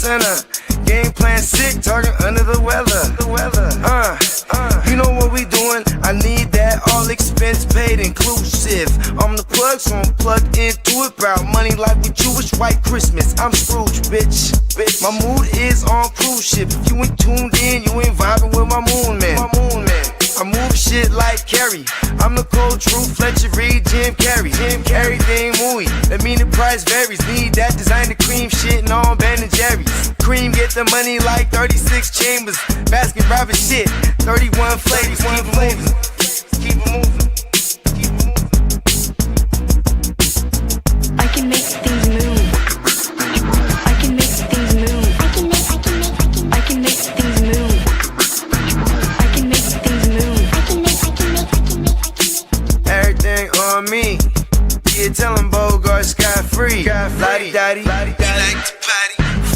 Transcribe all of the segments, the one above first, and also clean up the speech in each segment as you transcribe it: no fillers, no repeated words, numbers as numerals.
center. Game plan sick, talking under the weather. You know what we doing? I need that all expense paid inclusive. I'm the plug, so I'm plugged into it. About money like with Jewish white Christmas. I'm Scrooge, bitch. My mood is on cruise ship. If you ain't tuned in, you ain't vibing with my moon man. I move shit like Kerry. I'm the cold truth, Fletcher Reed, Jim Carrey. Everything movie, that mean the price varies. Need that designer cream shit and all Ben and Jerry's. Cream get the money like 36 chambers. Baskin Robbins shit, 31 flavors. Keep it moving. I can make things move. I can make things move. I can make things move. I can make things move. Everything on me. Yeah, tell him Bogard scot-free. Lottie-dottie.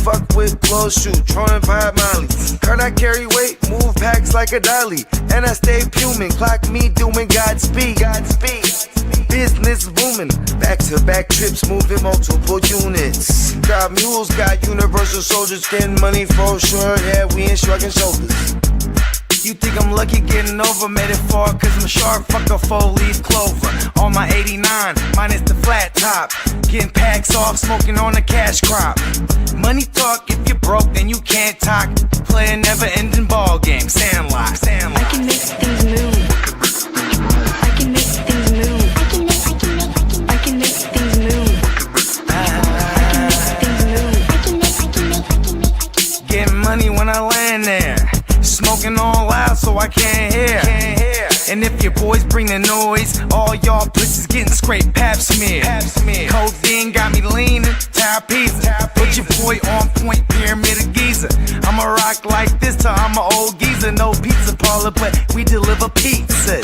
Fuck with clothes, shoot, trolling 5 Molly. Card I carry weight, move packs like a dolly. And I stay fuming, clock me doing Godspeed. Business booming, back-to-back trips, moving multiple units. Got mules, got universal soldiers, getting money for sure. Yeah, we ain't shrugging shoulders. You think I'm lucky getting over, made it far, cause I'm sharp, fuck a 4-leaf clover. On my 89, minus the flat top. Getting packs off, smoking on a cash crop. Money talk, if you're broke, then you can't talk. Play a never-ending ball game, Sandlot. I can make things move. I can make things move. I can make things move. Getting money when I land there. Smoking all loud so I can't hear. And if your boys bring the noise, all y'all bitches getting scraped pap smear. Codeine got me leaning, trapeze. Put your boy on point, pyramid of Giza. I'ma rock like this till I'm an old geezer. No pizza parlor, but we deliver pizzas.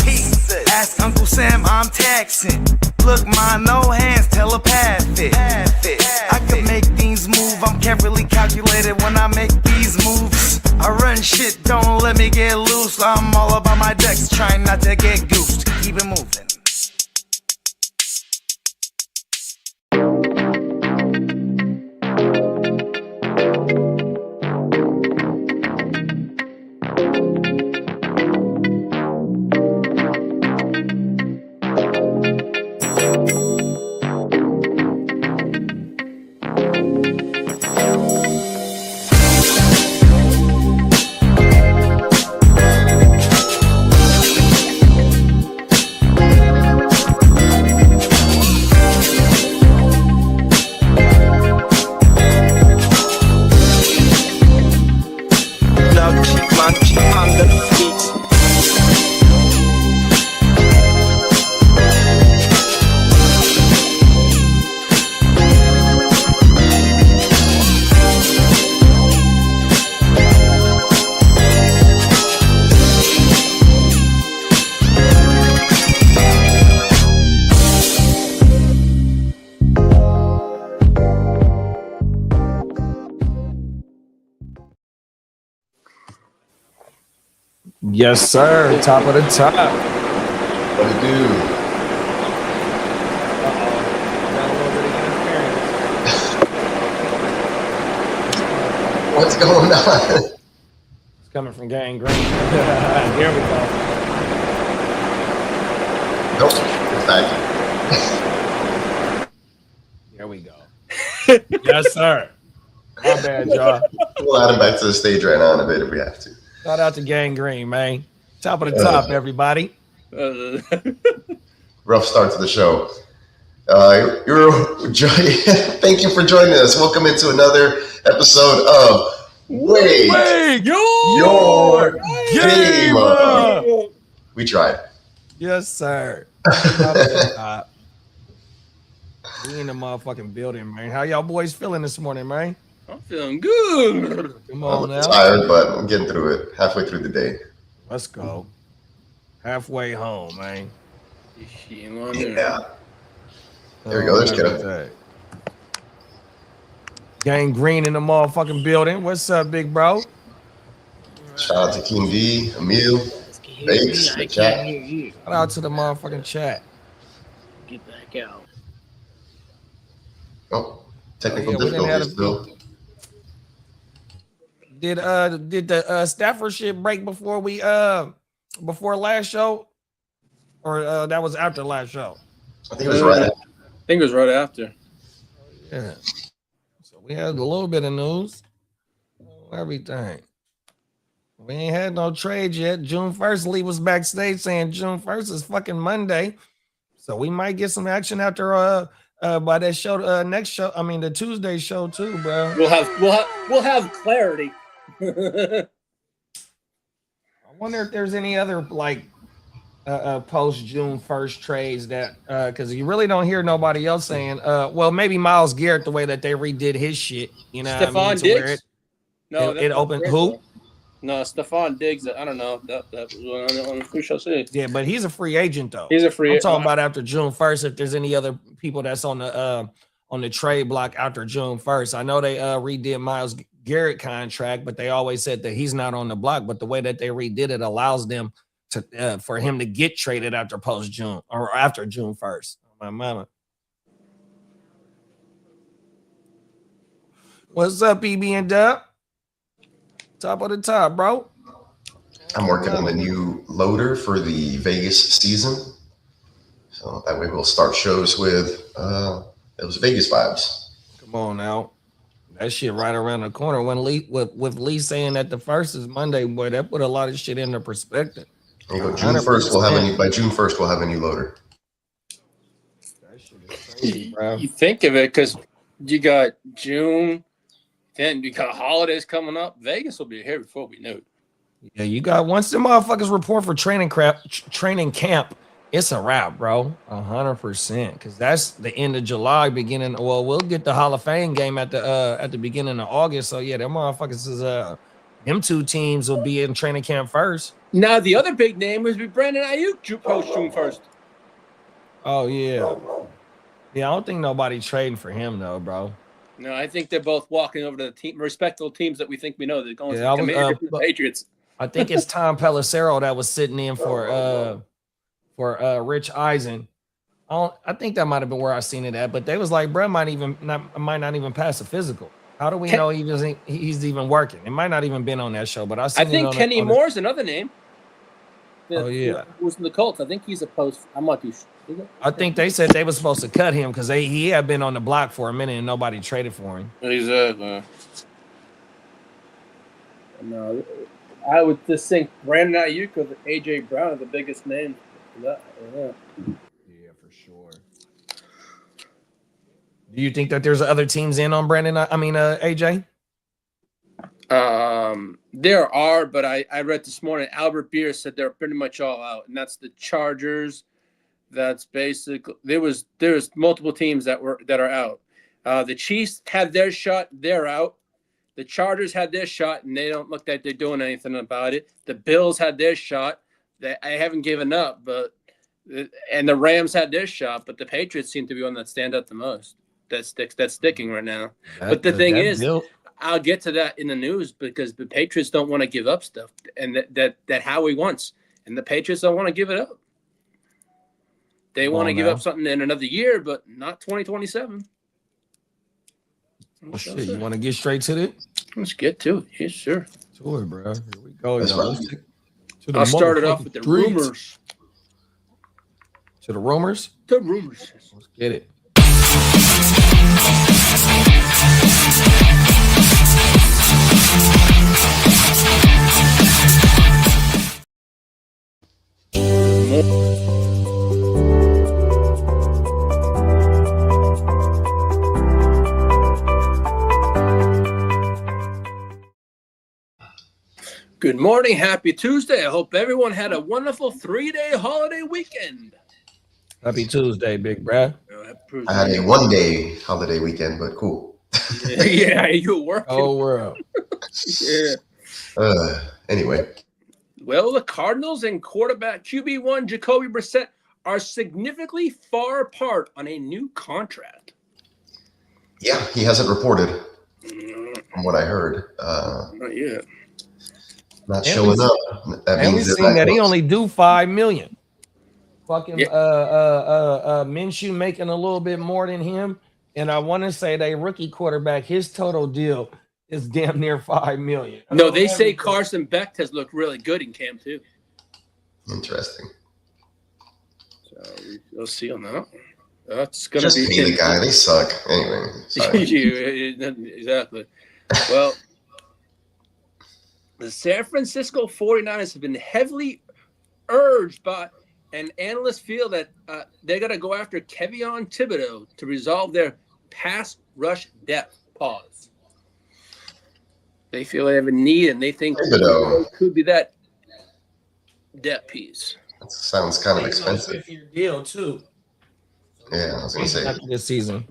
Ask Uncle Sam, I'm taxing. Look, my no hands, telepathic. I can make things move, I'm carefully calculated when I make these moves. I run shit, don't let me get loose. I'm all about my decks, trying not to get goosed. Keep it moving. Yes, sir. Top of the top. What it do? What's going on? It's coming from Gang Green. Here we go. Nope. It's back. Here we go. Yes, sir. My bad, y'all. We'll add him back to the stage right now in a bit if we have to. Shout out to Gang Green, man. Top of the top, everybody. Rough start to the show. Thank you for joining us. Welcome into another episode of Wait Your Gamer. We tried. Yes, sir. Top of the top. We in the motherfucking building, man. How y'all boys feeling this morning, man? I'm feeling good. Come on now. I'm tired, but I'm getting through it. Halfway through the day. Let's go. Halfway home, man. Yeah. There we go. There's Kitteh. Gang Green in the motherfucking building. What's up, big bro? Shout out to King D, Emil, Bakes, the chat. Shout out to the motherfucking chat. Get back out. Oh, technical we didn't have difficulties still. Did the Stafford shit break before we before last show, or that was after last show? I think it was right. I think it was right after. Yeah. So we had a little bit of news. Everything. We ain't had no trades yet. June 1st, Lee was backstage saying June 1st is fucking Monday. So we might get some action after by that show next show. I mean the Tuesday show too, bro. We'll have clarity. I wonder if there's any other like post June 1st trades that because you really don't hear nobody else saying well maybe Myles Garrett the way that they redid his shit, you know. Stefon Diggs? No, it opened who? No, Stefon Diggs. I don't know. That was on who shall say? Yeah, but he's a free agent though. He's a free I'm agent. talking about after June 1st. If there's any other people that's on the trade block after June 1st, I know they redid Myles Garrett contract, but they always said that he's not on the block. But the way that they redid it allows them to for him to get traded after post June or after June 1st. My mama. What's up, EB and Dub? Top of the top, bro. I'm working on a new loader for the Vegas season. So that way we'll start shows with those Vegas vibes. Come on now. That shit right around the corner. When Lee with Lee saying that the 1st is Monday, boy, that put a lot of shit into perspective. There you go. June 1st we'll have a new by June 1st we'll have a new loader. That shit is crazy, bro. You think of it because you got June. Then you got holidays coming up. Vegas will be here before we know it. Yeah, you got once the motherfuckers report for training camp, it's a wrap, bro. 100%. Because that's the end of July, beginning. Well, we'll get the Hall of Fame game at the beginning of August. So yeah, them motherfuckers is them two teams will be in training camp first. Now the other big name was Brandon Ayuk post June 1st. Oh yeah. Yeah, I don't think nobody trading for him though, bro. No, I think they're both walking over to the team, respectable teams that we think we know. They're going to the Patriots. I think it's Tom Pelissero that was sitting in for Rich Eisen. I think that might have been where I seen it at, but they was like, bro, might not even pass a physical. How do we know he's even working? It might not even been on that show, but I think Kenny Moore's another name. Oh yeah, who's in the Colts? I think he's a post. I might be. I think they said they were supposed to cut him because he had been on the block for a minute and nobody traded for him. Exactly. No, I would just think Brandon Ayuk or AJ Brown are the biggest names for that. Yeah, for sure. Do you think that there's other teams in on AJ? There are, but I read this morning Albert Beer said they're pretty much all out, and that's the Chargers. That's basically there's multiple teams that are out. The Chiefs had their shot, they're out. The Chargers had their shot, and they don't look like they're doing anything about it. The Bills had their shot. I haven't given up, and the Rams had their shot, but the Patriots seem to be one that stand out the most. That's sticking right now. But the thing is, I'll get to that in the news because the Patriots don't want to give up stuff, and that Howie wants, and the Patriots don't want to give it up. They want to give up something in another year, but not 2027. Well, shit, you want to get straight to it? Let's get to it. Yes, sir. Sure, bro. Here we go. I'll start it off with the rumors. To the rumors? The rumors. Let's get it. Good morning. Happy Tuesday. I hope everyone had a wonderful 3-day holiday weekend. Happy Tuesday, big bro. I had a 1-day holiday weekend, but cool. Yeah, you were working. Oh, world. Yeah. Anyway. Well, the Cardinals and quarterback QB1 Jacoby Brissett are significantly far apart on a new contract. Yeah, he hasn't reported from what I heard. Not yet. Not showing up. That and means we've seen that he only do $5 million. Fucking Minshew making a little bit more than him. And I want to say they rookie quarterback, his total deal is damn near $5 million. No, they say Carson Beck has looked really good in camp too. Interesting. So we'll see on that. That's gonna Just be pay the guy. They suck anyway. Sorry. Exactly. Well, the San Francisco 49ers have been heavily urged by, and analysts feel that they're going to go after Kevon Thibodeau to resolve their pass rush depth. Pause. They feel they have a need, and they think Thibodeau could be that depth piece. That sounds kind of expensive. Deal too. Yeah, I was going to say. This season.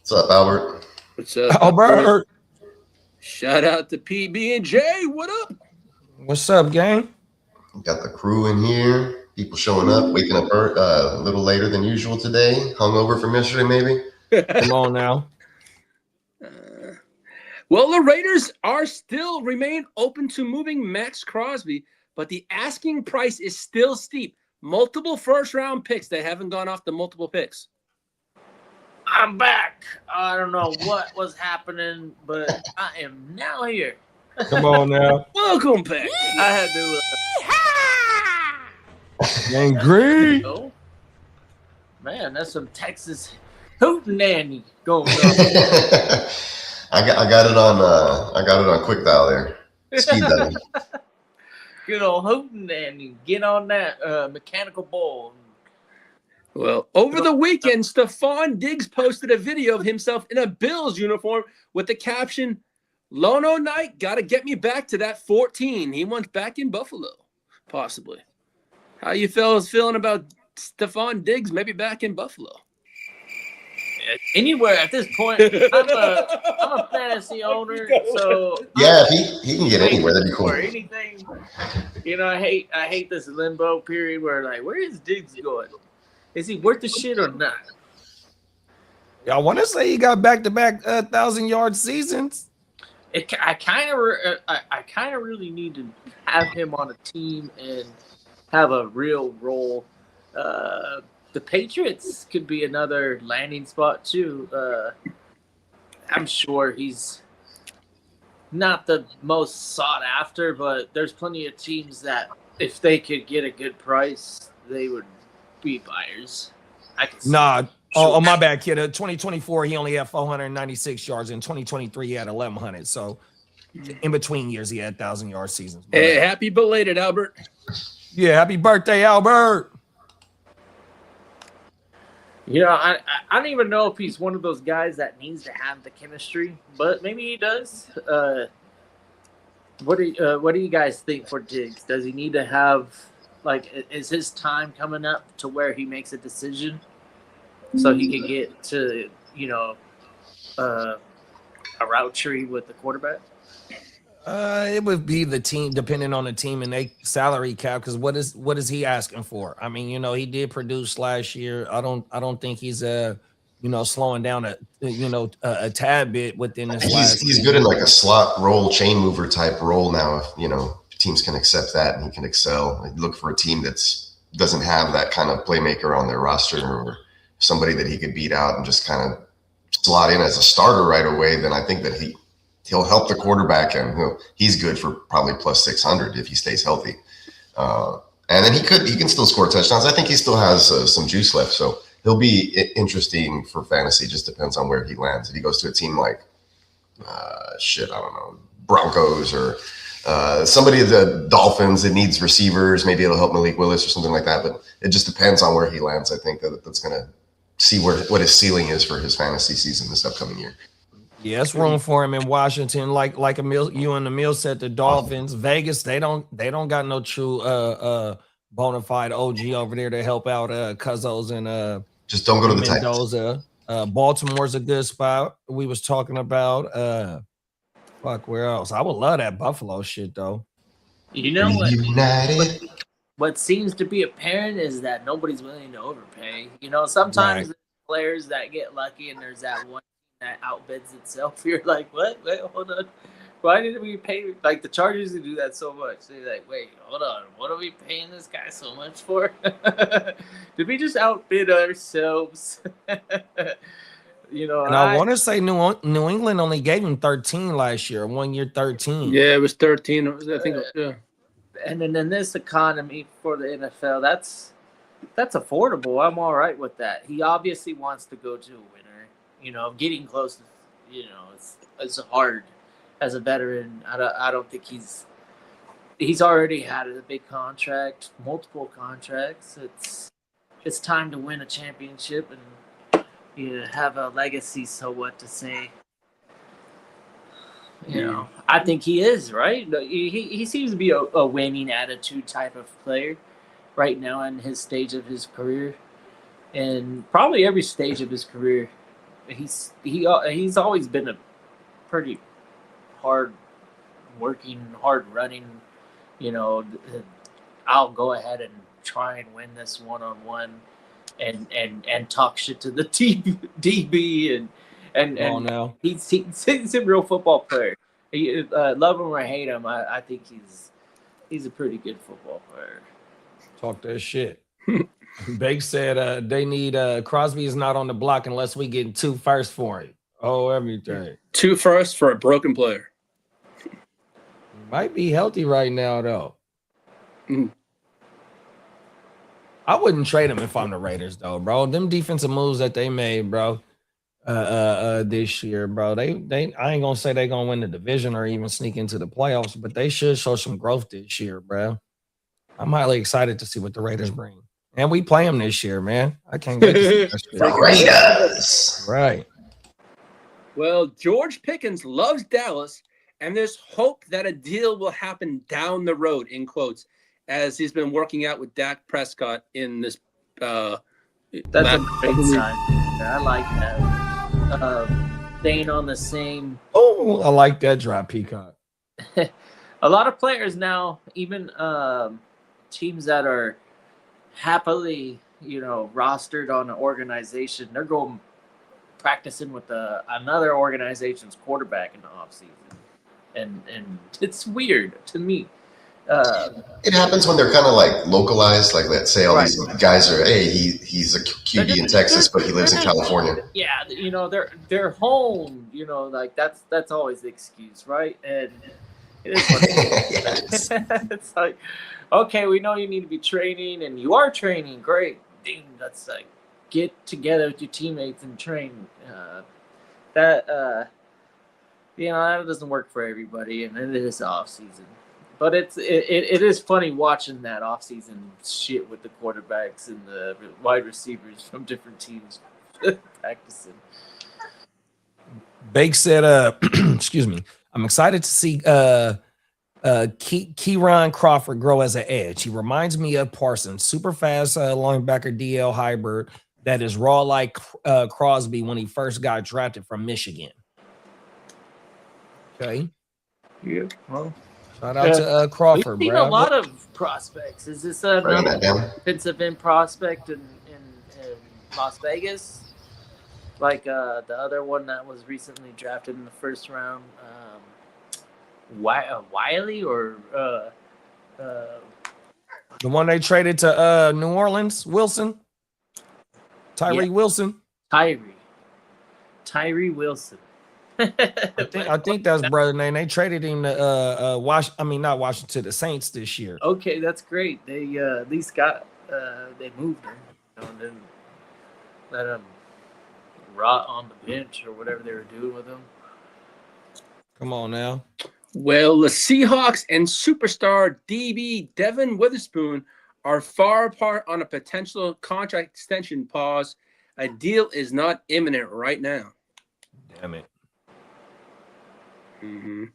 What's up, Albert? What's up, Albert? Shout out to PB&J. What up? What's up, gang? We got the crew in here. People showing up, waking up a little later than usual today. Hungover from yesterday, maybe. Come on now. Well, the Raiders are still remain open to moving Max Crosby, but the asking price is still steep. Multiple first-round picks. They haven't gone off the multiple picks. I'm back. I don't know what was happening, but I am now here. Come on now. Welcome back. I had to. Angry. Oh, man, that's some Texas hootenanny going on. I got it on quick dial there. Speed dial. Good old hootenanny. Get on that mechanical bull. Well, over the weekend, Stefon Diggs posted a video of himself in a Bills uniform with the caption, "Lono night, gotta get me back to that 14. He wants back in Buffalo, possibly." How you fellas feeling about Stefon Diggs maybe back in Buffalo? Anywhere at this point. I'm a fantasy owner, so yeah, if he can get anywhere, that'd be cool. Or anything, I hate this limbo period where like, where is Diggs going? Is he worth the shit or not? I want to say he got back-to-back 1,000-yard seasons. I kind of really need to have him on a team and have a real role. The Patriots could be another landing spot too. I'm sure he's not the most sought after, but there's plenty of teams that if they could get a good price, they would be buyers. Nah. Oh, my bad, kid. 2024, he only had 496 yards. In 2023, he had 1,100. So, in between years, he had 1,000-yard seasons. Hey, happy belated, Albert. Yeah, happy birthday, Albert. I don't even know if he's one of those guys that needs to have the chemistry, but maybe he does. What do you guys think for Diggs? Does he need to have, is his time coming up to where he makes a decision so he can get to, a route tree with the quarterback? It would be the team, depending on the team and they salary cap. Because what is he asking for? I mean, he did produce last year. I don't think he's slowing down a tad bit within this. He's good in like a slot role, chain mover type role now. If teams can accept that and he can excel. Look for a team that's doesn't have that kind of playmaker on their roster or somebody that he could beat out and just kind of slot in as a starter right away. Then I think that he'll help the quarterback, and he's good for probably plus 600 if he stays healthy. And then he can still score touchdowns. I think he still has some juice left, so he'll be interesting for fantasy. Just depends on where he lands. If he goes to a team like I don't know, Broncos or somebody of the Dolphins that needs receivers, maybe it'll help Malik Willis or something like that. But it just depends on where he lands. I think that's going to see what his ceiling is for his fantasy season this upcoming year. Yeah, it's room for him in Washington. Like you and Emil said, the Dolphins, Vegas, they don't got no true bona fide OG over there to help out Cuzzos and just don't go to the Mendoza. Baltimore's a good spot. We was talking about where else? I would love that Buffalo shit though. What seems to be apparent is that nobody's willing to overpay. Sometimes there's players that get lucky and there's that one that outbids itself. You're like, what? Wait, hold on. Why did we pay? Like the Chargers do that so much. They're like, wait, hold on. What are we paying this guy so much for? Did we just outbid ourselves? And I want to say New England only gave him 13 last year, 1 year 13. Yeah, it was 13. I think. Yeah. And then in this economy for the NFL, that's affordable. I'm all right with that. He obviously wants to go to a winner. Getting close to, it's hard as a veteran. I don't think he's already had a big contract, multiple contracts. It's time to win a championship and have a legacy. So what to say? I think he is, right? He seems to be a winning attitude type of player right now in his stage of his career, and probably every stage of his career. He's always been a pretty hard working, hard running. I'll go ahead and try and win this one-on-one, and talk shit to the DB and he's a real football player. Love him or hate him, I think he's a pretty good football player. Talk that shit. Bake said they need Crosby is not on the block unless we get 2 firsts for him. Oh, everything. 2 firsts for a broken player. Might be healthy right now though. Mm. I wouldn't trade him if I'm the Raiders though, bro. Them defensive moves that they made, bro. This year, bro. I ain't gonna say they gonna win the division or even sneak into the playoffs, but they should show some growth this year, bro. I'm highly excited to see what the Raiders bring. And we play them this year, man. I can't get this Raiders. Right. Well, George Pickens loves Dallas, and there's hope that a deal will happen down the road, in quotes, as he's been working out with Dak Prescott in this. That's a great sign. I like that. Staying on the same. Oh, I like that drop, Peacock. A lot of players now, even teams that are happily, rostered on an organization, they're going practicing with another organization's quarterback in the offseason. And it's weird to me. It happens when they're kind of like localized, like let's say all these guys are, hey, he's a QB in Texas, but he lives in California. Yeah, they're home. Like that's always the excuse, right? And it is what it is. It's like, okay, we know you need to be training, and you are training. Great, dang, that's like get together with your teammates and train. That doesn't work for everybody, and it is off season. But it is funny watching that offseason shit with the quarterbacks and the wide receivers from different teams practicing. Bake said, excuse me, I'm excited to see Kieran Crawford grow as an edge. He reminds me of Parsons, super fast linebacker DL hybrid that is raw like Crosby when he first got drafted from Michigan. Okay. Yeah, well. Shout out to Crawford, we've seen bro. a lot of prospects. Is this another defensive end prospect in Las Vegas? Like the other one that was recently drafted in the first round, Wiley or the one they traded to New Orleans, Wilson, Tyree Wilson, Tyree Wilson. I think that's brother name. They traded him to not Washington, the Saints this year. Okay, that's great. They at least got they moved him, and then let him rot on the bench or whatever they were doing with him. Come on now. Well, the Seahawks and superstar DB Devin Witherspoon are far apart on a potential contract extension pause. A deal is not imminent right now. Damn it. Mm-hmm.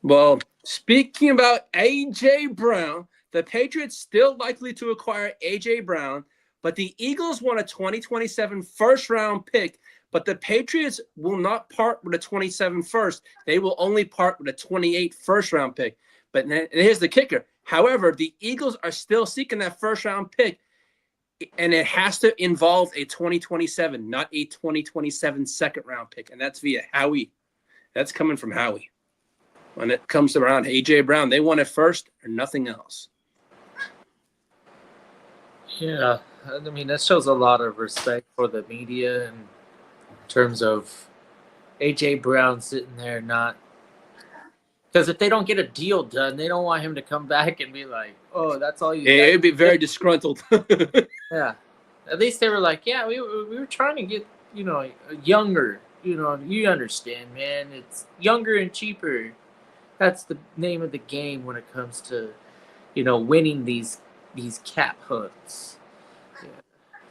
Well, speaking about A.J. Brown, the Patriots still likely to acquire A.J. Brown, but the Eagles want a 2027 first-round pick, but the Patriots will not part with a 27 first. They will only part with a 28 first-round pick. But here's the kicker. However, the Eagles are still seeking that first-round pick, and it has to involve a 2027, not a 2027 second-round pick, and that's via Howie. That's coming from Howie. When it comes around A.J. Brown, they want it first or nothing else. Yeah, I mean, that shows a lot of respect for the media and terms of A.J. Brown sitting there not – because if they don't get a deal done, they don't want him to come back and be like, oh, that's all you got. It'd be very disgruntled. Yeah. At least they were like, yeah, we were trying to get, younger. You understand, man. It's younger and cheaper. That's the name of the game when it comes to, winning these cap hunts. Yeah.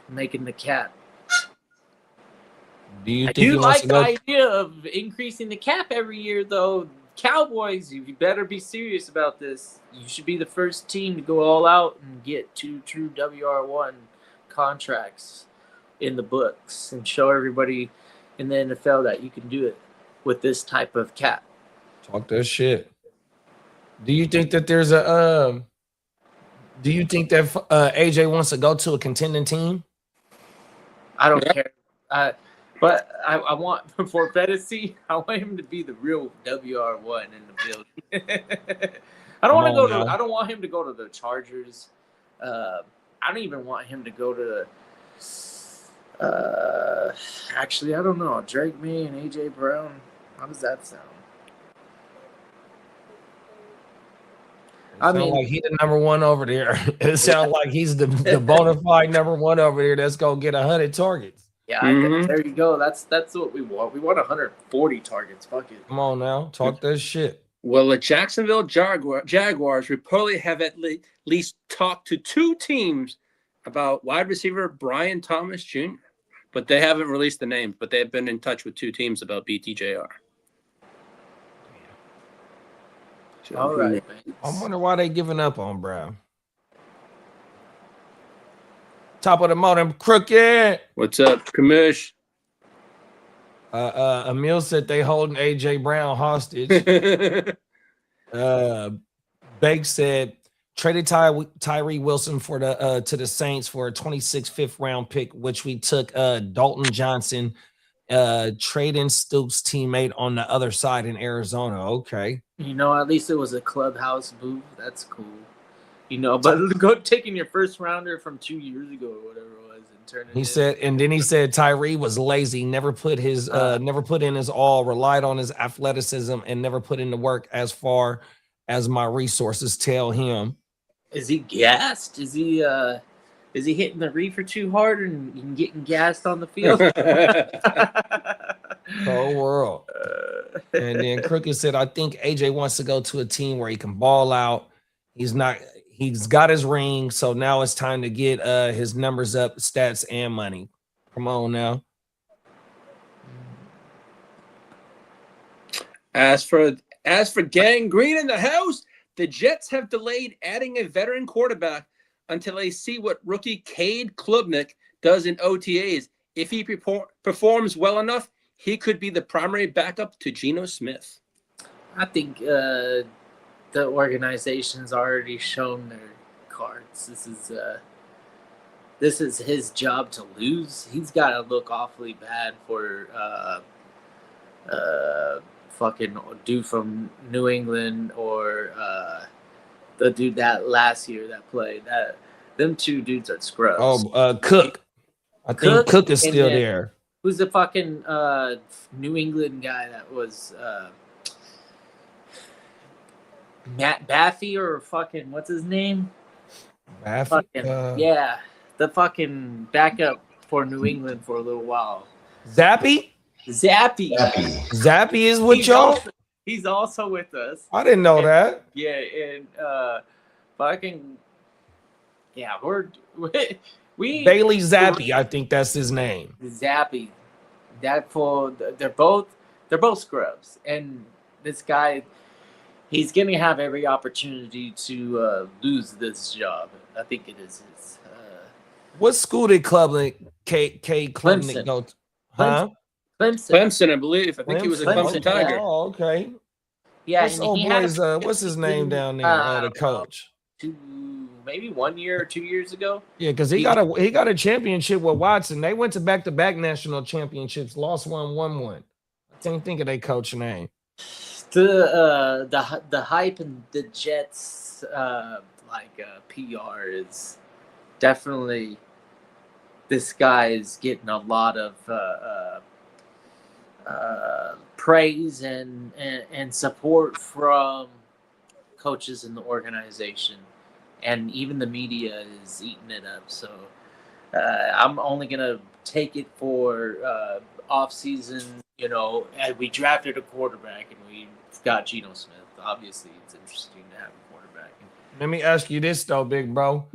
Making the cap. Do you I think he do wants like to the go? idea of increasing the cap every year, though. Cowboys, you better be serious about this. You should be the first team to go all out and get 2 true WR1 contracts in the books and show everybody in the NFL that you can do it with this type of cap. Talk that shit. Do you think that there's a do you think that AJ wants to go to a contending team? I don't care. But I want, for fantasy, I want him to be the real WR1 in the building. I don't want him to go to the Chargers. I don't even want him to go to actually, I don't know. Drake May and AJ Brown. How does that sound? It sounds like he's the number one over there. It sounds like he's the bona fide number one over there that's gonna get 100 targets. Yeah, there you go. That's what we want. We want 140 targets. Fuck it. Come on now, talk that shit. Well, the Jacksonville Jaguars reportedly have at least talked to 2 teams about wide receiver Brian Thomas Jr., but they haven't released the names, but they've been in touch with 2 teams about BTJR. So, all right, man. I wonder why they giving up on Brown. Top of the morning, crooked. What's up, Kamish? Emil said they holding AJ Brown hostage. Bake said traded Tyree Wilson for the to the Saints for a 26th fifth round pick, which we took Dalton Johnson, trading Stoops' teammate on the other side in Arizona. Okay. At least it was a clubhouse move. That's cool. But taking your first rounder from 2 years ago or whatever it was and turning. He said Tyree was lazy, never put in his all, relied on his athleticism, and never put in the work as far as my resources tell him. Is he gassed? Is he hitting the reefer too hard and getting gassed on the field? Whole world. And then Crooked said, I think AJ wants to go to a team where he can ball out. He's got his ring, so now it's time to get his numbers up, stats, and money. Come on now. As for Gang Green in the house, the Jets have delayed adding a veteran quarterback until they see what rookie Cade Klubnik does in OTAs. If he performs well enough, he could be the primary backup to Geno Smith. I think the organization's already shown their cards. This is his job to lose. He's got to look awfully bad for fucking dude from New England or the dude that last year that played. Them 2 dudes are scrubs. Oh, Cook. I think Cook is still there. Who's the fucking New England guy that was Matt Baffy or fucking what's his name? Baffy? Yeah, the fucking backup for New England for a little while. Zappy is with y'all? He's also with us. I didn't know that. Yeah, and fucking yeah, we Bailey Zappy, I think that's his name. Zappy. They're both scrubs, and this guy, he's gonna have every opportunity to lose this job. I think it is his. What school did Klubnik go to? Huh? Clemson, I believe. I think he was a Clemson Tiger. Oh, okay. Yeah, what's his name down there? The coach. Maybe 1 year or 2 years ago. Yeah, because he got a championship with Watson. They went to back-to-back national championships, lost one, won one. I can't think of their coach name. The hype in the Jets PR is definitely this guy is getting a lot of praise and support from coaches in the organization, and even the media is eating it up. So I'm only gonna take it for off season. And we drafted a quarterback and we got Geno Smith. Obviously, it's interesting to have a quarterback. Let me ask you this though, big bro.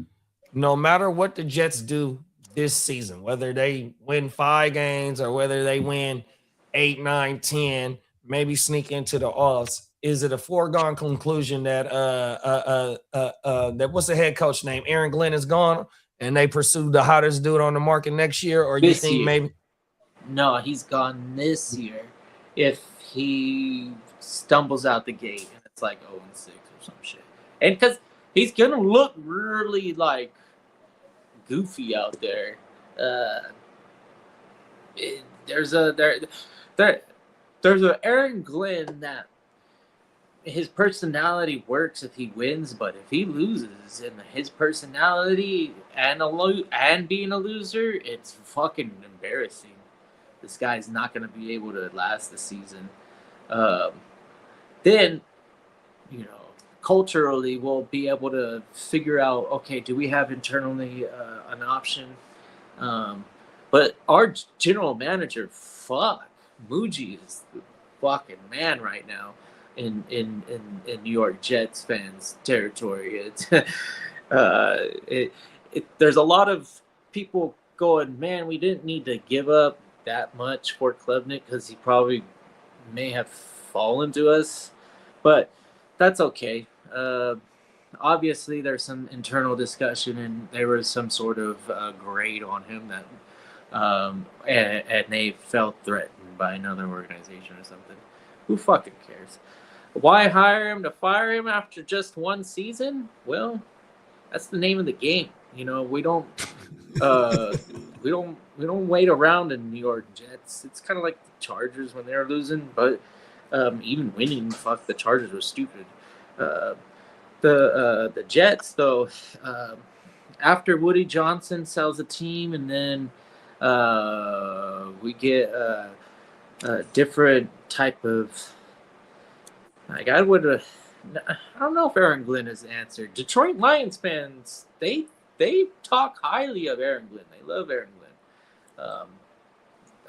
No matter what the Jets do this season, whether they win 5 games or whether they win 8, 9, 10, maybe sneak into the offs, is it a foregone conclusion that that what's the head coach name? Aaron Glenn is gone and they pursue the hottest dude on the market next year? Or you think maybe no, he's gone this year if he stumbles out the gate and it's like 0-6 or some shit. And because he's gonna look really like goofy out there. There's a Aaron Glenn that his personality works if he wins, but if he loses and his personality and being a loser, it's fucking embarrassing. This guy's not going to be able to last the season. Then, culturally, we'll be able to figure out, okay, do we have internally an option? But our general manager, Muji is the fucking man right now in New York Jets fans territory. There's a lot of people going, man, we didn't need to give up that much for Klubnik because he probably may have fallen to us, but that's okay. Obviously, there's some internal discussion, and there was some sort of grade on him that, and they felt threatened by another organization or something. Who fucking cares? Why hire him to fire him after just one season? Well, that's the name of the game. We don't wait around in New York Jets. It's kind of like the Chargers when they're losing, but even winning, the Chargers were stupid. The Jets, though, after Woody Johnson sells the team, and then we get a different type of. I don't know if Aaron Glenn is the answer. Detroit Lions fans, they talk highly of Aaron Glenn. They love Aaron Glenn.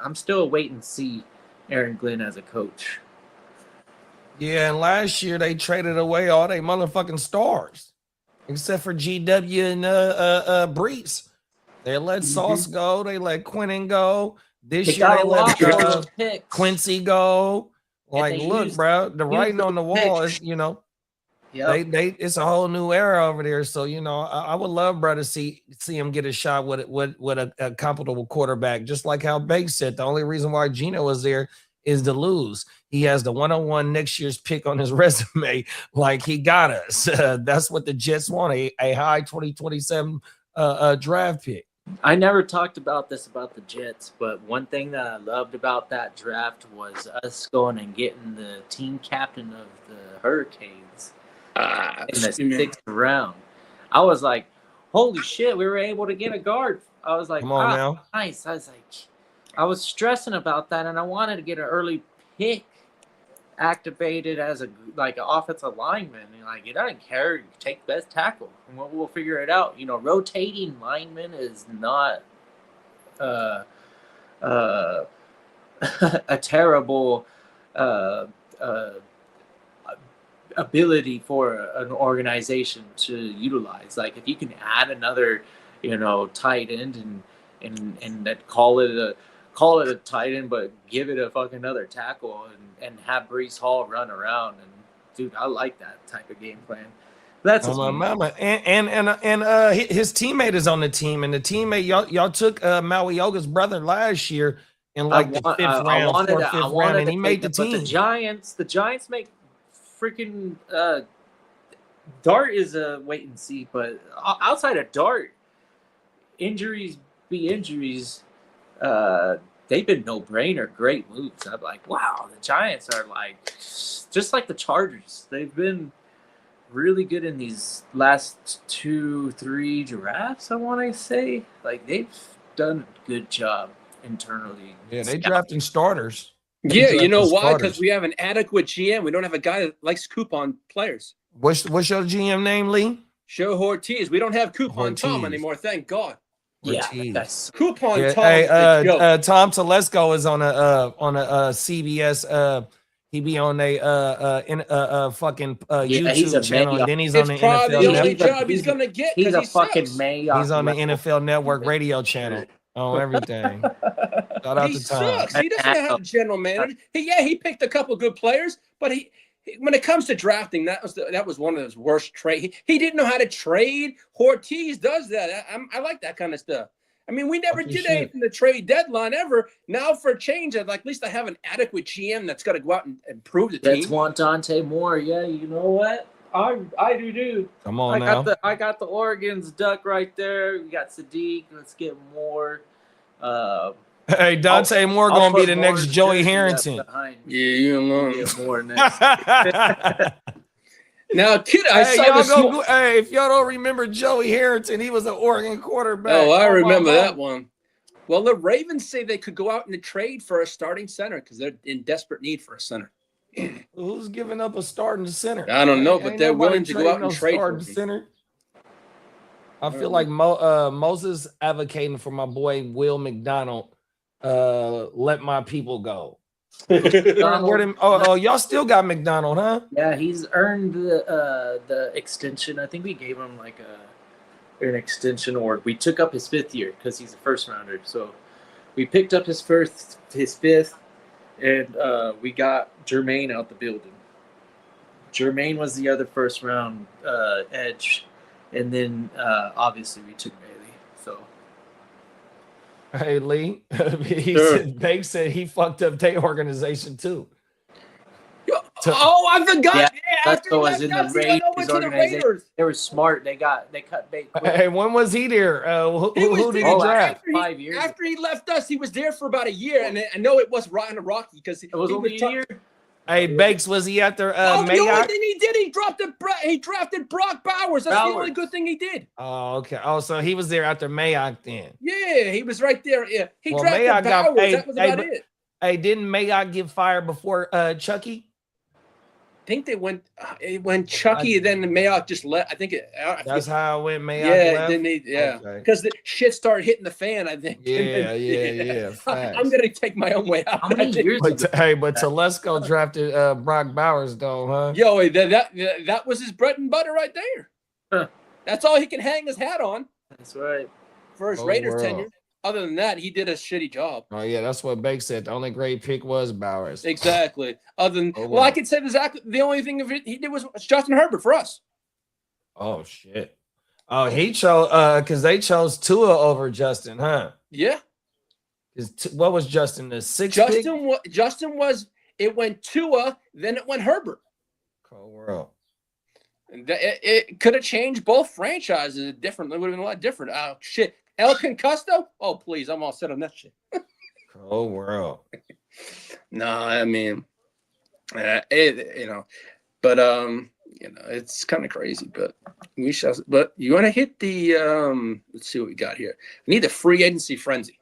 I'm still waiting to see Aaron Glenn as a coach. Yeah, and last year they traded away all they motherfucking stars, except for GW and Brees. They let Sauce go. They let Quentin go. This year they let Quincy go. Like, look, bro, the writing on the wall is, it's a whole new era over there. So, I would love, bro, to see him get a shot with a comparable quarterback, just like how Bake said. The only reason why Geno was there is to lose. He has the 101 next year's pick on his resume. Like, he got us. That's what the Jets want, a high 2027 draft pick. I never talked about this about the Jets, but one thing that I loved about that draft was us going and getting the team captain of the Hurricanes in the 6th round. I was like, holy shit, we were able to get a guard. I was like, come on now. Nice. I was stressing about that, and I wanted to get an early pick activated as an offensive lineman. And it doesn't care. You take the best tackle, and we'll figure it out. Rotating linemen is not a terrible ability for an organization to utilize. Like, if you can add another, tight end and that call it a tight end, but give it a fucking other tackle and have Breece Hall run around. And dude, I like that type of game plan. That's my mama. And his teammate is on the team, and the teammate y'all took Malioga's brother last year in the 5th round, 4th round, and he made the team. The Giants make freaking Dart is a wait and see, but outside of Dart, injuries be injuries. They've been no-brainer, great moves. I'm like, wow, the Giants are just like the Chargers. They've been really good in these last 2-3 drafts, I want to say. They've done a good job internally. Yeah, they drafting starters. Yeah, you know why? Starters. Because we have an adequate GM. We don't have a guy that likes coupon players. What's your GM name, Lee? Show Ortiz. We don't have coupon Tom Ortiz. anymore. Thank God. Yeah, Ortiz. that's Coupon Yeah, Tom. hey, is a joke. Tom Telesco is on a CBS. He be on a fucking he's YouTube a channel, Mayock. and then he's on It's the probably NFL the only Network. job he's gonna get. He's 'cause a he fucking sucks. Mayock. He's on the level. NFL Network radio channel on everything. Shout out He to Tom. sucks. He doesn't know how to general manage. He picked a couple good players, but he when it comes to drafting, that was one of his worst trade. He didn't know how to trade. Ortiz does that. I like that kind of stuff. I mean, we never did anything the trade deadline ever. Now for a change, at least I have an adequate GM that's got to go out and improve the That's team. want Dante Moore. Yeah, you know what? I do. Come on now. I got the Oregon's duck right there. We got Sadiq. Let's get more. Hey, Dante Moore I'll gonna be put the next Moore's Joey jersey up Harrington. behind me. Yeah, you alone. Get Moore next. Now, kid, I Hey, saw y'all this. go, hey, if y'all don't remember Joey Harrington, he was an Oregon quarterback. Oh, I my remember God. that one. Well, the Ravens say they could go out in a trade for a starting center because they're in desperate need for a center. Who's giving up a starting center? I don't know, Ain't but they're nobody willing to go out trading and trade for starting him. center. I feel like Moses advocating for my boy Will McDonald. Let my people go. Y'all still got McDonald, huh? Yeah, he's earned the extension. I think we gave him like an extension award. We took up his 5th year because he's a first rounder. So we picked up his 5th, and we got Jermaine out the building. Jermaine was the other first round edge, and then obviously we took Bailey. So. Hey Lee, Banks said he fucked up their organization too. Oh, I forgot. Yeah, after he was left in us, the he went over Raiders to the organization. Raiders. They were smart. They cut bait quick. Hey, when was he there? Who did he there draft? 5 years. After he left us, he was there for about a year, and I know it was rotten and rocky because It was only a year. Hey, Banks, was he after The only Mayock? thing he did, he drafted Brock Bowers. That's the only good thing he did. Oh, okay. Oh, so he was there after Mayock then. Yeah, he was right there. Yeah, he Well, drafted Mayock got- Bowers. hey, that was hey, about but- it. Hey, didn't Mayock get fired before Chucky? I think they went when Chucky, then Mayock just left. I think That's how it went. Mayock yeah, left? then Okay. because the shit started hitting the fan. I think. Yeah. I'm gonna take my own way out. How many years But Telesco drafted Brock Bowers though, huh? Yo, that was his bread and butter right there. Huh. That's all he can hang his hat on That's right. for his Oh, Raiders world. tenure. Other than that, he did a shitty job. Oh yeah, that's what Banks said. The only great pick was Bowers. Exactly. Other than Oh, well, wow. I could say exactly the only thing he did was Justin Herbert for us. Oh shit. Oh, he chose because they chose Tua over Justin, huh? Yeah. What was Justin? The 6th pick? Justin was it went Tua, then it went Herbert. Cold world. It could have changed both franchises differently. It would have been a lot different. Oh shit. El Concusto? Oh please, I'm all set on that shit. Cold world. No, I mean, but it's kind of crazy. But we shall. But you want to hit the let's see what we got here. I need the free agency frenzy.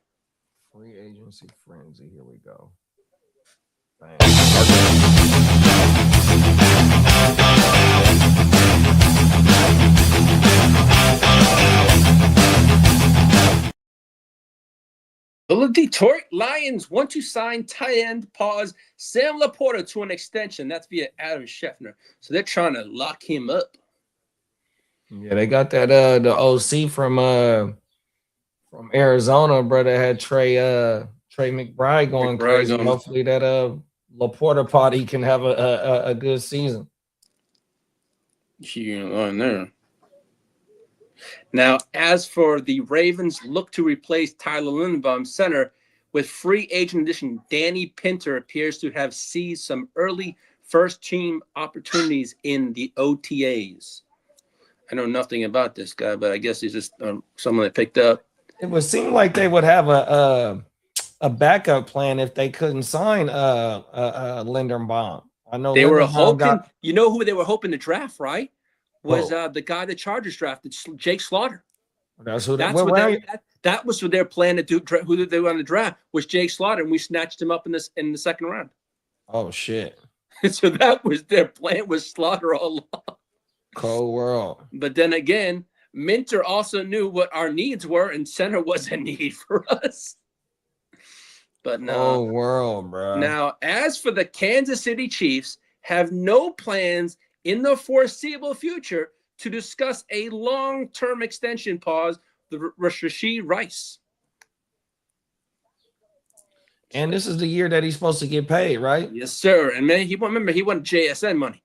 Free agency frenzy. Here we go. The Detroit Lions want to sign tight end Sam LaPorta to an extension. That's via Adam Scheffner. So they're trying to lock him up. Yeah, they got that the OC from Arizona, brother, had Trey McBride going crazy. Hopefully that LaPorta party can have a good season. On there. Now, as for the Ravens, look to replace Tyler Linderbaum center with free agent addition. Danny Pinter appears to have seized some early first-team opportunities in the OTAs. I know nothing about this guy, but I guess he's just someone they picked up. It would seem like they would have a backup plan if they couldn't sign Linderbaum. I know They were Linderbaum hoping. You know who they were hoping to draft, right? Was Whoa. the guy the Chargers drafted, Jake Slaughter. That's who. That's That was their plan to do. Who did they want to draft was Jake Slaughter, and we snatched him up in the second round. Oh shit! So that was their plan, was Slaughter all along. Cold world. But then again, Minter also knew what our needs were, and center was a need for us. But no. Cold world, bro. Now, as for the Kansas City Chiefs, have no plans in the foreseeable future to discuss a long-term extension pause the Rashee Rice. And this is the year that he's supposed to get paid, right? Yes, sir. And man, he wanted JSN money.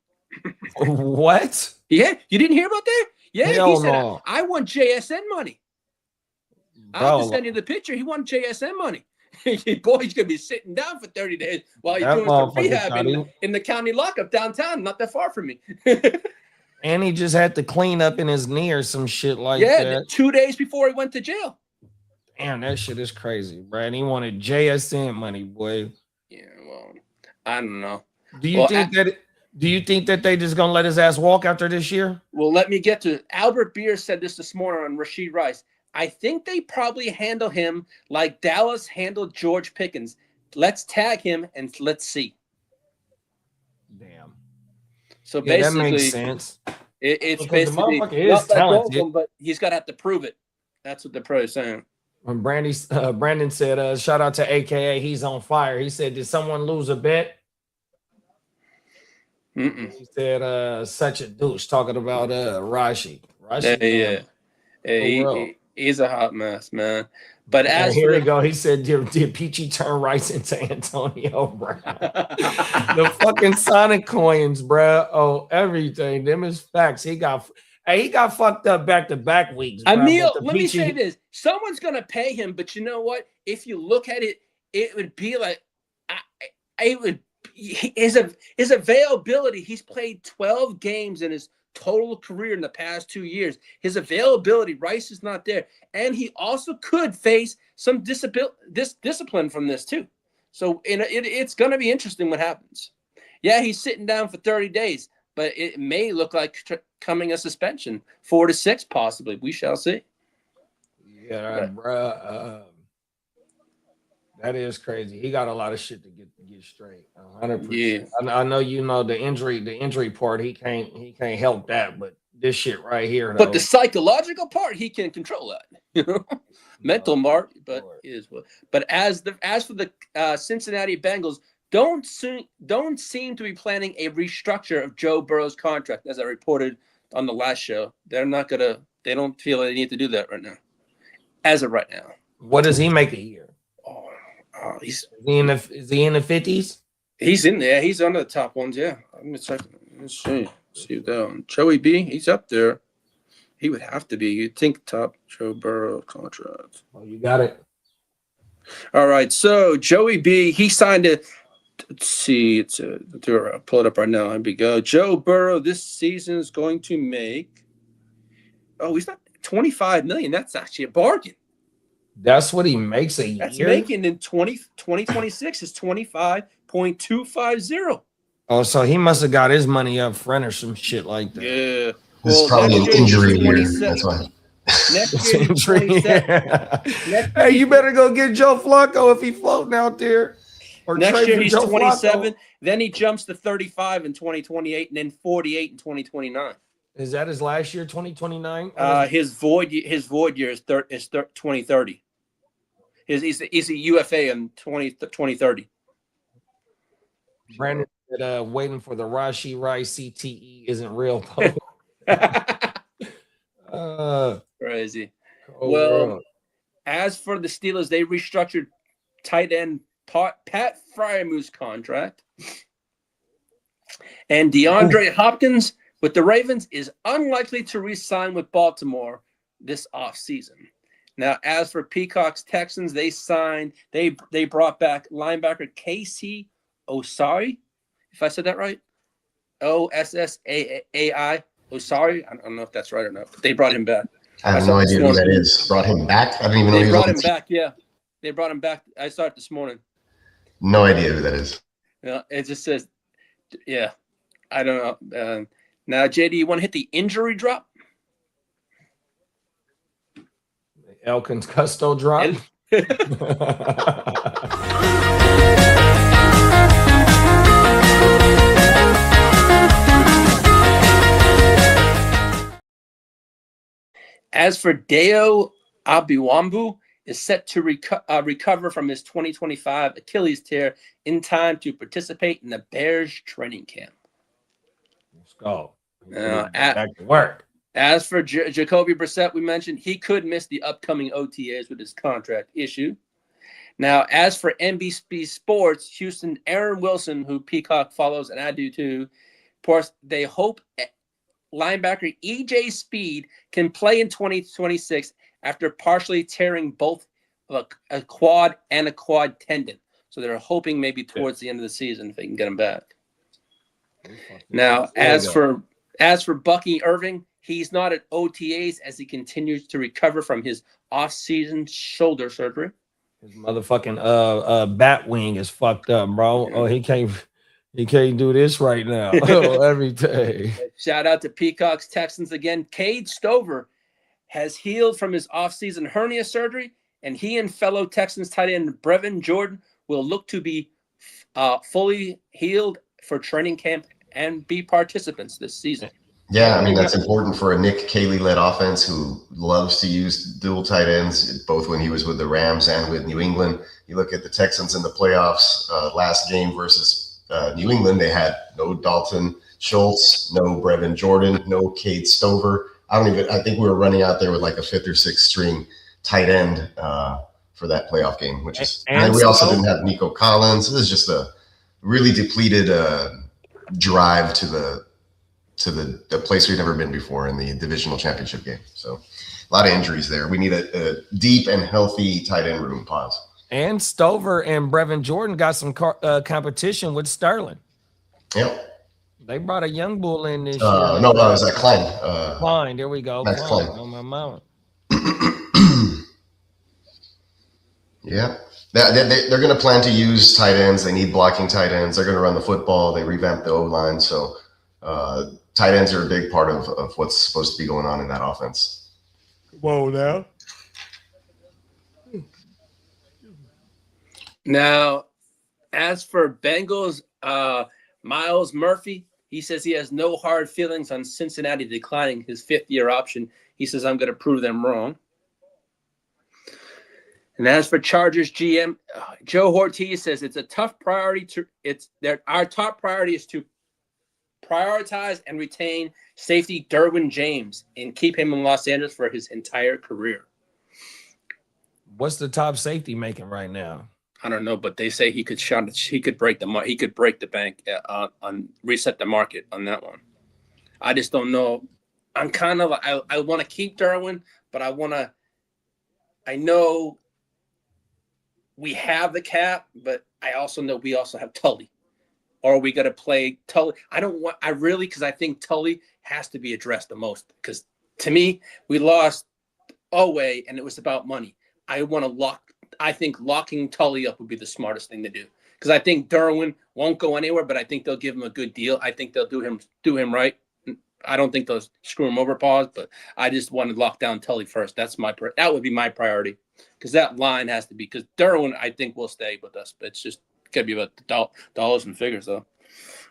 What? Yeah, you didn't hear about that? Yeah, Hell he said, no. I want JSN money. I'll just send you the picture. He wanted JSN money. Boy, he's going to be sitting down for 30 days while he's doing some rehab in the county lockup downtown, not that far from me. And he just had to clean up in his knee or some shit like that. that. 2 days before he went to jail. Damn, that shit is crazy, bro. And he wanted JSN money, boy. Yeah, well, I don't know. Do you think that they just gonna let his ass walk after this year? Well, let me get to it. Albert Beer said this morning on Rashee Rice. I think they probably handle him like Dallas handled George Pickens. Let's tag him and let's see. Damn. So basically, that makes sense. It's because basically the motherfucker is talented, but he's got to have to prove it. That's what they're probably saying. When Brandon said, shout out to AKA, he's on fire. He said, did someone lose a bet? Mm-mm. He said, such a douche, talking about Rashee. He's a hot mess, man. But as here we go. He said, did Peachy turn Rice into Antonio Brown? The fucking Sonic coins, bro. Oh, everything. Them is facts. He got fucked up back-to-back weeks. Bro. Emil, let me say this. Someone's going to pay him, but you know what? If you look at it, it would be like his availability. He's played 12 games in his total career in the past 2 years. His availability, Rice is not there. And he also could face some discipline from this too. So it's going to be interesting what happens. Yeah, he's sitting down for 30 days, but it may look like coming a suspension, 4 to 6 possibly. We shall see. Yeah, bro. That is crazy. He got a lot of shit to get straight. 100%. Yeah. I know you know the injury part. He can't help that, but this shit right here. But the psychological part, he can control that. You know, mental mark. But is what. But as for the Cincinnati Bengals, don't seem to be planning a restructure of Joe Burrow's contract, as I reported on the last show. They don't feel they need to do that right now. As of right now. What does he make a year? Is he in the 50s? He's in there. He's under the top ones. Yeah. I'm gonna check. Let's see down. Joey B. He's up there. He would have to be. You'd think top Joe Burrow contract. Oh, you got it. All right. So Joey B. He signed a. Let's see. I'll pull it up right now. Here we go. Joe Burrow this season is going to make. Oh, he's not $25 million. That's actually a bargain. That's what he makes a year. That's making in 2026 is 25.250. Oh, so he must have got his money up front or some shit like that. Yeah. This is probably an injury year. That's why. Next year, 27. Hey, you better go get Joe Flacco if he's floating out there. Or next year he's 27. Flacco. Then he jumps to 35 in 2028, and then 48 in 2029. Is that his last year, 2029? His void year is 2030. He's a UFA in 2030. Brandon said, waiting for the Rashee Rice CTE isn't real. Crazy. Well, as for the Steelers, they restructured tight end Pat Fryermuth's contract. And DeAndre Hopkins with the Ravens is unlikely to re-sign with Baltimore this offseason. Now, as for Peacock's Texans, they brought back linebacker Casey Osari, if I said that right. Ossai Osari. I don't know if that's right or not, but they brought him back. I have no idea who that is. Brought him back? I don't even know they who brought him back, yeah. They brought him back. I saw it this morning. No idea who that is. Yeah, it just says, yeah. I don't know. Now, JD, you want to hit the injury drop? Elkins Custo drop. As for Deo Abiwambu, is set to recover from his 2025 Achilles tear in time to participate in the Bears training camp. Let's go. Back to work. As for Jacoby Brissett, we mentioned he could miss the upcoming OTAs with his contract issue. Now, as for NBC Sports, Houston, Aaron Wilson, who Peacock follows, and I do too, of course, they hope linebacker EJ Speed can play in 2026 after partially tearing both a quad and a quad tendon. So they're hoping maybe towards the end of the season if they can get him back. Now, as for Bucky Irving, he's not at OTAs as he continues to recover from his off-season shoulder surgery. His motherfucking bat wing is fucked up, bro. Oh, he can't do this right now. Every day. Shout out to Peacock's Texans again. Cade Stover has healed from his off-season hernia surgery, and he and fellow Texans tight end Brevin Jordan will look to be fully healed for training camp and be participants this season. Yeah, I mean, that's important for a Nick Caley-led offense who loves to use dual tight ends, both when he was with the Rams and with New England. You look at the Texans in the playoffs last game versus New England, they had no Dalton Schultz, no Brevin Jordan, no Cade Stover. I think we were running out there with like a 5th or 6th string tight end for that playoff game, which is, and we also didn't have Nico Collins. It was just a really depleted drive to the place we've never been before in the divisional championship game. So a lot of injuries there. We need a deep and healthy tight end room. Pause. And Stover and Brevin Jordan got some competition with Sterling. Yep. They brought a young bull in this year. No, it was Klein. Klein, there we go. Max Klein. On my mount. Yeah. They're going to plan to use tight ends. They need blocking tight ends. They're going to run the football. They revamped the O-line. So tight ends are a big part of what's supposed to be going on in that offense. Whoa, now. Now, as for Bengals, Miles Murphy, he says he has no hard feelings on Cincinnati declining his 5th-year option. He says, I'm going to prove them wrong. And as for Chargers GM, Joe Ortiz says it's a tough priority our top priority is to prioritize and retain safety Derwin James and keep him in Los Angeles for his entire career. What's the top safety making right now? I don't know, but they say he could break the bank on reset the market on that one. I just don't know. I'm kind of I want to keep Derwin, but I know we have the cap, but I also know we also have Tully. Or are we going to play Tully? Because I think Tully has to be addressed the most. Because to me, we lost Oweh, and it was about money. I think locking Tully up would be the smartest thing to do. Because I think Derwin won't go anywhere, but I think they'll give him a good deal. I think they'll do him right. I don't think they'll screw him over, pause, but I just want to lock down Tully first. That would be my priority. Because that line has to be, because Derwin, I think, will stay with us. But it's just got to be about the dollars and figures, though.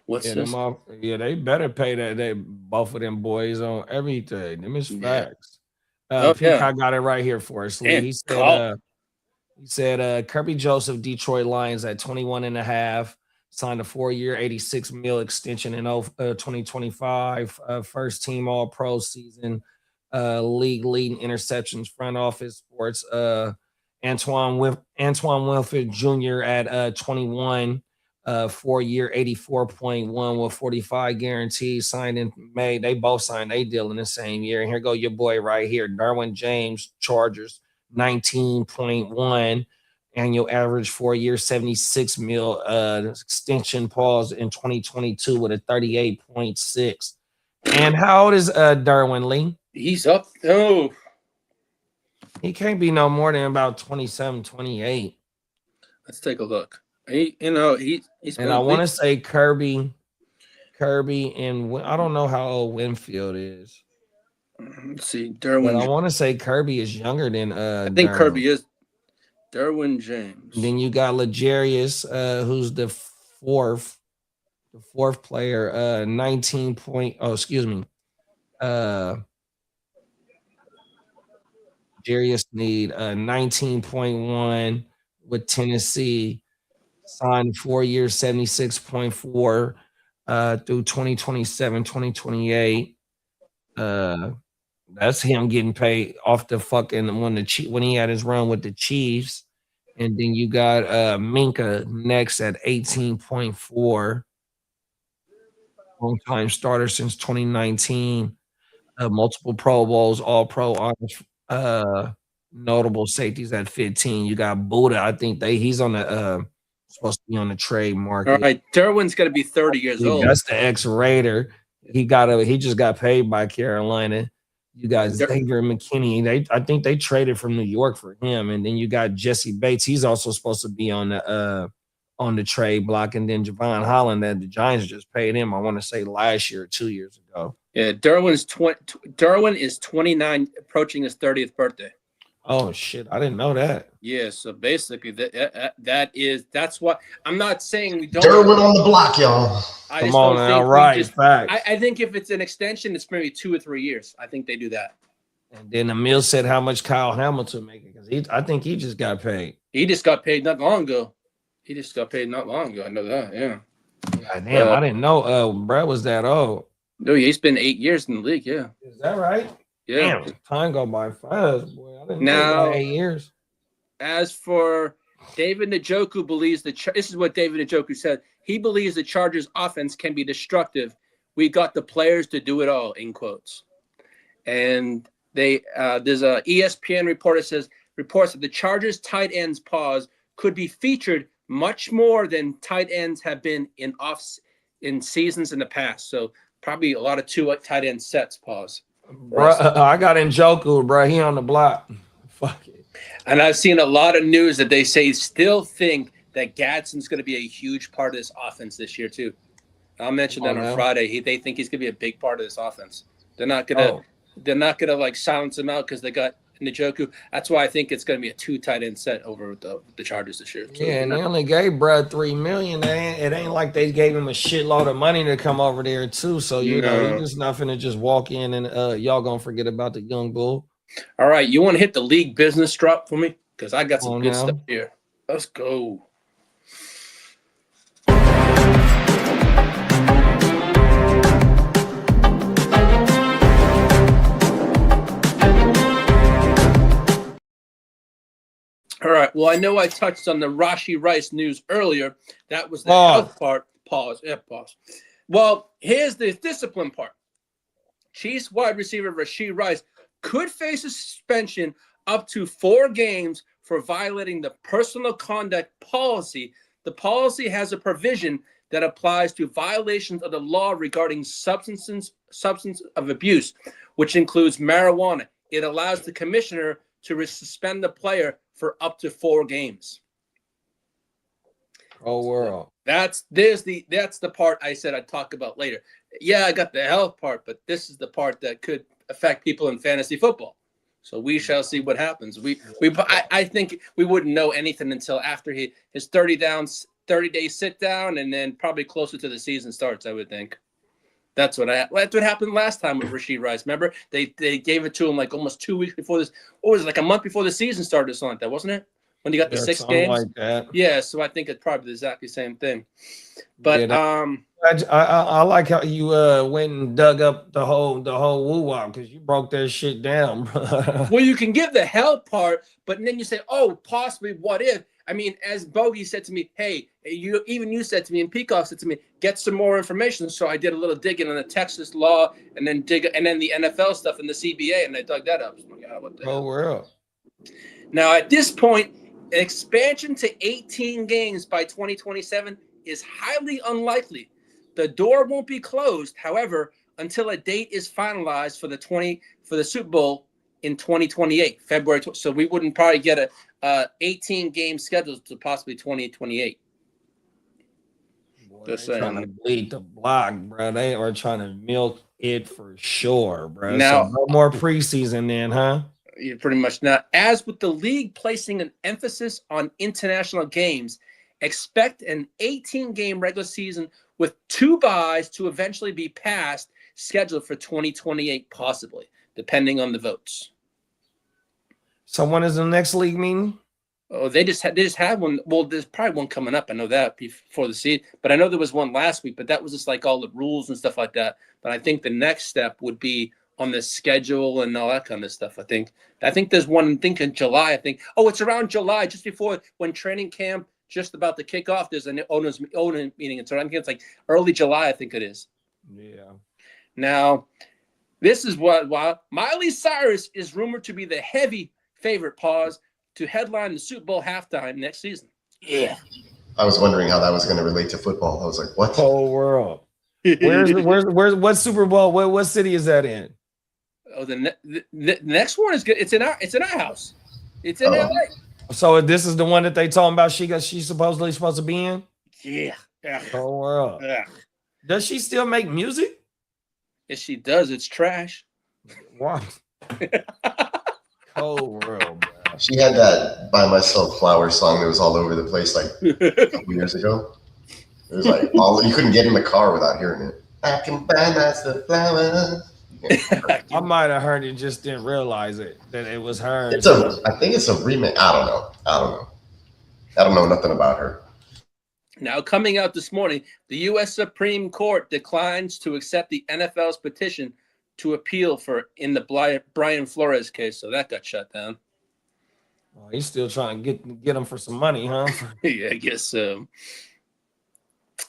What's this? They better pay that. They both of them boys on everything. Them is facts. Peacock got it right here for us. Lee. He said Kirby Joseph, Detroit Lions at 21.5, signed a 4-year, $86 million extension in 2025. First team All-Pro season. League leading interceptions, front office sports. Antoine Winfield Jr. at 21, 4-year, 84.1 with 45 guarantees, signed in May. They both signed a deal in the same year. And here go your boy right here, Derwin James, Chargers, 19.1 annual average, 4-year, 76 million extension, pause in 2022 with a 38.6. And how old is Derwin, Lee? He's up. Oh, he can't be no more than about 27, 28. Let's take a look. He's and I want to say Kirby, and I don't know how old Winfield is. Let's see, But I Derwin. want to say Kirby is younger than I think Derwin. Kirby is Derwin James. And then you got Legarius, who's the fourth player, 19 point. Oh, excuse me. Jarius Need 19.1 with Tennessee, signed 4 years, 76.4 through 2027, 2028. That's him getting paid off the fucking when he had his run with the Chiefs. And then you got Minka next at 18.4. Long-time starter since 2019. Multiple Pro Bowls, all pro honors, notable safeties at 15. You got Buddha. I think he's on the supposed to be on the trade market. All right, Derwin's gonna be 30 years old. That's the ex-Raider. He just got paid by Carolina. You got Xavier McKinney. I think they traded from New York for him. And then you got Jesse Bates. He's also supposed to be on the trade block. And then Javon Holland that the Giants just paid him, I want to say last year or 2 years ago. Yeah, Derwin is 29, approaching his 30th birthday. Oh shit, I didn't know that. Yeah, so basically that's what I'm not saying we don't. Derwin on the block, y'all. I Come just on don't now, think right? Facts. I think if it's an extension, it's maybe 2 or 3 years. I think they do that. And then Emil said how much Kyle Hamilton making because I think he just got paid. He just got paid not long ago. I know that. Yeah. God damn, I didn't know. Brad was that old. No, he's been 8 years in the league. Yeah. Is that right? Yeah. Damn, time go by fast, boy. I didn't Now, know 8 years. As for David Njoku believes this is what David Njoku said. He believes the Chargers offense can be destructive. We got the players to do it all, in quotes. And there's a ESPN reporter reports that the Chargers tight ends pause could be featured much more than tight ends have been in seasons in the past. So probably a lot of 2 tight end sets pause. Bro, I got Njoku, bro. He on the block. Fuck it. And I've seen a lot of news that they still think that Gadsden's going to be a huge part of this offense this year too. I'll mention that on Friday. They think he's going to be a big part of this offense. They're not going to like silence him out because they got Njoku. That's why I think it's going to be a 2 tight end set over the Chargers this year. So, yeah, and they only gave Brad $3 million. It ain't like they gave him a shitload of money to come over there too. So you know, you're just not finna just walk in and y'all gonna forget about the young bull. All right, you want to hit the league business drop for me because I got some good stuff here. Let's go. All right. Well, I know I touched on the Rashee Rice news earlier. That was the health part. Pause. Yeah, pause. Well, here's the discipline part. Chiefs wide receiver Rashee Rice could face a suspension up to 4 games for violating the personal conduct policy. The policy has a provision that applies to violations of the law regarding substance of abuse, which includes marijuana. It allows the commissioner to suspend the player for up to 4 games. Oh, world. That's the part I said I'd talk about later. Yeah, I got the health part, but this is the part that could affect people in fantasy football. So we shall see what happens. I think we wouldn't know anything until after his 30-day sit down, and then probably closer to the season starts, I would think. That's what happened last time with Rashee Rice. Remember, they gave it to him like almost 2 weeks before this. What was it, like a month before the season started or something like that, wasn't it? When you got the 6 games? Like that. Yeah, so I think it's probably the exactly same thing. But I like how you went and dug up the whole woo-wop because you broke that shit down, bro. Well, you can give the hell part, but then you say, oh, possibly what if? I mean, as Bogey said to me, hey, you said to me, and Peacock said to me, get some more information. So I did a little digging on the Texas law and then the NFL stuff and the CBA, and I dug that up. So, what the hell? World. Now, at this point, expansion to 18 games by 2027 is highly unlikely. The door won't be closed, however, until a date is finalized for the Super Bowl in 2028, February. So we wouldn't probably get a 18 game schedule to possibly 2028. Boy, just saying. Trying to bleed the block, bro. They are trying to milk it for sure, bro. Now, so no more preseason then, huh? Yeah, pretty much. Now, as with the league placing an emphasis on international games, expect an 18-game regular season with 2 byes to eventually be passed, scheduled for 2028, possibly, depending on the votes. So when is the next league meeting? Oh, they just had one. Well, there's probably one coming up. I know that before the season, but I know there was one last week. But that was just like all the rules and stuff like that. But I think the next step would be on the schedule and all that kind of stuff. I think there's one. I think in July. I think. Oh, it's around July, just before when training camp just about to kick off. There's an owner meeting, and so I think it's like early July. I think it is. Yeah. Now, this is what Miley Cyrus is rumored to be the heavy favorite. To headline the Super Bowl halftime next season. Yeah. I was wondering how that was going to relate to football. I was like, what? Whole world. Where's what Super Bowl? What city is that in? Oh, the next one is good. It's in our house. It's in LA. So this is the one that they talking about. She's supposedly supposed to be in. Yeah. Whole world. Yeah. Does she still make music? If she does, it's trash. Wow. Whole world, bro. She had that By Myself Flower song that was all over the place like a couple years ago. It was like you couldn't get in the car without hearing it. I can buy myself flowers. I might have heard it, just didn't realize it that it was her. I think it's a remake. I don't know nothing about her. Now, coming out this morning, the U.S. Supreme Court declines to accept the NFL's petition to appeal in the Brian Flores case. So that got shut down. Oh, he's still trying to get him for some money, huh? Yeah, I guess so.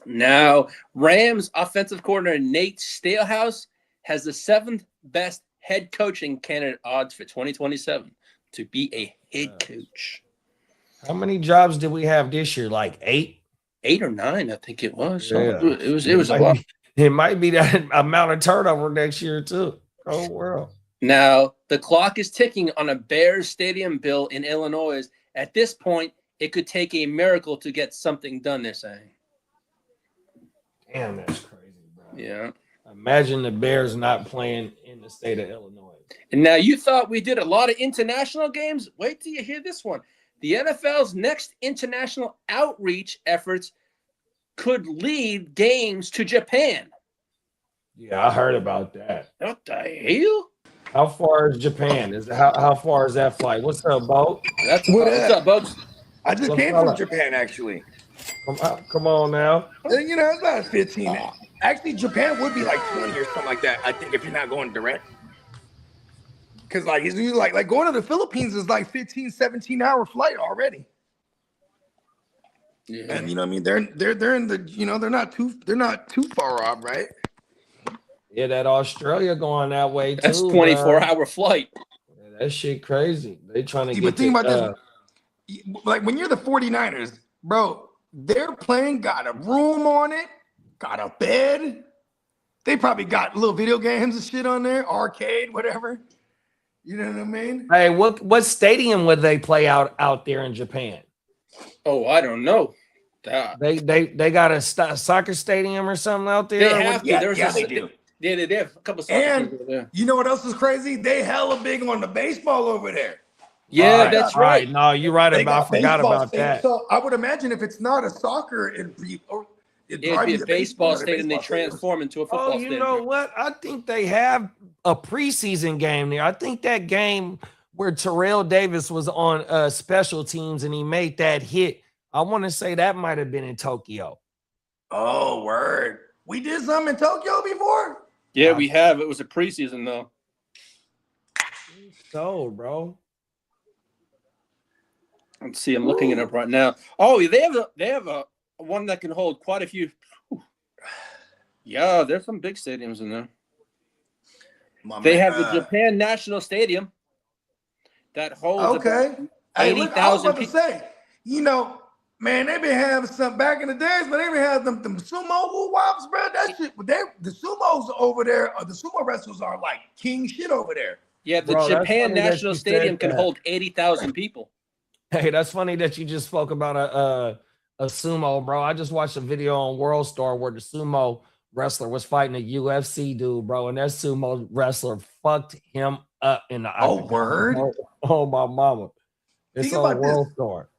Now, Rams offensive coordinator Nate Stalehouse has the 7th best head coaching candidate odds for 2027 to be a head coach. How many jobs did we have this year? Like 8? 8 or 9, I think it was. So Yeah. It was a lot. It might be that amount of turnover next year too. Oh world. Now, the clock is ticking on a Bears stadium bill in Illinois. At this point, it could take a miracle to get something done, they're saying. Damn, that's crazy, bro. Yeah. Imagine the Bears not playing in the state of Illinois. And now you thought we did a lot of international games? Wait till you hear this one. The NFL's next international outreach efforts could lead games to Japan. Yeah, I heard about that. What the hell? How far is Japan? How far is that flight? What's up, Bo? What's up, Bugs? I just came from Japan, actually. Come on now. You know, it's about 15. Actually, Japan would be like 20 or something like that, I think, if you're not going direct. Because, like, going to the Philippines is like 15, 17-hour flight already. Yeah. And you know what I mean? They're in the, you know, they're not too far off, right? Yeah, that Australia going that way too. That's 24-hour flight. Yeah, that shit crazy. They trying to get. But think about this. Like when you're the 49ers, bro, their plane got a room on it, got a bed. They probably got little video games and shit on there, arcade, whatever. You know what I mean? Hey, what stadium would they play out there in Japan? Oh, I don't know. They got a soccer stadium or something out there. They have to. Yeah, they do. Yeah, they have a couple soccer teams over there. You know what else is crazy? They hella big on the baseball over there. Yeah, that's right. No, you're right about. I forgot about stadium. that. So I would imagine if it's not a soccer, it'd be a baseball stadium. They transform into a football stadium. You know what? I think they have a preseason game there. I think that game where Terrell Davis was on special teams and he made that hit. I want to say that might have been in Tokyo. Oh, word. We did something in Tokyo before? Yeah, we have. It was a preseason though. So, bro. Let's see. I'm looking it up right now. Oh, they have a one that can hold quite a few. Yeah, there's some big stadiums in there. They have the Japan National Stadium that holds 80,000 people. Say, you know, man, they been having some back in the days, but they been having them sumo woo-wops, bro. That shit, the sumos over there, the sumo wrestlers are like king shit over there. Yeah, the Japan National Stadium can hold 80,000 people. Hey, that's funny that you just spoke about a sumo, bro. I just watched a video on World Star where the sumo wrestler was fighting a UFC dude, bro, and that sumo wrestler fucked him up in the octagon. Word? Oh, my mama. It's Think on about World this. Star.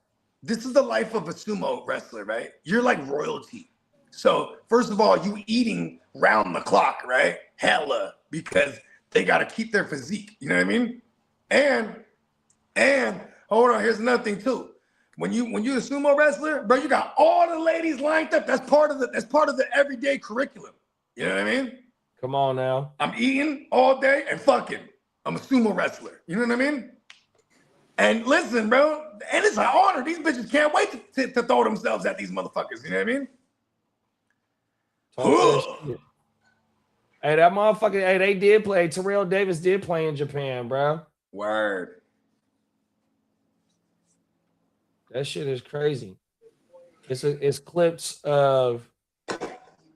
This is the life of a sumo wrestler, right? You're like royalty. So first of all, you eating round the clock, right? Hella, because they got to keep their physique. You know what I mean? And hold on, here's another thing too. When you're a sumo wrestler, bro, you got all the ladies lined up. That's part of the everyday curriculum. You know what I mean? Come on now. I'm eating all day and fucking. I'm a sumo wrestler. You know what I mean? And listen, bro, and it's an honor. These bitches can't wait to throw themselves at these motherfuckers. You know what I mean? Talk that shit. Hey, that motherfucker, hey, they did play. Terrell Davis did play in Japan, bro. Word. That shit is crazy. It's clips of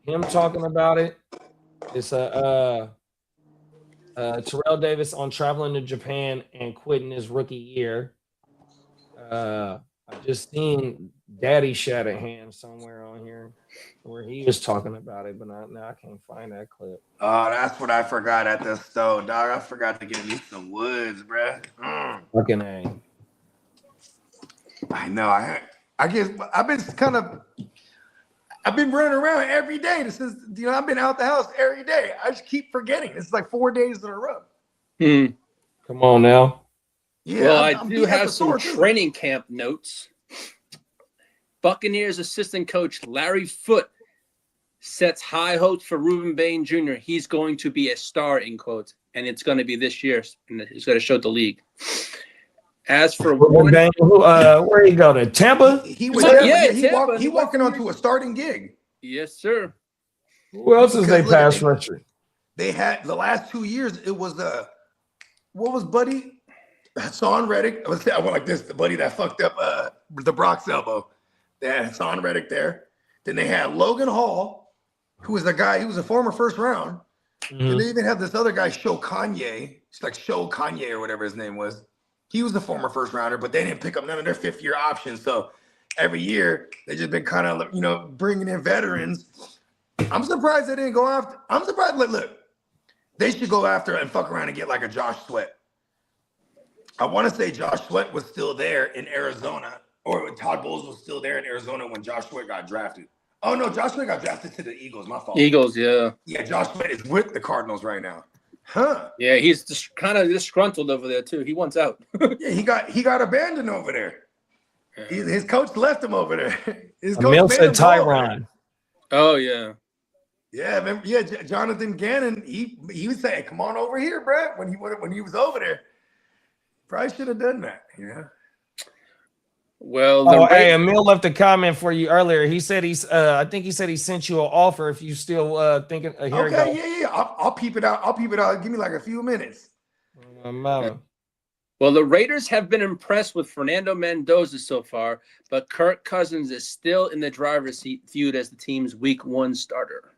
him talking about it. It's Terrell Davis on traveling to Japan and quitting his rookie year. I just seen Daddy Shanahan somewhere on here where he was talking about it, but now I can't find that clip. Oh, that's what I forgot at the stove, dog. I forgot to get me some woods, bro. Fucking A. I know. I guess I've been running around every day. I've been out the house every day. I just keep forgetting. It's like 4 days in a row. Come on now. Yeah. Well, I do have some training camp notes. Buccaneers assistant coach Larry Foote sets high hopes for Ruben Bain Jr. He's going to be a star, in quotes, and it's going to be this year, and he's going to show the league. As for where he go to Tampa? He was Tampa. He walking onto a starting gig. Yes, sir. Who else is they pass rusher? They had the last 2 years. It was what was Buddy? Hassan Reddick. I went like this. The buddy that fucked up the Brock's elbow. They had Hassan Reddick there. Then they had Logan Hall, who was a guy. He was a former first round. And they even have this other guy, Show Kanye. It's like Show Kanye or whatever his name was. He was the former first rounder, but they didn't pick up none of their fifth-year options. So every year they just been kind of, bringing in veterans. I'm surprised they didn't go after. I'm surprised. Look, they should go after and fuck around and get like a Josh Sweat. I want to say Josh Sweat was still there in Arizona, or Todd Bowles was still there in Arizona when Josh Sweat got drafted. Oh no, Josh Sweat got drafted to the Eagles. My fault. Eagles, yeah. Yeah, Josh Sweat is with the Cardinals right now. Huh? Yeah, he's just kind of disgruntled over there too. He wants out. Yeah, he got abandoned over there. His coach left him over there. His coach Emil made said him go over Tyron. there. Oh yeah. Yeah, remember, Jonathan Gannon. He would say, "Come on over here, bro." When he was over there, probably should have done that. Yeah. Well, hey, Emil left a comment for you earlier. He said I think he said he sent you an offer if you still thinking. Here Okay, yeah. I'll peep it out. Give me like a few minutes. Well, the Raiders have been impressed with Fernando Mendoza so far, but Kirk Cousins is still in the driver's seat, viewed as the team's Week 1 starter.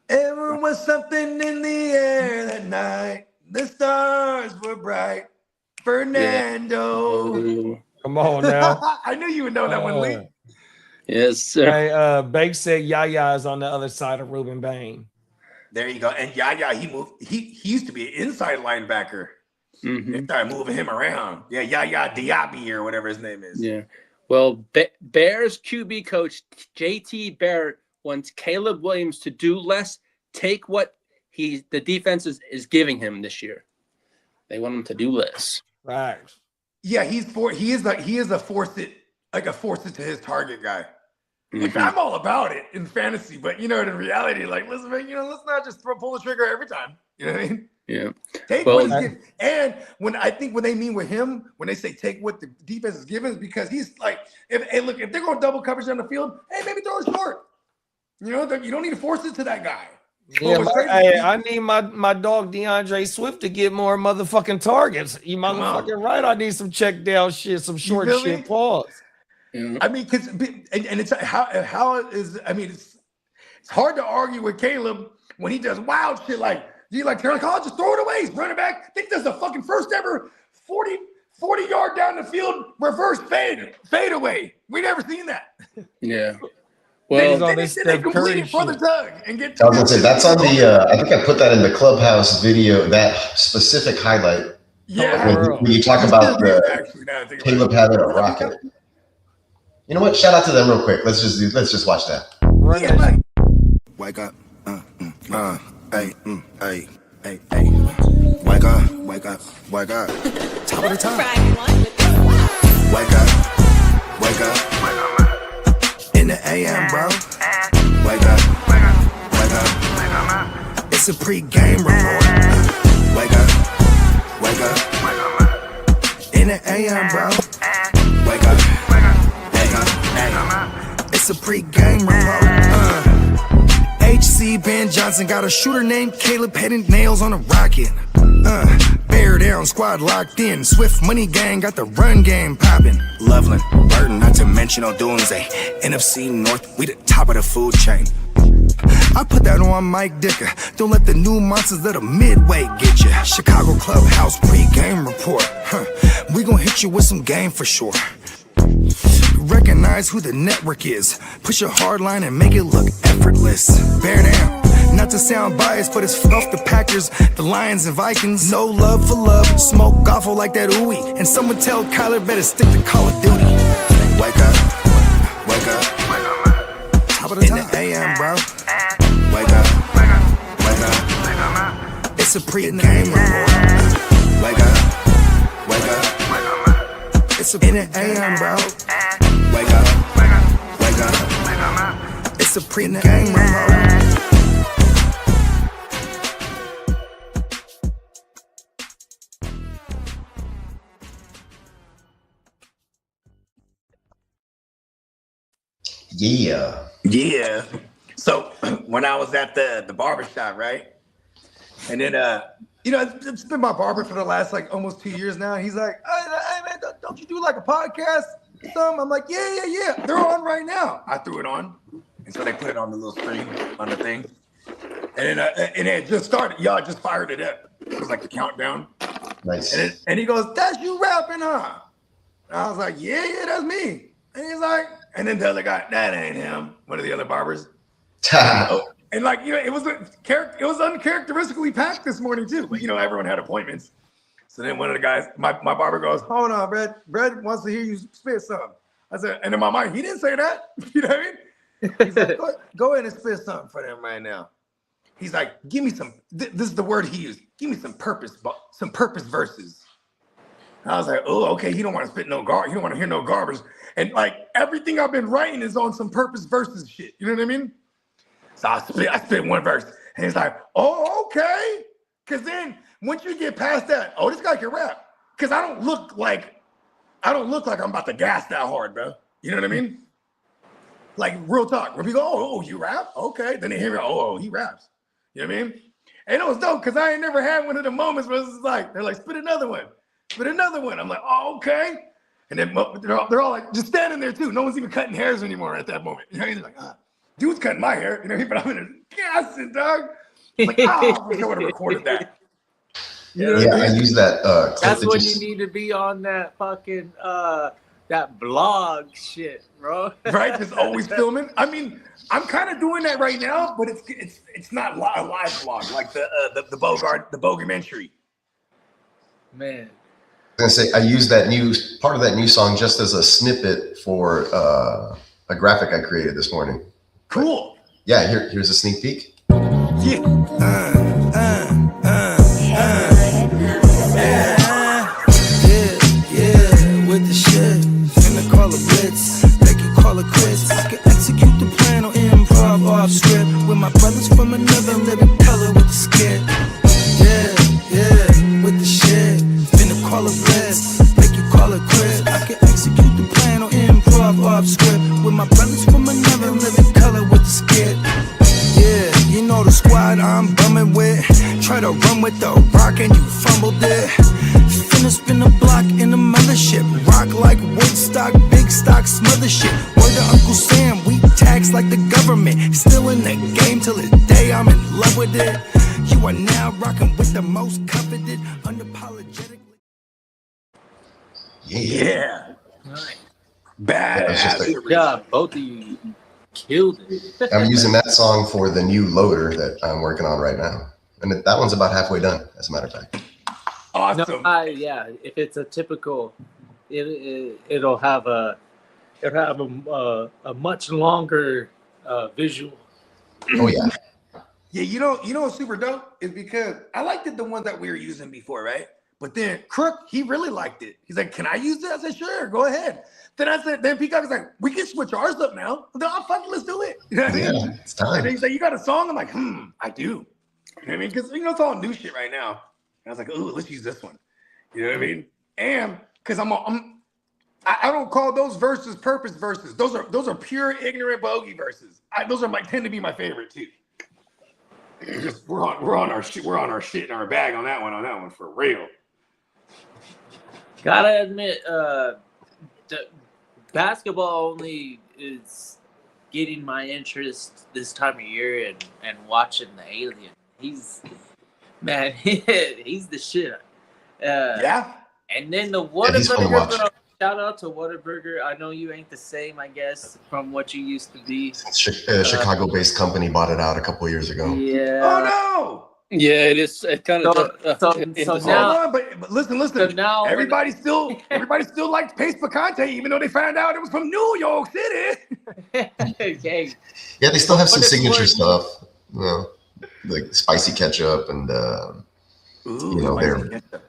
There was something in the air that night. The stars were bright. Fernando. Yeah. Come on now. I knew you would know that one, Lee. Yes, sir. Hey, Bake said Yaya is on the other side of Ruben Bain. There you go. And Yaya, he moved. He used to be an inside linebacker. They started moving him around. Yeah, Yaya Diaby or whatever his name is. Yeah. Well, Bears QB coach JT Barrett wants Caleb Williams to do less, take what the defense is giving him this year. They want him to do less. Right. Yeah, he is a force it to his target guy. Like, I'm all about it in fantasy, but in reality, like, listen, man, let's not just pull the trigger every time. You know what I mean? Yeah. Take what he's giving. And when they mean with him, when they say take what the defense is giving, is because he's like, if they're going double coverage on the field, hey, maybe throw it short. You don't need to force it to that guy. Yeah, I need my dog DeAndre Swift to get more motherfucking targets. You motherfucking right. I need some check down shit, some short shit. Pause. Yeah. I mean, because it's it's hard to argue with Caleb when he does wild shit like just throw it away. He's running back. I think that's the fucking first ever 40-yard down the field reverse fade away. We never seen that. Yeah. Well, all They this said they Steph complete Curry it for the shit. Doug and get. I was gonna say that's on the. I think I put that in the Clubhouse video. That specific highlight Yeah. when you talk about the Actually, now I think about Caleb it. having a rocket. You know what? Shout out to them real quick. Let's just watch that. Run Yeah, that like, Wake up, hey, hey, hey, hey. Wake up, wake up, wake up. Top of the top. Wake up, wake up, wake up. In the AM, bro. Wake up, wake up, wake up, wake up. It's a pre-game report. Wake up, wake up, wake up. In the AM, bro. Wake up, wake up, wake up, wake up. It's a pre-game report. HC Ben Johnson got a shooter named Caleb heading nails on a rocket. Bear down, squad locked in. Swift Money Gang got the run game popping. Loveland, Burton, not to mention O'Doonsay. NFC North, we the top of the food chain. I put that on Mike Dicker. Don't let the new monsters of the midway get you. Chicago Clubhouse pre-game report. We gon' hit you with some game for sure. Recognize who the network is. Push a hard line and make it look effortless. Bear down. Not to sound biased, but it's off the Packers, the Lions and Vikings. No love for love. Smoke goffle like that ooey. And someone tell Kyler better stick to Call of Duty. Wake up. Wake up. Wake up. Top of the top. In the AM, bro. Wake up. Wake up. Wake up. Wake up. It's a pre-game report. Wake up. Wake up. Wake up. It's a in the AM, bro. Wake up. Wake up. Wake up. Wake up. It's a pre-game report. Yeah. yeah. So when I was at the barbershop, right? And then it's been my barber for the last like almost 2 years now. He's like, hey man, don't you do like a podcast or something? I'm like, yeah. They're on right now. I threw it on. And so they put it on the little screen on the thing. And then it just started. Y'all just fired it up. It was like the countdown. Nice. And he goes, that's you rapping, huh? And I was like, yeah, that's me. And he's like, and then the other guy, that ain't him. One of the other barbers. And like, it was uncharacteristically packed this morning too. But everyone had appointments. So then one of the guys, my barber goes, hold on, Brad wants to hear you spit something. I said, and in my mind, he didn't say that. You know what I mean? He's like, go ahead and spit something for them right now. He's like, give me some. This is the word he used. Give me some purpose verses. And I was like, oh, okay. He don't want to spit no garbage. He don't want to hear no garbage. And like everything I've been writing is on some purpose verses shit. You know what I mean? So I spit one verse, and he's like, oh, okay. Because then once you get past that, oh, this guy can rap. Because I don't look like I'm about to gas that hard, bro. You know what I mean? Like real talk. When people go, oh, you rap? Okay. Then they hear me, oh, he raps. You know what I mean? And it was dope because I ain't never had one of the moments where it's like, they're like, spit another one. I'm like, oh, okay. And then they're all like, just standing there too. No one's even cutting hairs anymore at that moment. You know, he's like, dude's cutting my hair. You know, but I'm in a gassing, dog. I'm like, I wish I would have recorded that. You know I use that. That's when you need to be on that fucking that blog shit, bro. Right? Just always filming. I mean, I'm kind of doing that right now, but it's not a live vlog like the Bogard, the Bogumentary. Man. I was gonna say I use that part of that new song just as a snippet for a graphic I created this morning. Cool. But yeah, here's a sneak peek. Yeah. With the shit, finna call a blitz, make it call a quits. I can execute the plan on improv off script with my brothers from another living color with the skit. Yeah, with the shit, finna call a blitz, make it call a quits. I can execute the plan on improv off script with my brothers from another living color with the skit. Yeah, you know the squad I'm bumming with. Try to run with the rock and you fumbled it. Finna spin the block in the mothership. Rock like Woodstock, big stock, smother shit. Word to Uncle Sam, we tax like the government. Still in the game till the day I'm in love with it. You are now rocking with the most coveted, unapologetically. Yeah. Nice. Bad. Good job, both of you. killed it. I'm using that song for the new loader that I'm working on right now. And that one's about halfway done, as a matter of fact. Awesome. No, yeah, if it's a typical, it'll have a much longer visual. Oh, yeah. Yeah, you know what's super dope is because I liked it the ones that we were using before, right? But then Crook, he really liked it. He's like, "Can I use it?" I said, "Sure, go ahead." Then Peacock was like, "We can switch ours up now." I'm like, "Oh, fuck it, let's do it." You know what I mean? Yeah, it's time. And then he's like, "You got a song?" I'm like, I do. You know what I mean? Because it's all new shit right now. And I was like, "Ooh, let's use this one." You know what I mean? And because I don't call those verses purpose verses. Those are pure ignorant bogey verses. Those are tend to be my favorite too. Just we're on our shit in our bag on that one for real. Gotta admit, the basketball only is getting my interest this time of year, and watching the Alien. He's the shit. Yeah. And then the he's fun to watch. Whataburger. Shout out to Whataburger. I know you ain't the same, I guess, from what you used to be. Chicago-based company bought it out a couple years ago. Yeah. Oh Yeah, it is. It kind of. So no! now, Hold on, but listen. so now everybody still likes Pace Picante, even though they found out it was from New York City. okay. Yeah, they still have some What is- signature stuff. You know, like spicy ketchup and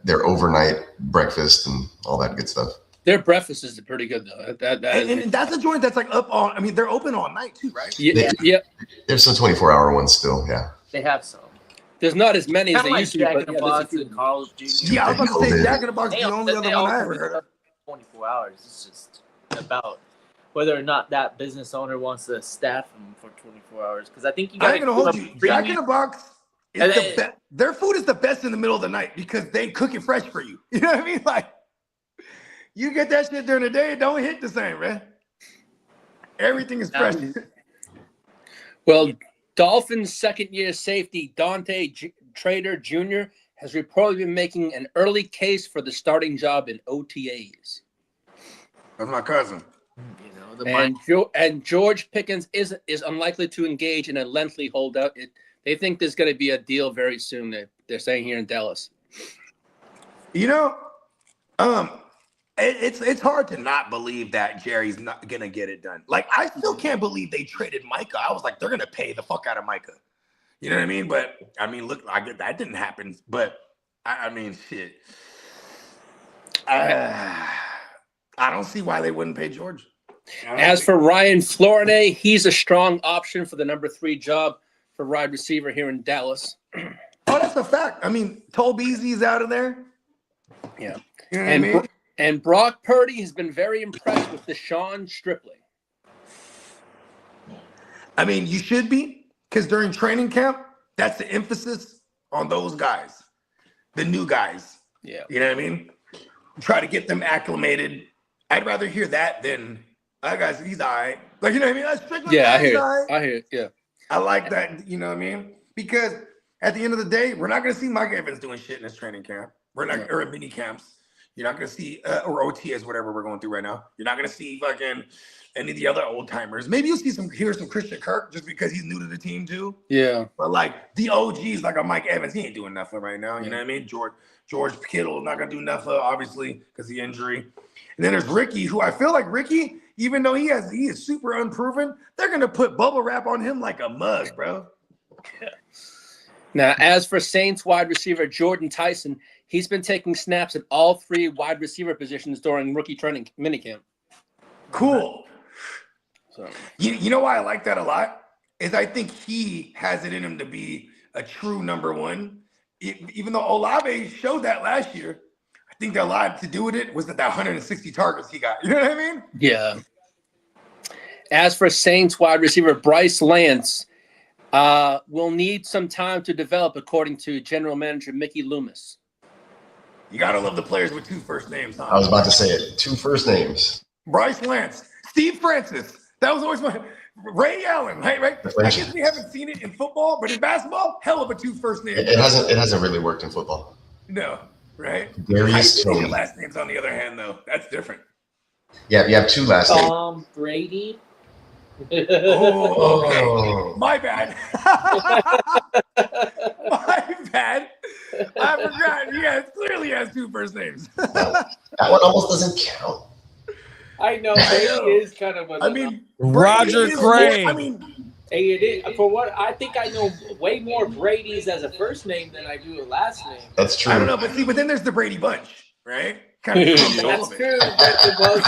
their overnight breakfast and all that good stuff. Their breakfast is pretty good though. And that's a joint that's like up on. I mean, they're open all night too, right? Yeah. There's some 24-hour ones still. Yeah. They have some. There's not as many as Kind they of like used to. Jack But in the Box and Carl's Jr. Yeah, I was about to say COVID. Jack in the Box is the only other one I ever heard of. 24 hours. It's just about whether or not that business owner wants to staff them for 24 hours. Because I think you got I ain't gonna hold you. Jack in the Box is the best. Their food is the best in the middle of the night because they cook it fresh for you. You know what I mean? Like, you get that shit during the day, it don't hit the same, man. Everything is fresh. Well, Dolphins' second-year safety Dante Trader Jr. has reportedly been making an early case for the starting job in OTAs. That's my cousin. You know, And George Pickens is unlikely to engage in a lengthy holdout. They think there's going to be a deal very soon. They're saying here in Dallas. You know, it's hard to not believe that Jerry's not gonna get it done. Like, I still can't believe they traded Micah. I was like, they're gonna pay the fuck out of Micah. You know what I mean? But I mean, look, that didn't happen. But I mean, shit. I don't see why they wouldn't pay George. As for Ryan Flournoy, he's a strong option for the number 3 job for wide receiver here in Dallas. Oh, that's a fact. I mean, Tolbeezy's out of there. Yeah. You know what I mean? And Brock Purdy has been very impressed with Deshaun Stripling. I mean, you should be, because during training camp, that's the emphasis on those guys, the new guys. Yeah. You know what I mean? Try to get them acclimated. I'd rather hear that than, guys, he's all right. Like, you know what I mean? That's Strickland. Yeah, I hear right. it. I hear it. Yeah. I like that. You know what I mean? Because at the end of the day, we're not going to see Mike Evans doing shit in his training camp. We're not, or at mini camps. You're not going to see, or OTAs, whatever we're going through right now. You're not going to see fucking any of the other old timers. Maybe you'll see hear some Christian Kirk just because he's new to the team too. Yeah. But like the OGs, like a Mike Evans, he ain't doing nothing right now. You know what I mean? George Kittle not going to do nothing, obviously, because of the injury. And then there's Ricky, who I feel like Ricky, even though he is super unproven, they're going to put bubble wrap on him like a mug, bro. Yeah. Now, as for Saints wide receiver Jordan Tyson, he's been taking snaps at all 3 wide receiver positions during rookie training minicamp. Cool. So you know why I like that a lot? Is I think he has it in him to be a true number 1. Even though Olave showed that last year, I think a lot to do with it was that 160 targets he got. You know what I mean? Yeah. As for Saints wide receiver Bryce Lance, will need some time to develop, according to general manager Mickey Loomis. You got to love the players with 2 first names, huh? I was about to say it. 2 first names. Bryce Lance, Steve Francis. That was always my Ray Allen, right? I guess we haven't seen it in football, but in basketball, hell of a 2 first names. It hasn't really worked in football. No, right? Darius Tony. Last names, on the other hand, though, that's different. Yeah, you have 2 last names. Tom Brady. Oh, okay. Oh. My bad. My bad. I forgot. He clearly has 2 first names. That one almost doesn't count. I know Brady is kind of a. I mean, Roger Brady is Craig. more- I mean, hey, it is for what I think. I know way more Brady's as a first name than I do a last name. That's true. I don't know, but then there's the Brady Bunch, right? Kind of trumps all That's of it. true. That's the most.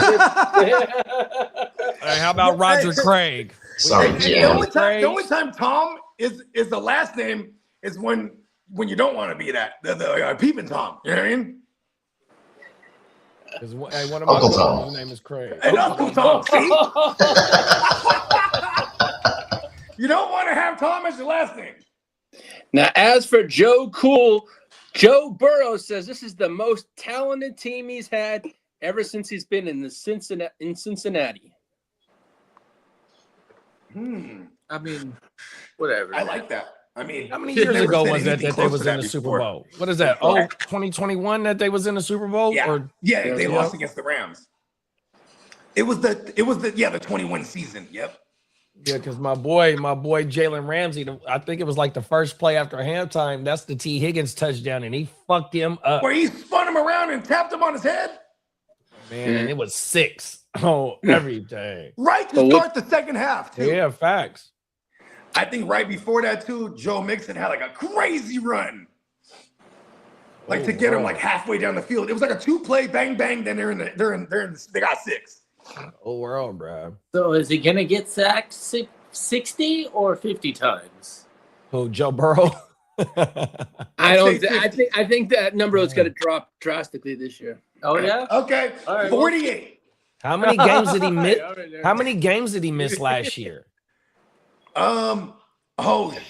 Hey, how about Roger Craig? Sorry, The Jam. only time Tom is the last name is when you don't want to be that the peeping Tom. You know what I mean? Hey, one of my Uncle brothers, Tom. his name is Craig. And Uncle Tom. See? You don't want to have Tom as your last name. Now, as for Joe Cool, Joe Burrow says this is the most talented team he's had ever since he's been in Cincinnati. I mean, whatever. I like that. I mean, How many he's years never ago said was that anything they close was to in the that Super before. Bowl? What is that? 2021 that they was in the Super Bowl? Yeah, Or yeah, they lost against the Rams. It was the 21 season. Yep. yeah, because my boy Jalen Ramsey, I think it was like the first play after halftime. That's the T. Higgins touchdown, and he fucked him up. Where he spun him around and tapped him on his head. Man, and it was 6 on everything. Right to start the second half, too. Yeah, facts. I think right before that, too, Joe Mixon had like a crazy run. Like to get him like halfway down the field. It was like a 2-play bang bang. Then they got 6. Oh world, bro. So is he gonna get sacked 60 or 50 times? Who, Joe Burrow? I think that number is going to drop drastically this year. Oh yeah. Okay. All right, 48. How many games did he miss? All right, How many games did he miss last year? Oh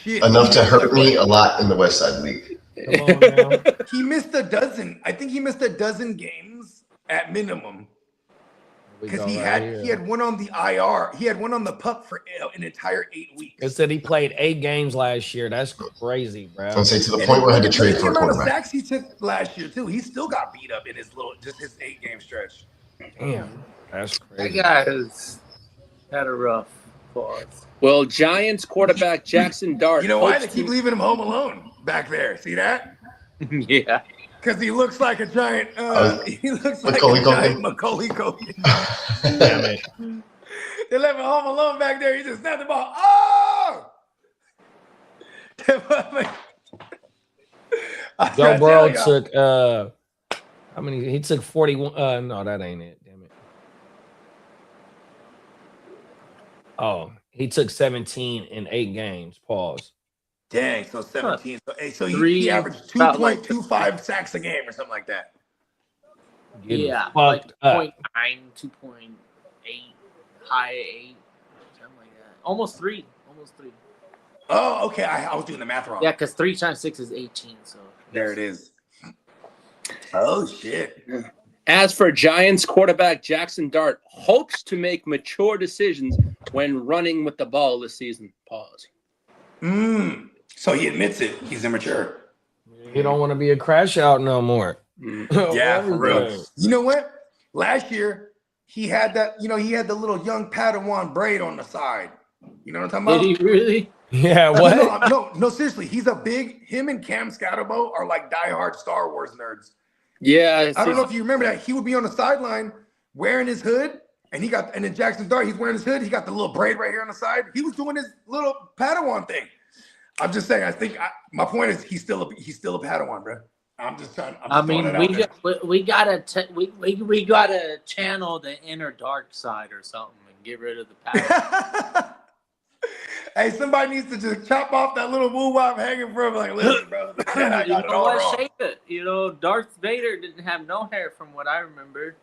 shit. Enough to hurt me a lot in the West Side League. Come on now. He missed a dozen. I think he missed a dozen games at minimum. Because he had one on the IR. He had one on the pup for an entire 8 weeks. It said he played 8 games last year. That's crazy, bro. I'd say to the point where I had to trade for a The amount of quarterback. sacks he took last year too. He still got beat up in his 8-game stretch. Damn, that's That crazy. guy has had a rough pause. Well, Giants quarterback Jackson Dart. You know why they hopes keep to- leaving him home alone back there? See that? Yeah. Because he looks like a giant. He looks like Macaulay a giant Culkin. Macaulay Culkin. Damn it. They left him home alone back there. He just snapped the ball. Oh! Joe Burrow took how many? He took 41. No, that ain't it. Damn it. Oh, he took 17 in 8 games. Pause. Dang, so 17. So Three, he averaged about like 2.25 sacks a game or something like that. Getting Yeah, fucked like up. 0.9, 2.8, high 8, something like that. Almost 3. Oh, okay. I was doing the math wrong. Yeah, because 3 times 6 is 18. So There it is. Oh, shit. As for Giants quarterback Jackson Dart, hopes to make mature decisions when running with the ball this season. Pause. So he admits it. He's immature. You don't want to be a crash out no more. Yeah, for real. Everything. You know what? Last year, he had that, he had the little young Padawan braid on the side. You know what I'm talking about? did he really? Yeah, what? No, seriously. Him and Cam Scatterbo are like diehard Star Wars nerds. Yeah. I don't know if you remember that. He would be on the sideline wearing his hood, and then Jackson Dart, he's wearing his hood. He got the little braid right here on the side. He was doing his little Padawan thing. I'm just saying. My point is he's still a Padawan, bro. I'm just trying. We gotta channel the inner dark side or something and get rid of the power. Hey, somebody needs to just chop off that little woo-wop hanging from him. Like, listen, bro. I got it all wrong. Shape it. Darth Vader didn't have no hair from what I remember.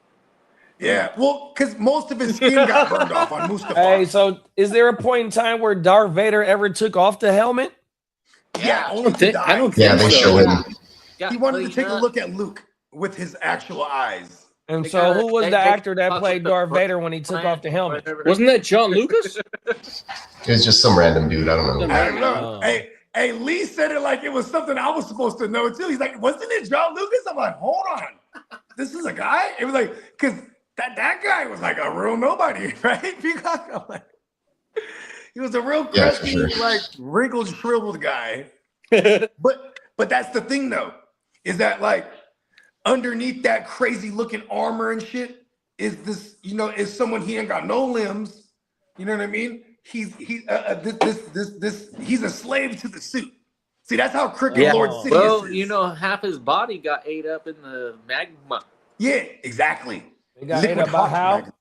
Yeah, well, because most of his skin got burned off on Mustafa. Hey, so is there a point in time where Darth Vader ever took off the helmet? Yeah, only to die. I don't Yeah, think they so. show him. Got He wanted to cleaned take a up. look at Luke with his actual eyes. And They so got- who was they- the they actor that touched played the Darth front Vader when he took off the helmet? whatever. Wasn't that John Lucas? It's just some random dude. I don't know. I don't know. Oh. Hey, Lee said it like it was something I was supposed to know too. He's like, wasn't it John Lucas? I'm like, hold on. This is a guy? It was like, because that guy was like a real nobody, right? Peacock. I'm like, He was a real Yeah, for crusty, sure. like wrinkled, shriveled guy. But that's the thing though, is that like underneath that crazy looking armor and shit is this, is someone he ain't got no limbs. You know what I mean? He's a slave to the suit. See, that's how crooked Yeah. Lord Sidious Well, is. half his body got ate up in the magma. Yeah, exactly. They got ate up by hot how? magma,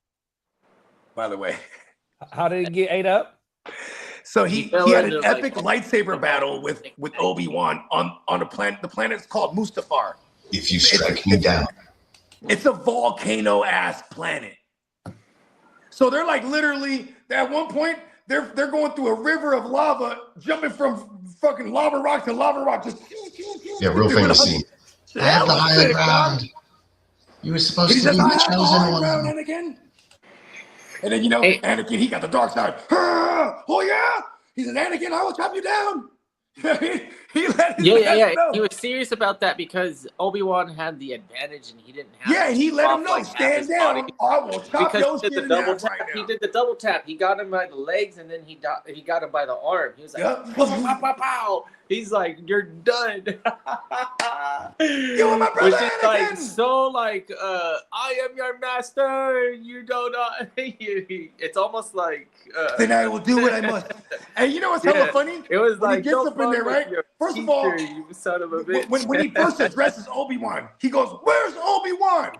by the way. How did he get ate up? So He he fell had an into, like, epic lightsaber battle with Obi-Wan on a planet. The planet's called Mustafar. If you strike me down. It's a volcano-ass planet. So they're like literally at one point they're going through a river of lava, jumping from fucking lava rock to lava rock. Just Yeah, real famous scene. I have the higher ground. You were supposed He to says, be "I the have the chosen high one. ground, Anakin." And then Hey. Anakin, he got the dark side. Ah, oh yeah, he says, "Anakin, I will chop you down." he let his Yeah. know. He was serious about that because Obi-Wan had the advantage and he didn't have. Yeah, he let him off, know, like, half stand his down. body. I will chop Because your he did shit the in double half tap. right He now. did the double tap. He got him by the legs and then he got him by the arm. He was like, Yep. pow, pow, pow, pow. He's like, you're done. You and my brother Which is like Anakin. so like, I am your master. You don't know. It's almost like. Then I will do what I must. And you know what's hella Yeah. funny? It was When like he gets no up in there, fun right? with your First of all, teacher, you son of a bitch. when he first addresses Obi-Wan, he goes, "Where's Obi-Wan?"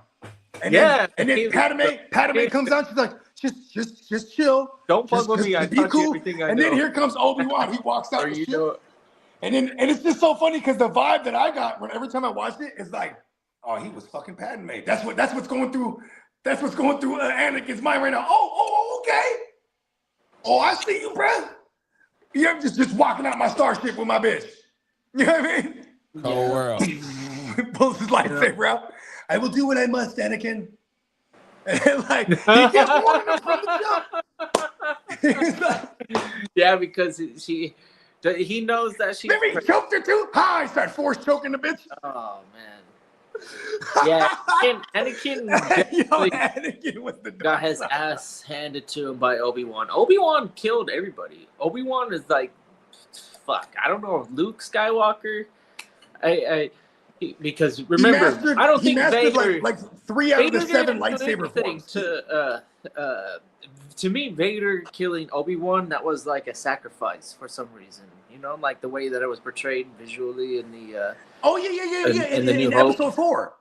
And Yeah. then Padme comes out. She's like, just chill. Don't fuck Just- with me. I just be taught you cool. everything I And know. then here comes Obi-Wan. He walks out Or and you shit. know. And it's just so funny because the vibe that I got every time I watched it is like, oh, he was fucking Padme. That's what's going through. That's what's going through Anakin's mind right now. Oh, okay. Oh, I see you, bruh. You're just walking out my starship with my bitch. You know what I mean? Cold world. Pulls his lightsaber out. I will do what I must, Anakin. And like he kept warning him from the jump. He's like, Yeah, because he knows that she. remember he choked her too? Hi, start force choking the bitch. Oh man. Yeah, Anakin Yo, definitely Anakin was the got dark his side. ass handed to him by Obi-Wan. Obi-Wan killed everybody. Obi-Wan is like, fuck. I don't know if Luke Skywalker. Because remember, I don't think Vader like 3 out of the Vader 7 didn't do lightsaber anything forms. to me, Vader killing Obi-Wan, that was like a sacrifice for some reason. Like the way that it was portrayed visually in the Oh yeah. in the New in Hope. episode 4.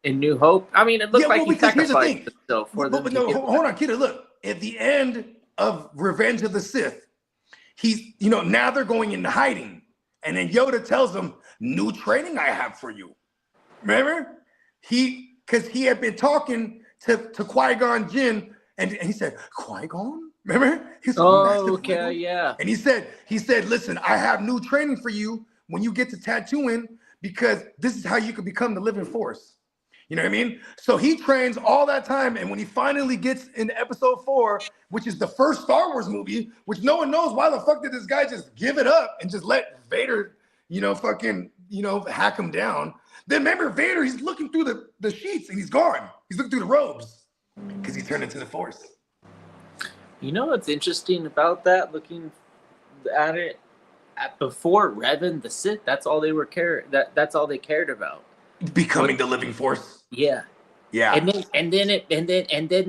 in New Hope. I mean, it looked like he because here's the sacrificed thing. himself for But them. no, hold on, Kitteh. Look, at the end of Revenge of the Sith, he's now they're going into hiding, and then Yoda tells him, "New training I have for you." Remember, because he had been talking to Qui-Gon Jinn, and he said, "Qui-Gon." Remember? He said, Oh, "Master okay, Qui-Gon." yeah. And he said, "Listen, I have new training for you when you get to Tatooine, because this is how you can become the living force." You know what I mean? So he trains all that time, and when he finally gets into episode 4, which is the first Star Wars movie, which no one knows why the fuck did this guy just give it up and just let Vader, fucking, hack him down. Then remember, Vader, he's looking through the sheets and he's gone. He's looking through the robes because he turned into the Force. You know what's interesting about that? Looking at it, before Revan the Sith, that's all they were That's all they cared about. Becoming the living Force. Yeah. Yeah. And then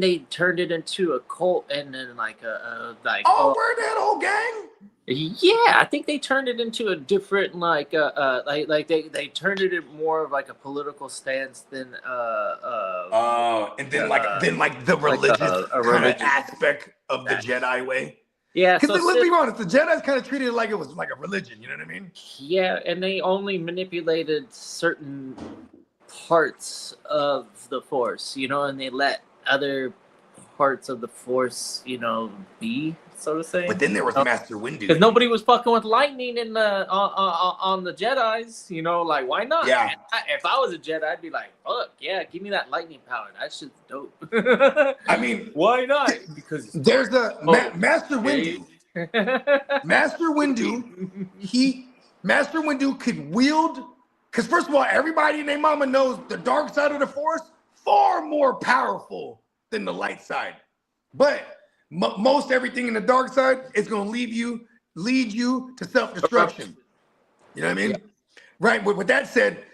they turned it into a cult, and then like we're that whole gang. Yeah, I think they turned it into a different like they turned it in more of like a political stance than and then the religious a kind of religious aspect of the Jedi way. yeah. Because So let's be honest, the Jedi's kind of treated it like it was like a religion. You know what I mean? yeah, and they only manipulated certain parts of the Force, and they let other parts of the Force, be, so to say. But then there was Master Windu. Because nobody was fucking with lightning in the on the Jedis, like why not? Yeah. If I was a Jedi, I'd be like, fuck yeah, give me that lightning power. That shit's dope. I mean, why not? Because there's Master Windu. Master Windu could wield. Because first of all, everybody and their mama knows the dark side of the Force far more powerful than the light side. But most everything in the dark side is going to lead you to self-destruction. You know what I mean? Yeah. Right. With that said,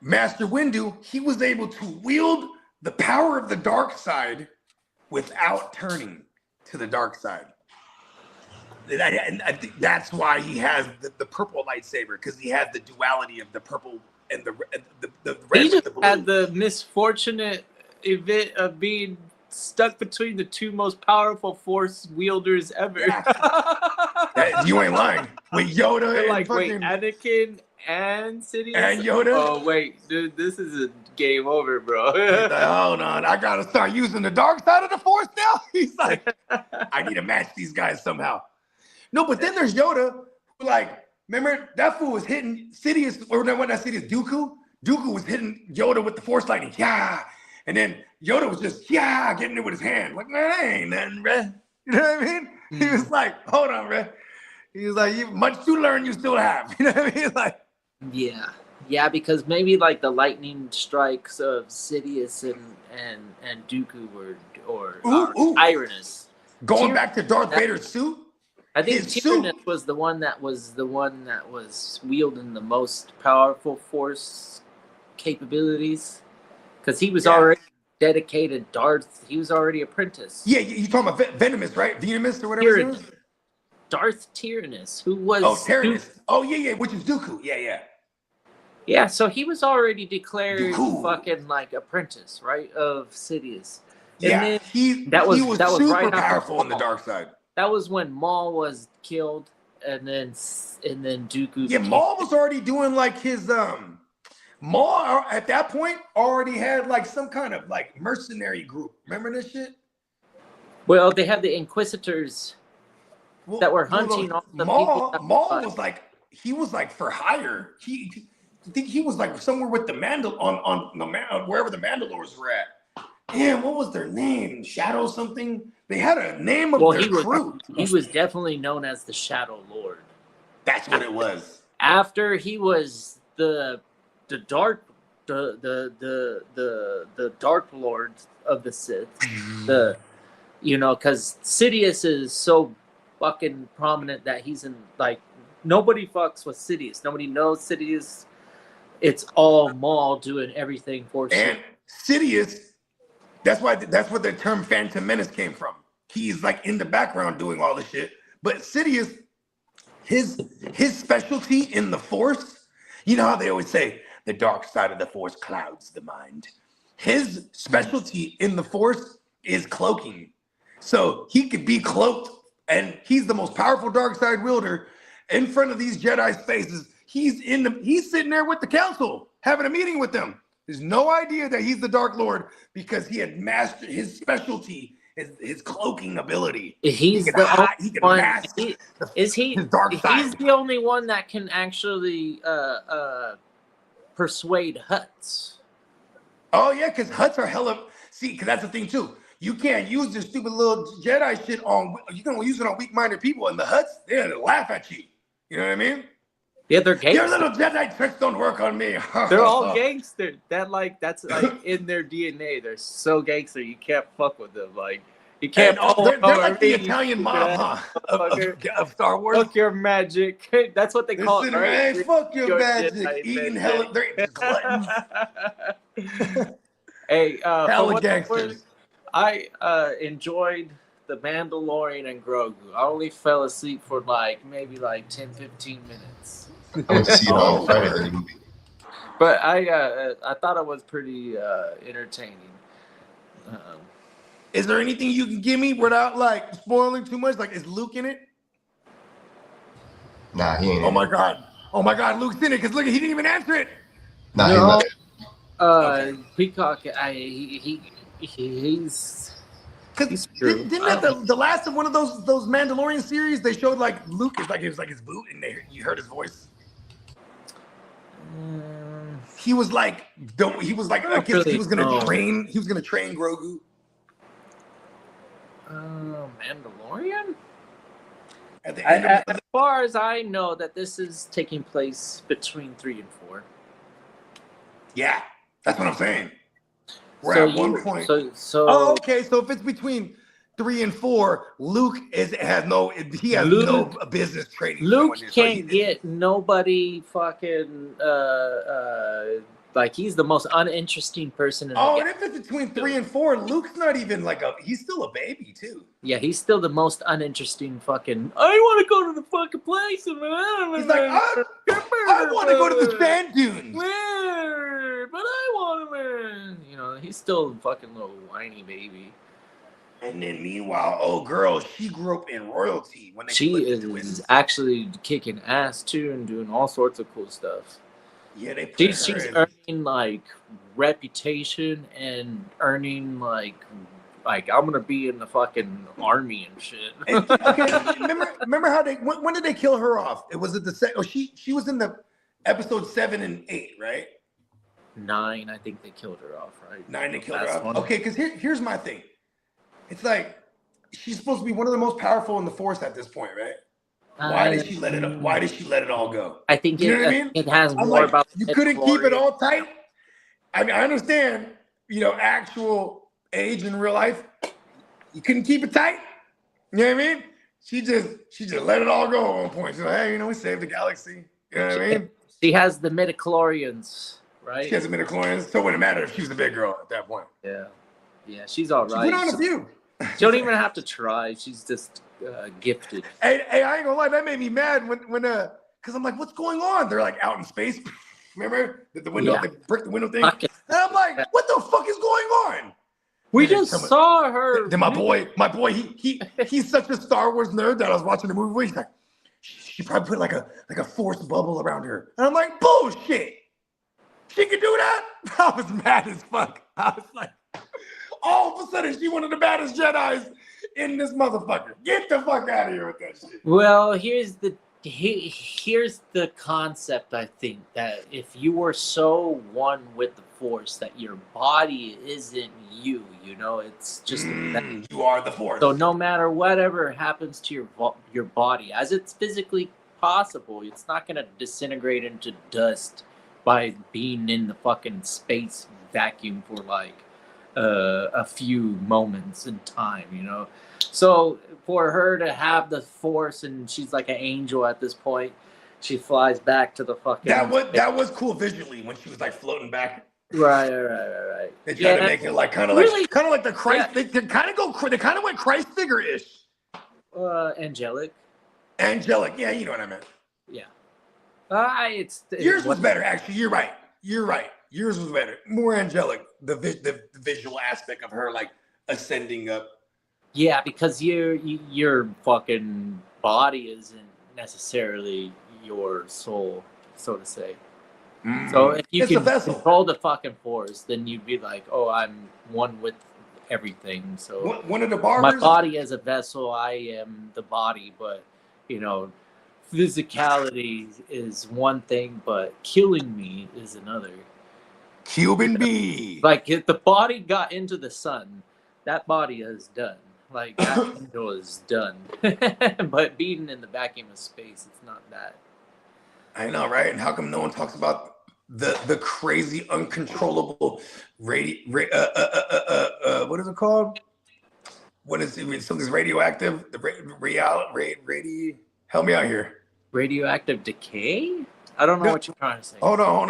Master Windu, he was able to wield the power of the dark side without turning to the dark side. And I think that's why he has the purple lightsaber, because he has the duality of the purple and the red. He just with the blue. had the misfortunate event of being stuck between the two most powerful force wielders ever. Yeah. You ain't lying. With Yoda and Like, wait, fucking Anakin and Sidious? and Yoda. Oh, wait, dude, this is a game over, bro. Hold on, I gotta start using the dark side of the force now. He's like, I need to match these guys somehow. No, but then there's Yoda, who, like, remember that fool was hitting Sidious, or not Sidious, Dooku? Dooku was hitting Yoda with the force lightning, yeah. And then Yoda was just, yeah, getting it with his hand. Like, man, that ain't nothing, bruh. You know what I mean? He was like, hold on, bruh. He was like, much to learn you still have. You know what I mean? Like, Yeah, because maybe like the lightning strikes of Sidious and Dooku or Tyrannus. Going back to Darth Vader's suit. I think his Tyrannus suit. was the one that was wielding the most powerful force capabilities, because he was already dedicated Darth. He was already apprentice. Yeah, you talking about Venomous, right? Venomous or whatever his name is? Darth Tyrannus, who was Tyrannus. Oh yeah, which is Dooku. Yeah. Yeah, so he was already declared Dooku. fucking like apprentice, right, of Sidious. Yeah, And he was super right after powerful on the Maul. dark side. That was when Maul was killed, and then Dooku. Yeah, Maul was already doing like his Maul at that point already had like some kind of like mercenary group. Remember this shit? Well, they had the Inquisitors that were hunting all the Maul. people. Maul was like, he was like for hire. I think he was like somewhere with the wherever the Mandalores were at. Damn, what was their name? Shadow something? They had a name of their crew. He was definitely known as the Shadow Lord. That's what it was. After he was the Dark Lord of the Sith, because Sidious is so fucking prominent that he's in, like, nobody fucks with Sidious. Nobody knows Sidious. It's all Maul doing everything for And Sidious, that's what the term Phantom Menace came from. He's like in the background doing all the shit. But Sidious, his specialty in the Force, you know how they always say the dark side of the Force clouds the mind. His specialty in the Force is cloaking. So he could be cloaked, and he's the most powerful dark side wielder in front of these Jedi's faces. He's sitting there with the council, having a meeting with them. There's no idea that he's the Dark Lord, because he had mastered his specialty, his cloaking ability. He's he can the one. mask Is he? his dark side. He's the only one that can actually persuade Hutts. Oh yeah, because Hutts are hella. See, because that's the thing too. You can't use this stupid little Jedi shit on. You can only use it on weak-minded people, and the Hutts, they'll laugh at you. You know what I mean? Yeah, they're gangsters. Your little Jedi tricks don't work on me. They're all gangster. That's like in their DNA. They're so gangster. You can't fuck with them. Like, you can't. They're like the Italian mob, of Star Wars. Fuck your magic. That's what they call it. Right? Hey, fuck your magic. Jedi, Eating hella. They're gluttons. Hey, hella gangsters. I enjoyed The Mandalorian and Grogu. I only fell asleep for maybe 10, 15 minutes. I went to see it on Friday, the movie. But I thought it was pretty entertaining. Is there anything you can give me without spoiling too much? Like, is Luke in it? Nah, he ain't. Oh my god, Luke's in it, because look, he didn't even answer it. Nah, No. he left. Okay. Peacock, he's Because true. didn't that the last of one of those Mandalorian series, they showed Luke is it was his boot, and you heard his voice. He was I guess he was gonna train. He was gonna train Grogu. Mandalorian? At the end As far as I know, that this is taking place between 3 and 4. Yeah, that's what I'm saying. We're So at one point. So Oh, okay. So if it's between 3 and 4, Luke has no business trading. Luke someone. can't get nobody fucking like he's the most uninteresting person in the Oh, game. and if it's between 3 and 4, Luke's not even he's still a baby too. Yeah, he's still the most uninteresting fucking. I want to go to the fucking place. And He's like, I want to go to the sand dunes. But I want to, you know, he's still a fucking little whiny baby. And then meanwhile, girl, she grew up in royalty when they She flipped the is twins. actually kicking ass too and doing all sorts of cool stuff. Yeah, they put She's her in. earning like reputation and earning like I'm gonna be in the fucking army and shit. Okay, remember how when did they kill her off? It was at the second. Oh, she was in the episode 7 and 8, right? 9, I think they killed her off, right? 9 they killed her Last off. one. Okay, because here's my thing. It's like she's supposed to be one of the most powerful in the force at this point, right? Why did she let it? Why did she let it all go? I think You know what I mean? it has I'm more like, about you the couldn't keep it story. all tight. I mean, I understand, actual age in real life. You couldn't keep it tight. You know what I mean? She just let it all go at one point. She's like, hey, we saved the galaxy. You know what I mean? She has the midichlorians, right? She has a midichlorians, so it wouldn't matter if she was a big girl at that point. Yeah, she's all She right. put on a few. She don't even have to try. She's just gifted. Hey, I ain't gonna lie, that made me mad when because I'm like, what's going on? They're like out in space. Remember the window, Yeah. they brick the window thing? Fucking- And I'm like, what the fuck is going on? We And then just someone- saw her. Then my boy, he's such a Star Wars nerd that I was watching the movie with. He's like, she probably put like a force bubble around her. And I'm like, bullshit. She could do that? I was mad as fuck. I was like, all of a sudden, she one of the baddest Jedis in this motherfucker. Get the fuck out of here with that shit. Well, here's the concept. I think that if you were so one with the force that your body isn't you, it's just You are the force. so no matter whatever happens to your body, as it's physically possible, it's not gonna disintegrate into dust by being in the fucking space vacuum for like a few moments in time, So for her to have the force and she's like an angel at this point, she flies back to the fucking. That was cool visually when she was like floating back. Right. They tried to make it like kind of like the Christ. Yeah. They kind of went Christ figure-ish. Angelic. Angelic, yeah, you know what I meant. Yeah. Yours was better, actually. You're right. Yours was better, more angelic. The visual aspect of her like ascending up. Yeah, because your fucking body isn't necessarily your soul, so to say. So if you It's a can vessel. control the fucking force, then you'd be like, oh, I'm one with everything. So One of the barbers. my body as a vessel, I am the body, but physicality is one thing, but killing me is another. Cuban B. Like if the body got into the sun, that body is done. Like that angel is done. But being in the vacuum of space, it's not that. I know, right? And how come no one talks about the crazy, uncontrollable what is it called? What is it? Something's radioactive. The help me out here. Radioactive decay? I don't know what you're trying to say. Hold on.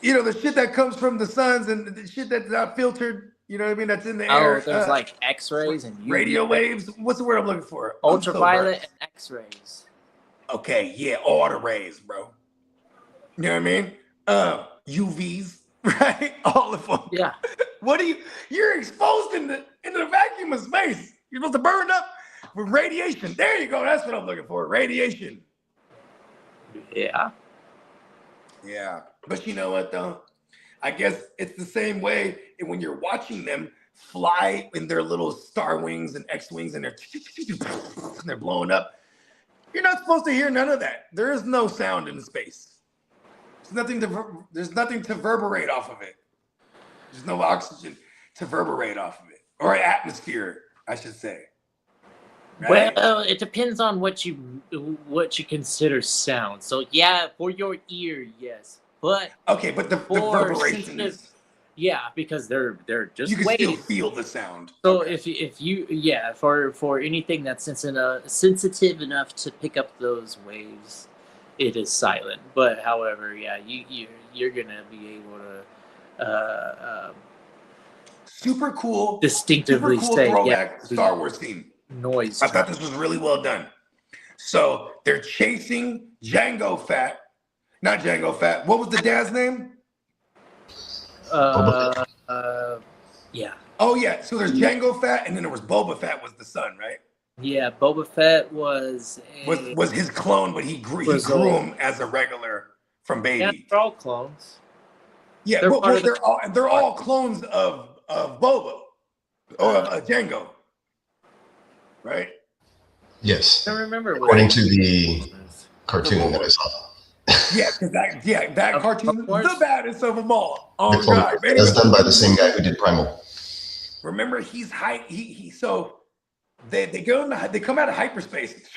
The shit that comes from the suns and the shit that's not filtered, you know what I mean? That's in the air. Oh, there's like X-rays and UV radio waves. What's the word I'm looking for? ultraviolet and X-rays. Okay, yeah, all the rays, bro. You know what I mean? UVs, right? All of them. Yeah. You're exposed in the vacuum of space. You're supposed to burn up with radiation. There you go. That's what I'm looking for. Radiation. Yeah. Yeah. But you know what though? I guess it's the same way when you're watching them fly in their little star wings and X-wings and they're blowing up. You're not supposed to hear none of that. There is no sound in space. There's nothing to reverberate off of it. There's no oxygen to reverberate off of it, or atmosphere, I should say. Right? Well, it depends on what you consider sound. So yeah, for your ear, yes, but Okay, but the for reverberation is Yeah, because they're just You can waves. still feel the sound. So if you for anything that's sensitive enough to pick up those waves, it is silent. But however, yeah, you're gonna be able to Super cool. distinctively super cool say throwback yeah, Star Wars scene. noise. I thought this was really well done. So they're chasing Django Fat. Not Django Fat. What was the dad's name? Yeah. Oh yeah. So there's Django Fat, and then there was Boba Fett was the son, right? Yeah, Boba Fett was Was his clone, but he grew him as a regular from baby. Yeah, they're all clones. Yeah, They're well, part of they're all clones of Boba or of Django, right? Yes. I don't remember. According to the cartoon that I saw. That cartoon, the baddest of them all. Oh The God, clone was done by the same guy who did Primal. remember he's high. So they come out of hyperspace,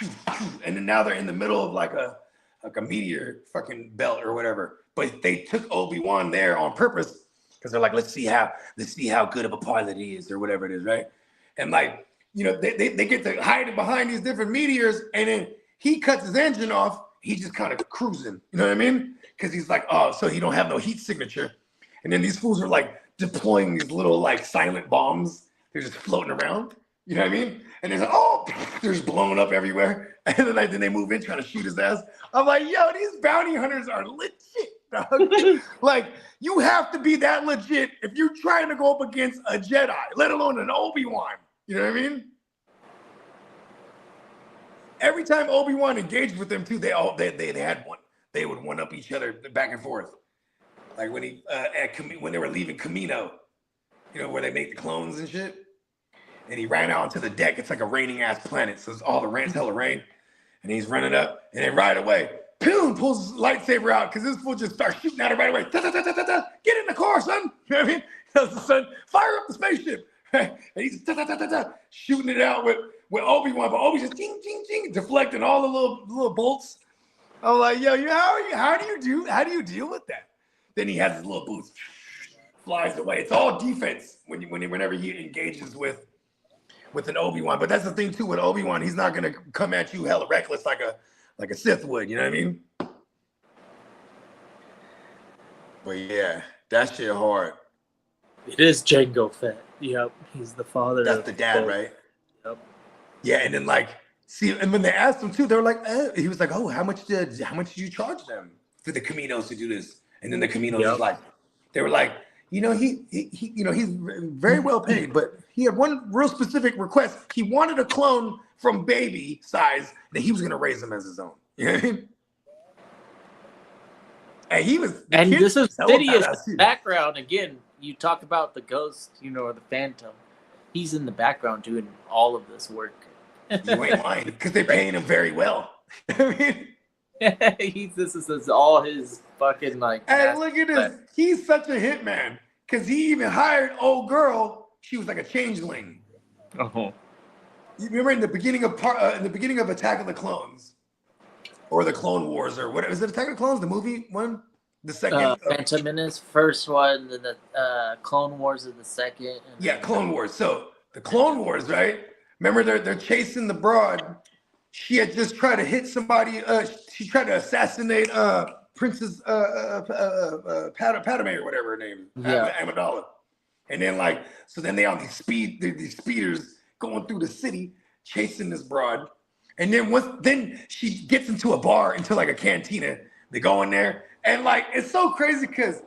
and then now they're in the middle of like a meteor fucking belt or whatever. But they took Obi-Wan there on purpose because they're like, let's see how good of a pilot he is or whatever it is, right? And like, you know, they get to hide behind these different meteors, and then he cuts his engine off. He's just kind of cruising, you know what I mean? Because he's like, oh, so he don't have no heat signature. And then these fools are like deploying these little like silent bombs. They're just floating around, you know what I mean? And they're like, oh, they're just blowing up everywhere. And then they move in trying to shoot his ass. I'm like, yo, these bounty hunters are legit, dog. Like, you have to be that legit if you're trying to go up against a Jedi, let alone an Obi-Wan. You know what I mean? Every time Obi-Wan engaged with them too, they had one. They would one up each other back and forth. Like when when they were leaving Camino, you know, where they make the clones and shit. And he ran out onto the deck. It's like a raining ass planet, so it's all the rain's hella rain. And he's running up, and then right away, Poon pulls his lightsaber out because this fool just starts shooting at it right away. Da, da, da, da, da, da. Get in the car, son. You know what I mean? Tells the son, fire up the spaceship. And he's da, da, da, da, da, shooting it out with Obi-Wan, but Obi's just ding, ding, ding, deflecting all the little bolts. I'm like, yo, how do you deal with that? Then he has his little boots, flies away. It's all defense whenever he engages with an Obi-Wan. But that's the thing too with Obi-Wan, he's not gonna come at you hella reckless like a Sith would, you know what I mean? But yeah, that shit hard. It is Django Fett. Yep, he's the father. That's the dad, right? Yep. Yeah, and then like, see, and when they asked him too, they were like, he was like, oh, how much did you charge them for the Caminos to do this? And then the Caminos was like, they were like, you know, he you know, he's very well paid, but he had one real specific request. He wanted a clone from baby size that he was gonna raise him as his own. You know what I mean? And he was, and this is Sidious's background again. You talk about the ghost, you know, or the phantom. He's in the background doing all of this work. You ain't lying, because they're paying him very well. I mean, this is all his fucking like. Hey, look at this. He's such a hitman because he even hired old girl. She was like a changeling. Uh-huh. You remember in the beginning of Attack of the Clones, or the Clone Wars, or what? Is it Attack of the Clones? The movie one, the second. Phantom Menace first one, then the Clone Wars is the second. Yeah, Clone Wars. So the Clone Wars, right? Remember they're chasing the broad. She had just tried to hit somebody. She tried to assassinate Princess Padme or whatever her name is, Amidala. And then so then they on these speeders going through the city chasing this broad. And then she gets into a bar, into like a cantina. They go in there, and it's so crazy because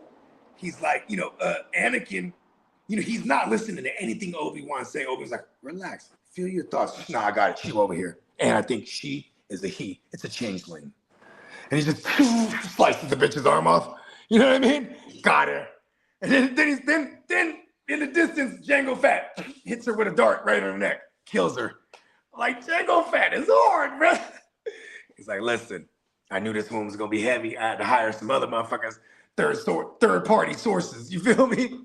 he's like, Anakin, he's not listening to anything Obi-Wan's saying. Obi-Wan's like, relax, feel your thoughts. Nah, I got it. She over here. And I think she is a he. It's a changeling. And he just slices the bitch's arm off. You know what I mean? Got her. And then in the distance, Django Fett hits her with a dart right on her neck, kills her. Like, Django Fett is hard, bro. He's like, listen, I knew this one was gonna be heavy. I had to hire some other motherfuckers, third party sources. You feel me?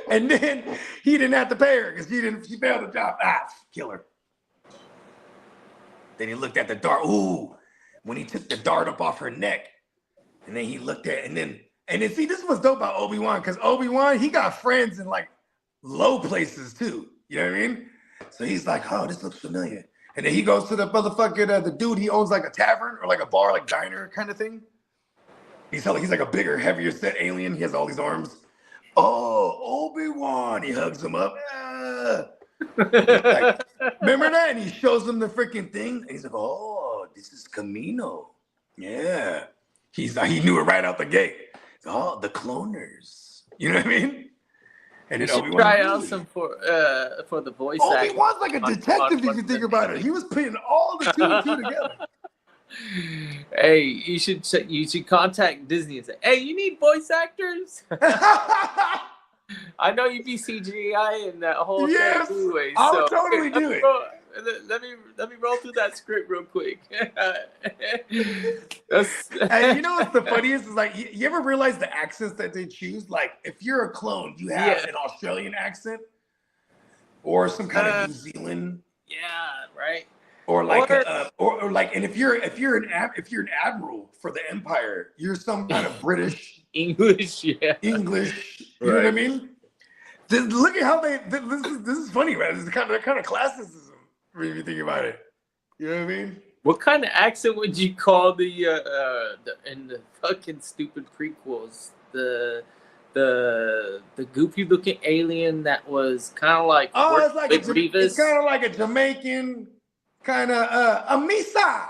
And then he didn't have to pay her because she failed the job. Kill her. Then he looked at the dart. Ooh, when he took the dart up off her neck, and then he looked at, and then And then see, this was dope about Obi-Wan because Obi-Wan, he got friends in like low places too. You know what I mean? So he's like, oh, this looks familiar. And then he goes to the motherfucker, the dude he owns like a tavern or like a bar, like diner kind of thing. He's like a bigger, heavier set alien. He has all these arms. Oh, Obi-Wan. He hugs him up. Like, remember that? And he shows him the freaking thing. And he's like, oh, this is Camino. Yeah. He knew it right out the gate. Oh, the cloners. You know what I mean? And then Obi-Wan try out some for the voice acting. Obi-Wan's like a detective if you think about it. He was putting all the 2 and 2 together. Hey, you should contact Disney and say, hey, you need voice actors? I know you be CGI and that whole thing anyway. I would totally do it. Let me roll through that script real quick. And you know what's the funniest is like you ever realize the accents that they choose? Like if you're a clone, you have an Australian accent or some kind of New Zealand. Yeah, right. Or like or like, and if you're an admiral for the Empire, you're some kind of British English. Yeah, English. You know what I mean? Look at how this is funny, man. This is kind of classicism. When you think about it, you know what I mean? What kind of accent would you call the in the fucking stupid prequels the goofy looking alien that was kind of like it's kind of like a Jamaican kind of a Misa.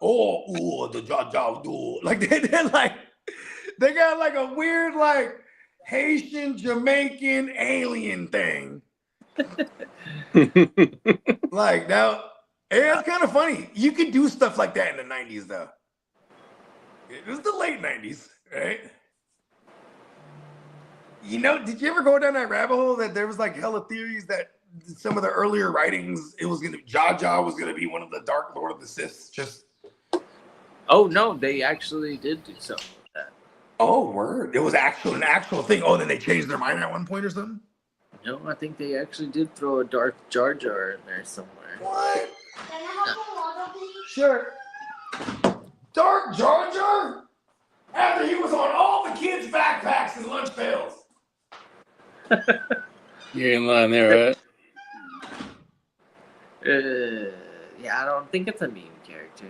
Oh, the Jaja do like they're like they got like a weird like Haitian Jamaican alien thing. Like now, it's kind of funny. You could do stuff like that in the 90s, though. It was the late 90s, right? You know, did you ever go down that rabbit hole that there was like hella theories that some of the earlier writings, it was Jaja was gonna be one of the Dark Lord of the Sith? Just oh no, they actually did do something like that. Oh, word! It was an actual thing. Oh, then they changed their mind at one point or something. No, I think they actually did throw a Dark Jar Jar in there somewhere. What? Sure. Dark Jar Jar? After he was on all the kids' backpacks and lunch pails. You're in line there, right? Yeah, I don't think it's a meme character.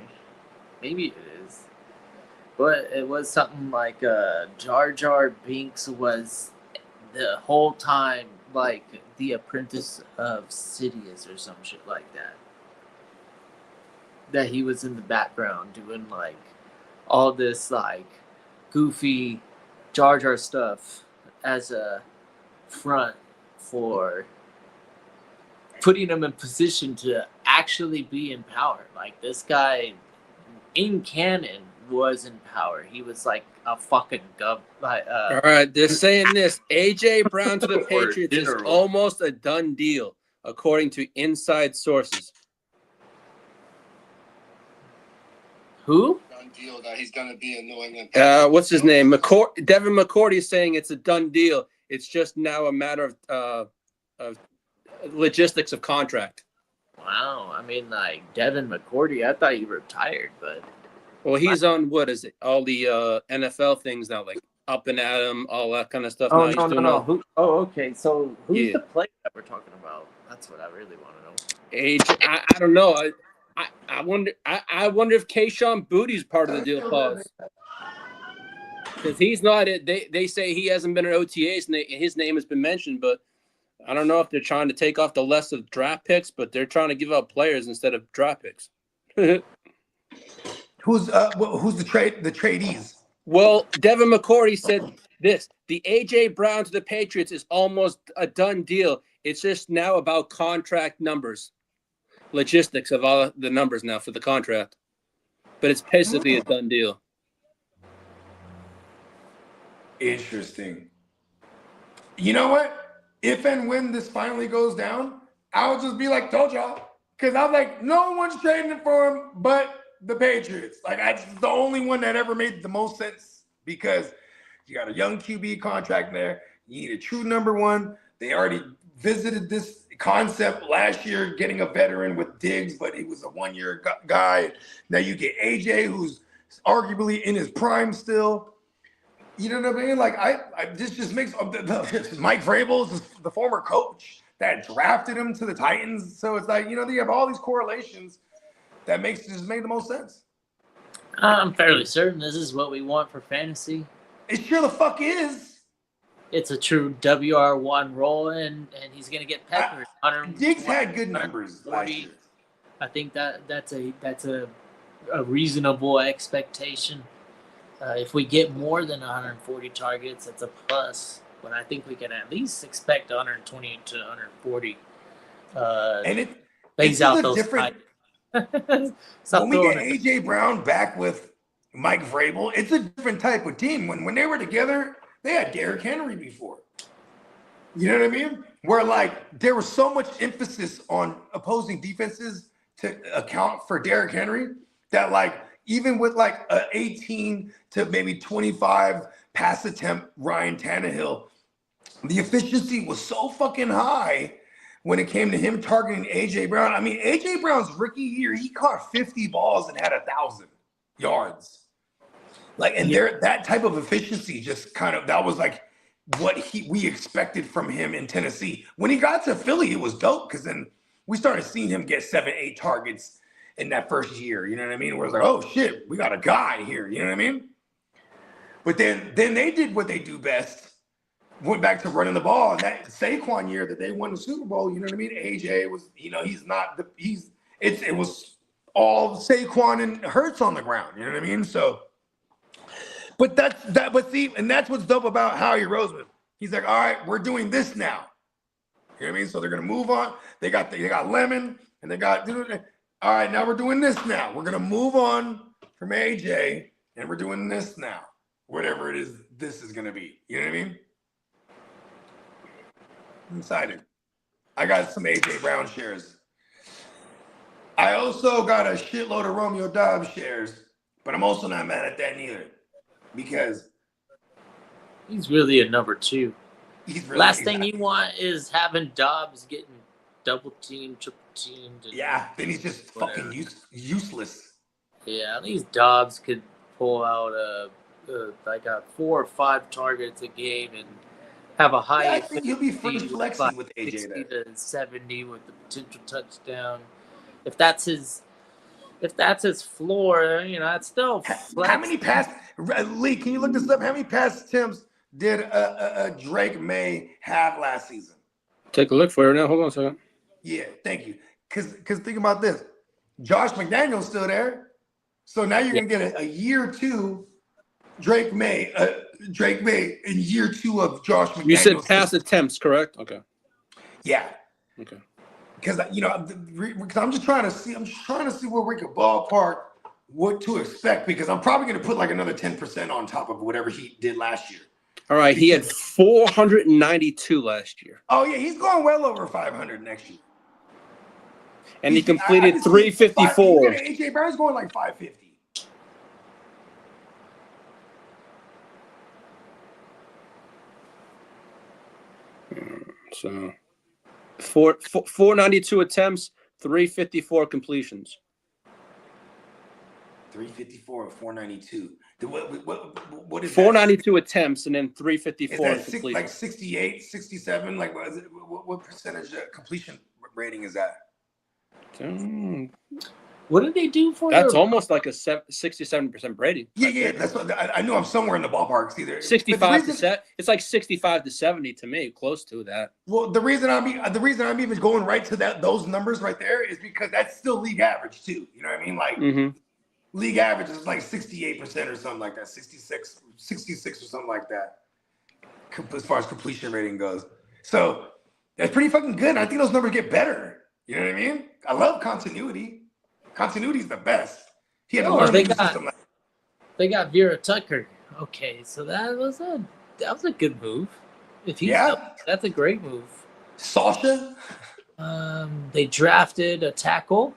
Maybe it is. But it was something like Jar Jar Binks was the whole time like the apprentice of Sidious or some shit like that. That he was in the background doing like all this like goofy Jar Jar stuff as a front for putting him in position to actually be in power. Like this guy in canon was in power. He was like a fucking all right, they're saying this. AJ Brown to the Patriots is almost a done deal, according to inside sources. Who? Done deal that he's gonna be in New England. What's his name? Devin McCourty is saying it's a done deal. It's just now a matter of logistics of contract. Wow, I mean, like Devin McCourty, I thought he retired, but. Well, he's on what is it? All the NFL things now, like Up and Adam, all that kind of stuff. Oh no! Okay. So who's the player that we're talking about? That's what I really want to know. I don't know. I wonder. I wonder if Kayshon Bouttie's part of the deal clause because he's not. They say he hasn't been at OTAs and his name has been mentioned, but I don't know if they're trying to take off the less of draft picks, but they're trying to give out players instead of draft picks. Who's the tradies? Well, Devin McCourty said this: the AJ Brown to the Patriots is almost a done deal. It's just now about contract numbers, logistics of all the numbers now for the contract. But it's basically a done deal. Interesting. You know what? If and when this finally goes down, I'll just be like, told y'all, because I'm like, no one's trading it for him, but the Patriots. Like, that's the only one that ever made the most sense because you got a young QB contract there. You need a true number one. They already visited this concept last year, getting a veteran with Diggs, but he was a one-year guy. Now you get AJ, who's arguably in his prime still. You know what I mean? Like this just makes Mike Vrabel is the former coach that drafted him to the Titans. So it's like, they have all these correlations that make the most sense. I'm fairly certain this is what we want for fantasy. It sure the fuck is. It's a true WR1 role, and he's gonna get peppered. Diggs had good numbers last year. I think that's a reasonable expectation. If we get more than 140 targets, that's a plus. But I think we can at least expect 120 to 140. And it's out a those different. When we get AJ Brown back with Mike Vrabel, it's a different type of team. When they were together, they had Derrick Henry before. You know what I mean? Where like there was so much emphasis on opposing defenses to account for Derrick Henry that like even with like a 18 to maybe 25 pass attempt Ryan Tannehill, the efficiency was so fucking high when it came to him targeting AJ Brown. I mean, AJ Brown's rookie year, he caught 50 balls and had 1,000 yards. Like, and that type of efficiency just kind of, that was like what we expected from him in Tennessee. When he got to Philly, it was dope because then we started seeing him get 7-8 targets in that first year. You know what I mean? Where it's like, oh shit, we got a guy here. You know what I mean? But then they did what they do best. Went back to running the ball. And that Saquon year that they won the Super Bowl, you know what I mean? AJ was, it was all Saquon and Hurts on the ground. You know what I mean? So, but that's what's dope about Howie Roseman. He's like, all right, we're doing this now. You know what I mean? So they're gonna move on. They got Lemon and they got, all right, now we're doing this now. We're gonna move on from AJ and we're doing this now. Whatever it is, this is gonna be. You know what I mean? I'm excited. I got some AJ Brown shares. I also got a shitload of Romeo Doubs shares, but I'm also not mad at that neither because he's really a number 2. Last thing you want is having Dobbs getting double teamed, triple teamed. Yeah, then he's just fucking useless. Yeah, at least Dobbs could pull out like 4 or 5 targets a game and have a high. Yeah, I think he'll be first flexing with AJ 60 to 70 with the potential touchdown. If that's his floor, that's still flex. How many pass? Lee, can you look this up? How many pass attempts did Drake May have last season? Take a look for it now. Hold on a second. Yeah, thank you. Because think about this. Josh McDaniel's still there. So now you're going to get a year 2 Drake May in year 2 of Josh McDaniels. You said pass attempts, correct? Okay. Yeah. Okay. Because I'm just trying to see where we could ballpark what to expect because I'm probably going to put like another 10% on top of whatever he did last year. All right, he had 492 last year. Oh yeah, he's going well over 500 next year. And he completed 354. AJ Brown's going like 550. So 492 attempts, 354 completions. 354 or 492. What is 492 attempts and then 354 completions. Like 68, 67? Like what percentage completion rating is that? What did they do for That's almost like a 67% rating. Yeah. That's what I know. I'm somewhere in the ballpark. It's either 65 to set. It's like 65 to 70 to me, close to that. Well, the reason I'm even going right to those numbers right there is because that's still league average too. You know what I mean? Like league average is like 68% or something like that, 66 or something like that, as far as completion rating goes. So that's pretty fucking good. And I think those numbers get better. You know what I mean? I love continuity. Continuity is the best. He had to learn the system. They got Vera Tucker. Okay, so that was a good move. That's a great move. Sasha? They drafted a tackle.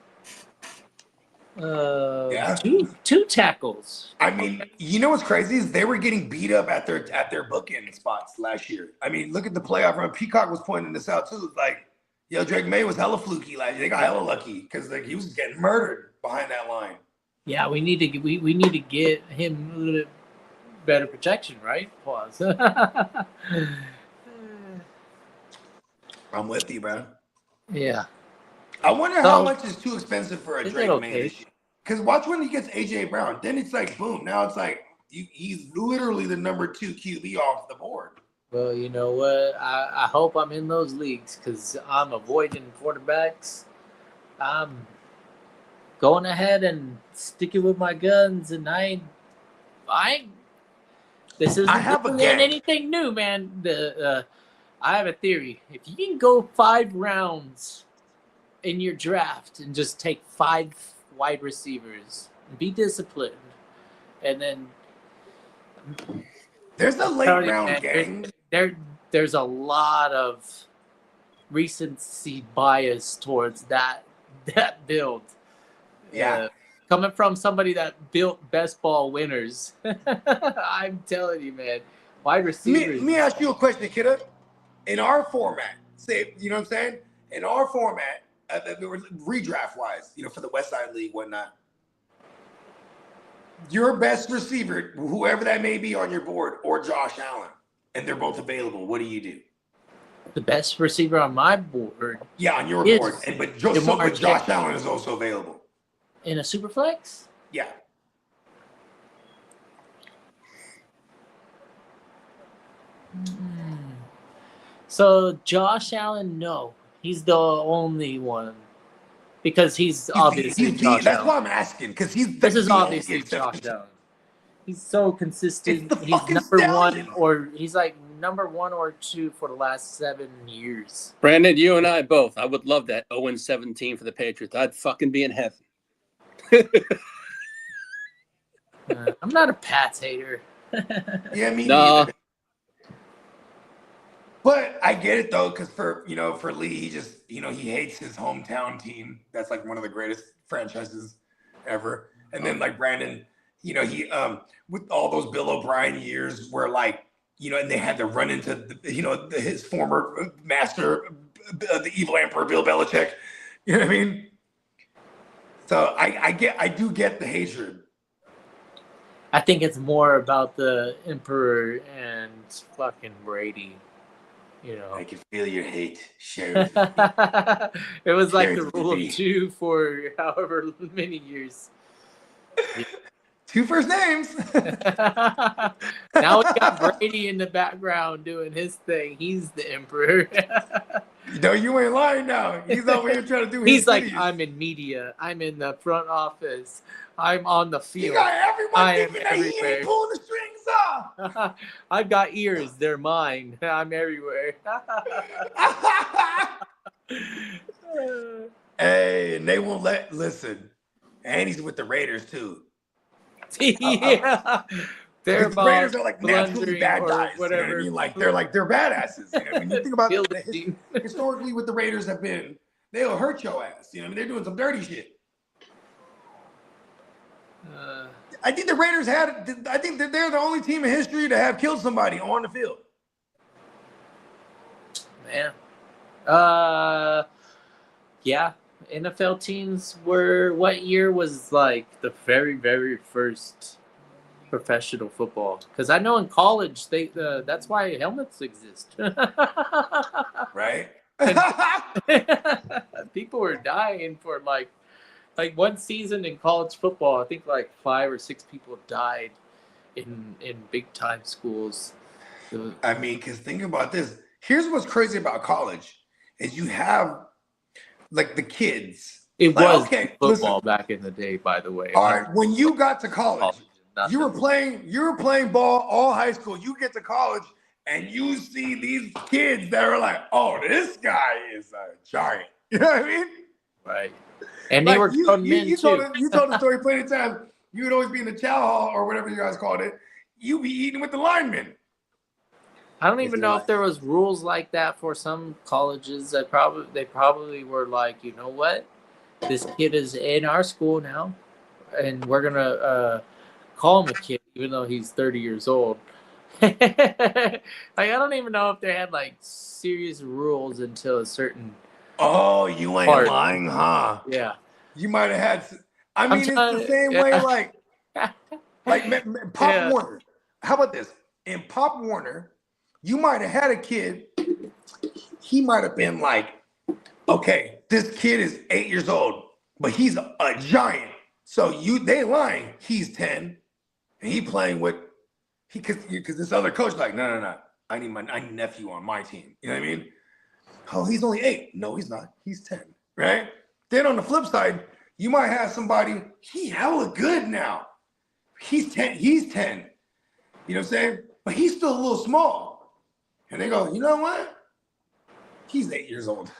Two tackles. I mean, you know what's crazy is they were getting beat up at their bookend spots last year. I mean, look at the playoff run. Peacock was pointing this out too. Like, Drake May was hella fluky last year. They got hella lucky because like he was getting murdered behind that line. Yeah, we need to get him a little bit better protection, right? Pause. I'm with you, bro. Yeah. I wonder how much is too expensive for a Is it Drake okay? May this year. Because watch when he gets AJ Brown, then it's like boom. Now it's like he's literally the number 2 QB off the board. Well, you know what? I hope I'm in those leagues because I'm avoiding quarterbacks. I'm going ahead and sticking with my guns, and this isn't anything new, man. I have a theory. If you can go 5 rounds in your draft and just take 5 wide receivers, be disciplined, and then there's a late round gang. There's a lot of recency bias towards that build. Yeah. Coming from somebody that built best ball winners, I'm telling you, man, wide receivers. Let me ask you a question, Kitteh. In our format, say, you know what I'm saying? In our format, redraft wise, for the West Side League, whatnot, your best receiver, whoever that may be on your board, or Josh Allen, and they're both available, what do you do? The best receiver on my board. Yeah, on your board. But Josh Allen is also available. In a super flex? Yeah. So Josh Allen, no. He's the only one. Because he's obviously Josh That's Allen. why I'm asking. Because this is obviously Josh Allen. He's so consistent. He's number stallion. 1, or he's like number 1 or 2 for the last 7 years. Brandon, you and I both. I would love that 0-17 for the Patriots. I'd fucking be in heaven. I'm not a Pats hater. Yeah, me No. neither. But I get it though, because for Lee, he just he hates his hometown team. That's like one of the greatest franchises ever. And then like Brandon, he with all those Bill O'Brien years where like and they had to run into his former master, the evil emperor Bill Belichick. You know what I mean? So I do get the hatred. I think it's more about the Emperor and fucking Brady. I can feel your hate, Sheriff. It was like the rule of 2 for however many years. 2 first names. Now we got Brady in the background doing his thing. He's the Emperor. No, you ain't lying now. He's over here trying to do his He's like, duties. I'm in media. I'm in the front office. I'm on the You field. got everyone I am thinking that he everywhere. ain't pulling the strings off. I've got ears. They're mine. I'm everywhere. Hey, and they won't listen. And he's with the Raiders too. Yeah. They're The Raiders are like naturally blundering bad or guys. whatever. You know what I mean? Like they're badasses. When you think about Building. historically what the Raiders have been, they'll hurt your ass. They're doing some dirty shit. I think the Raiders I think that they're the only team in history to have killed somebody on the field. Man. Yeah. NFL teams what year was like the very, very first professional football? Because I know in college that's why helmets exist. Right? People were dying for like one season in college football. I think like 5 or 6 people died in big time schools. I mean, because think about this. Here's what's crazy about college is you have like the kids. It was football listen, back in the day, by the way. all right, when you got to college, you were playing ball all high school. You get to college and you see these kids that are like, oh, this guy is a giant. You know what I mean? Right. And they were grown men you too. You told the story plenty of times. You would always be in the chow hall or whatever you guys called it. You be eating with the linemen. I don't even know if there was rules like that for some colleges. They probably were like, you know what, this kid is in our school now, and we're gonna call him a kid, even though he's 30 years old. I don't even know if they had like serious rules until a certain. Oh, you ain't lying, huh? Yeah. You might have had. I mean, it's the same way, like Pop Warner. how about this? In Pop Warner, you might have had a kid. He might have been like, okay, this kid is 8 years old, but he's a giant. So they lying. He's 10, and he playing with because this other coach like, no. I need nephew on my team. You know what I mean? Oh, he's only 8. No, he's not. He's 10, right? Then on the flip side, you might have somebody, he hella good now. He's 10. You know what I'm saying? But he's still a little small. And they go, you know what? He's 8 years old.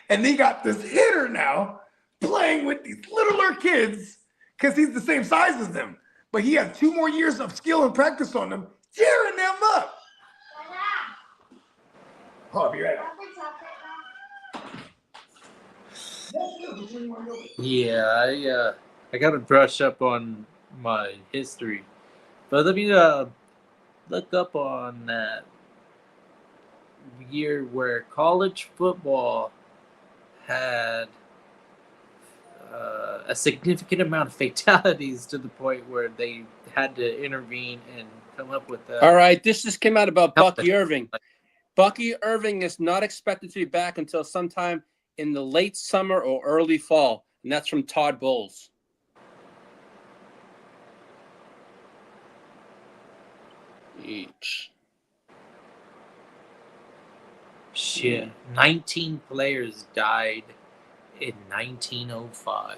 And they got this hitter now playing with these littler kids because he's the same size as them. But he has 2 more years of skill and practice on them, tearing them up. Oh, I'll be right back. Yeah, I got to brush up on my history. But let me look up on that year where college football had a significant amount of fatalities to the point where they had to intervene and come up with that. All right, this just came out about Bucky Irving. Bucky Irving is not expected to be back until sometime in the late summer or early fall, and that's from Todd Bowles. Each. Shit, 19 players died in 1905.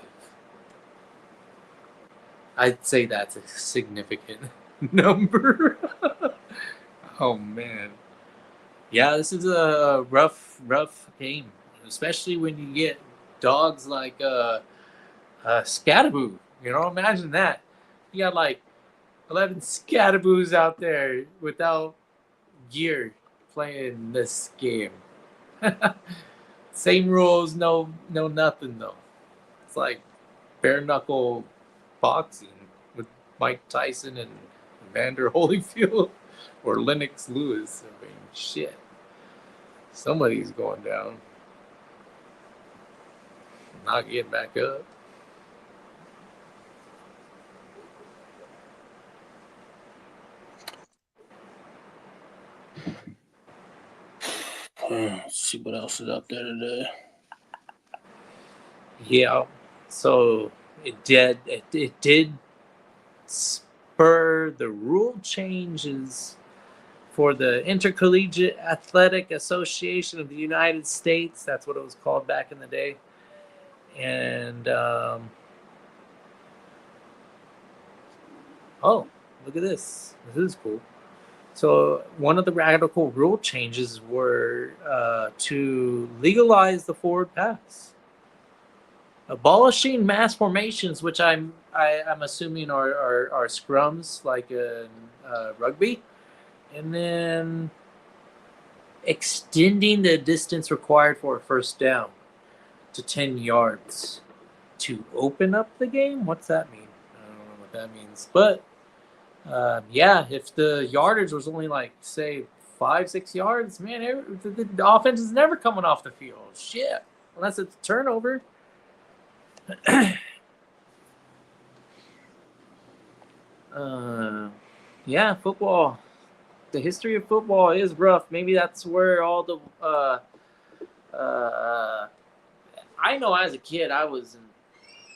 I'd say that's a significant number. Oh, man. Yeah, this is a rough game, especially when you get dogs like Scatterboo. You know, imagine that. You got like 11 Scatterboos out there without gear playing this game. Same rules, no nothing though. It's like bare knuckle boxing with Mike Tyson and Evander Holyfield or Lennox Lewis. I mean, shit. Somebody's going down. Not getting back up. Let's see what else is out there today. Yeah, so it did spur the rule changes for the Intercollegiate Athletic Association of the United States. That's what it was called back in the day. And oh, look at this. This is cool. So one of the radical rule changes were to legalize the forward pass, abolishing mass formations, which I'm assuming are scrums like in rugby, and then extending the distance required for a first down to 10 yards to open up the game. What's that mean? I don't know what that means, but. Yeah, if the yardage was only like, say, 5-6 yards, man, the offense is never coming off the field. Shit. Unless it's a turnover. Yeah, football. The history of football is rough. Maybe that's where all the I know as a kid I wasn't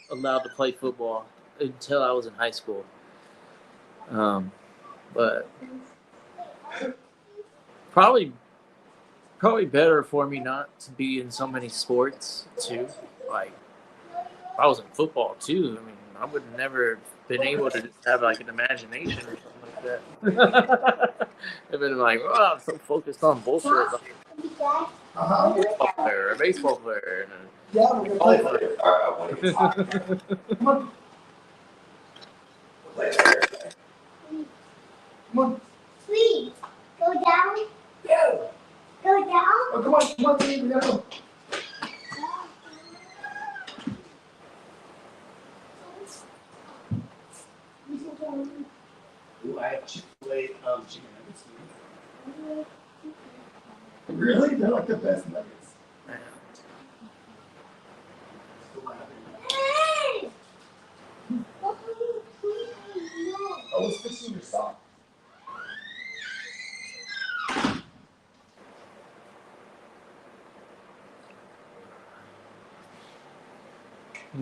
allowed to play football until I was in high school. But probably better for me not to be in so many sports too. Like if I was in football too, I mean, I would have never been able to just have like an imagination or something like that. I've been like, oh, I'm so focused on bullshit. Like a football player, a baseball player, and a golfer. Come on. Come on. Please, go down. Yeah. Go down. Oh, come on, please, we gotta go. Ooh, I have Chick-fil-A chicken nuggets. Really? They're like the best nuggets. Hey! I was fixing your sock.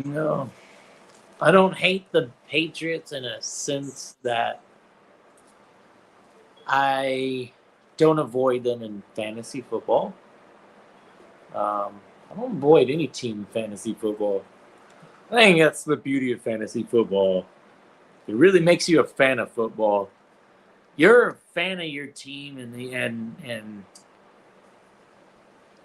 No, I don't hate the Patriots in a sense that I don't avoid them in fantasy football. I don't avoid any team in fantasy football. I think that's the beauty of fantasy football. It really makes you a fan of football. You're a fan of your team, and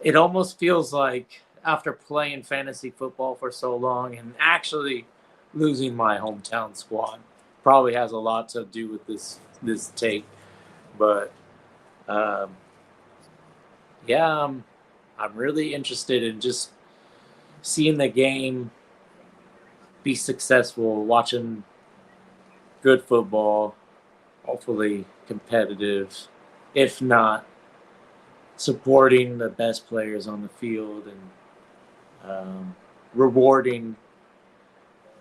it almost feels like after playing fantasy football for so long and actually losing my hometown squad probably has a lot to do with this take. But yeah, I'm really interested in just seeing the game be successful, watching good football, hopefully competitive, if not supporting the best players on the field and rewarding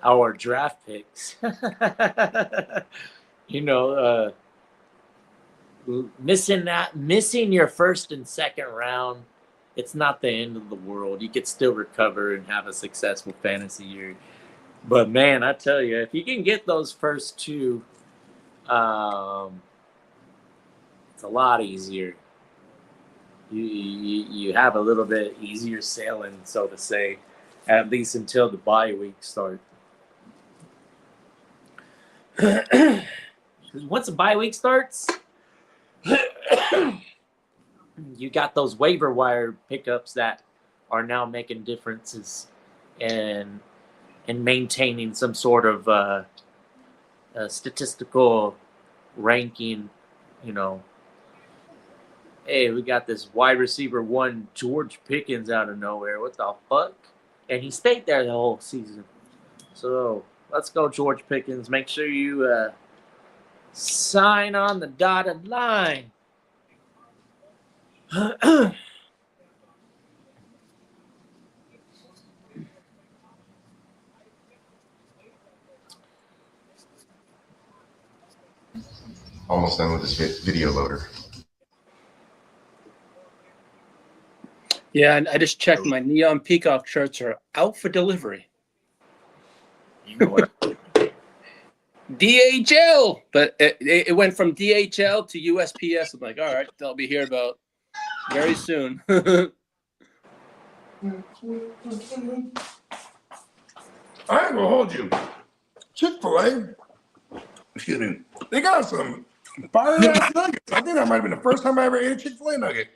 our draft picks. Missing your first and second round, it's not the end of the world. You could still recover and have a successful fantasy year. But man, I tell you, if you can get those first two, it's a lot easier. You have a little bit easier sailing, so to say, at least until the bye week start. Once the bye week starts, you got those waiver wire pickups that are now making differences and maintaining some sort of statistical ranking. Hey, we got this wide receiver one, George Pickens, out of nowhere. What the fuck? And he stayed there the whole season. So let's go, George Pickens. Make sure you sign on the dotted line. Almost done with this video loader. Yeah, and I just checked. My neon Peacock shirts are out for delivery. You know what? DHL, but it went from DHL to USPS. I'm like, all right, they'll be here about very soon. I ain't gonna hold you. Chick-fil-A, excuse me, they got some fire-ass nuggets. I think that might have been the first time I ever ate a Chick-fil-A nugget.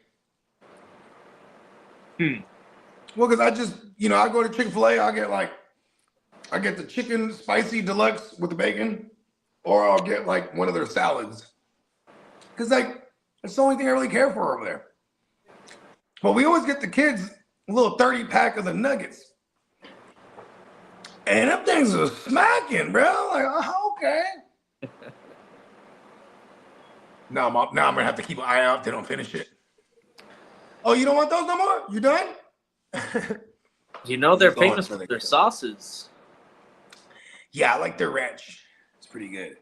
Well, because I just, I go to Chick-fil-A, I get the chicken spicy deluxe with the bacon, or I'll get like one of their salads. Because that's the only thing I really care for over there. But we always get the kids a little 30 pack of the nuggets. And them things are smacking, bro. Like, oh, okay. Now I'm gonna have to keep an eye out if they don't finish it. Oh, you don't want those no more? You done? They're famous for their sauces. Yeah, I like their ranch. It's pretty good.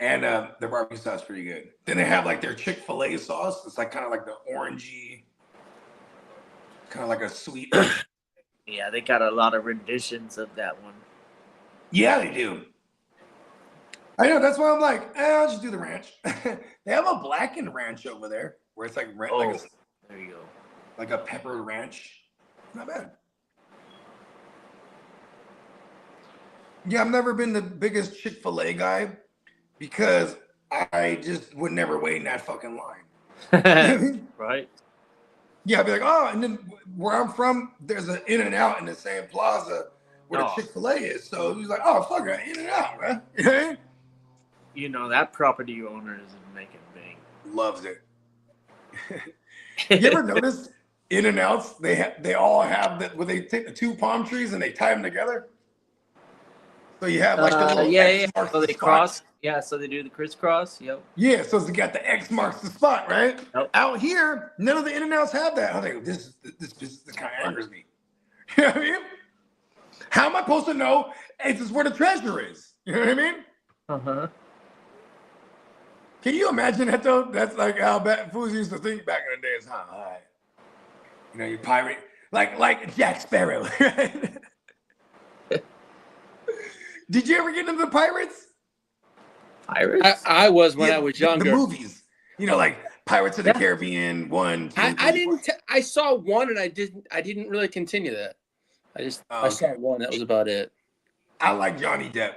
And their barbecue sauce is pretty good. Then they have like their Chick-fil-A sauce. It's like kind of like the orangey, kind of like a sweet. Yeah, they got a lot of renditions of that one. Yeah, they do. I know. That's why I'm like, I'll just do the ranch. They have a blackened ranch over there where it's like, there you go. Like a pepper ranch. Not bad. Yeah, I've never been the biggest Chick-fil-A guy because I just would never wait in that fucking line. Right. Yeah, I'd be like, oh, and then where I'm from, there's an In-N-Out in the same plaza where the Chick-fil-A is. So he's like, oh, fuck it, In-N-Out, man. That property owner is making bank. Loves it. You ever notice In-N-Outs? They all have that where they take the two palm trees and they tie them together. So you have like the little X marks so the they spot. cross. Yeah, so they do the crisscross. Yep. Yeah, so it's got the X marks the spot, right? Yep. Out here, none of the In-N-Outs have that. I think this kind of angers me. You know what I mean? How am I supposed to know this is where the treasure is? You know what I mean? Uh-huh. Can you imagine that though? That's like how fools used to think back in the days, huh? All right. You pirate, like Jack Sparrow, right? Did you ever get into the Pirates? Pirates? I was when Yeah, I was the younger. movies. You know, like Pirates of the Caribbean 1, 2, I 3, 4. didn't. I saw one, and I didn't really continue that. I saw one. That was about it. I like Johnny Depp.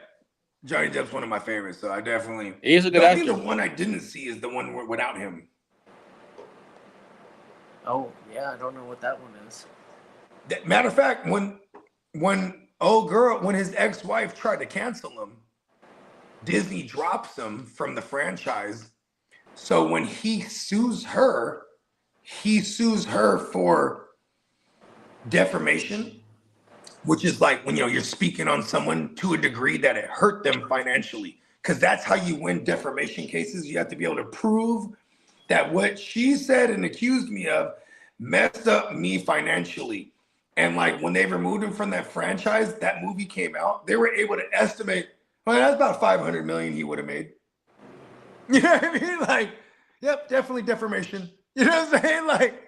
Johnny Depp's one of my favorites, so I definitely. He's a good I think actor. the one I didn't see is the one without him. Oh, yeah, I don't know what that one is. Matter of fact, when his ex-wife tried to cancel him, Disney drops him from the franchise. So when he sues her for defamation, which is like when you're speaking on someone to a degree that it hurt them financially. Because that's how you win defamation cases. You have to be able to prove that what she said and accused me of messed up me financially. And like when they removed him from that franchise, that movie came out, they were able to estimate, well, that's about $500 million he would have made. You know what I mean? Like, yep, definitely defamation. You know what I'm saying? Like,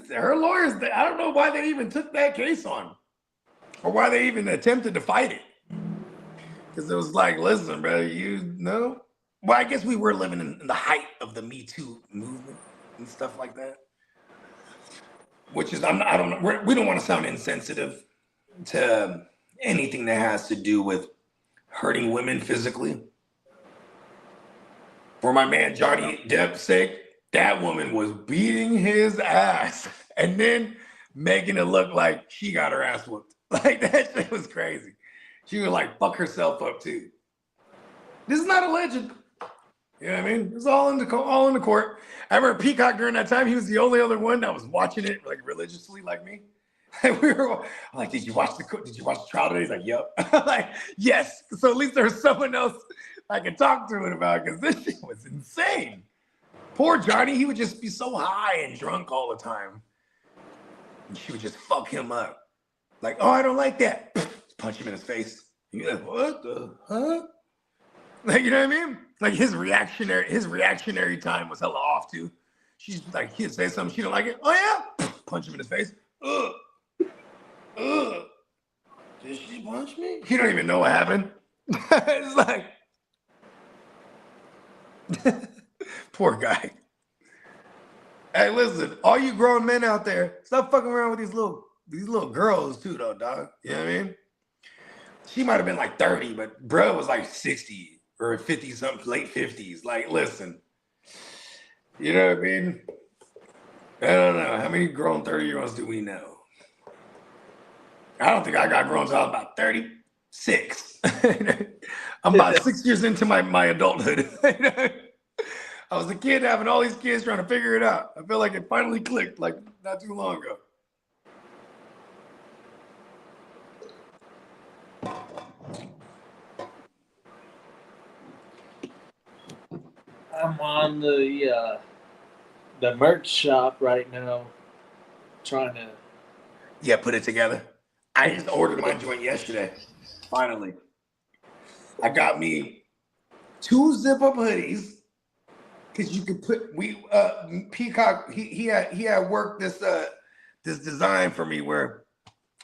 her lawyers, I don't know why they even took that case on or why they even attempted to fight it. Because it was like, listen, bro, you know? Well, I guess we were living in the height of the Me Too movement and stuff like that. Which is, I don't know, we don't want to sound insensitive to anything that has to do with hurting women physically. For my man Johnny Depp's sake, that woman was beating his ass and then making it look like she got her ass whooped. Like, that shit was crazy. She would like fuck herself up too. This is not a legend. You know what I mean? It's all in the court. I remember Peacock during that time. He was the only other one that was watching it like religiously, like me. And I'm like, did you watch the trial today? He's like, yep. I'm like, yes. So at least there's someone else I can talk to it about because this shit was insane. Poor Johnny, he would just be so high and drunk all the time. And she would just fuck him up. Like, oh, I don't like that. Punch him in his face. You're like, what the huh? Like, you know what I mean? Like his reactionary time was hella off too. She's like, he'd say something, she don't like it. Oh yeah? Punch him in his face. Ugh. Did she punch me? He don't even know what happened. It's like, poor guy. Hey, listen, all you grown men out there, stop fucking around with these little girls too, though, dog. You know what I mean? She might have been like 30, but bro was like 60 or 50 something, late 50s. Like, listen, you know what I mean? I don't know. How many grown 30-year-olds do we know? I don't think I got grown until I was about 36. I'm about 6 years into my adulthood. I was a kid having all these kids trying to figure it out. I feel like it finally clicked like not too long ago. I'm on the merch shop right now, trying to. Yeah, put it together. I just ordered my joint yesterday. Finally, I got me 2 zip-up hoodies because you could put Peacock. He had worked this design for me where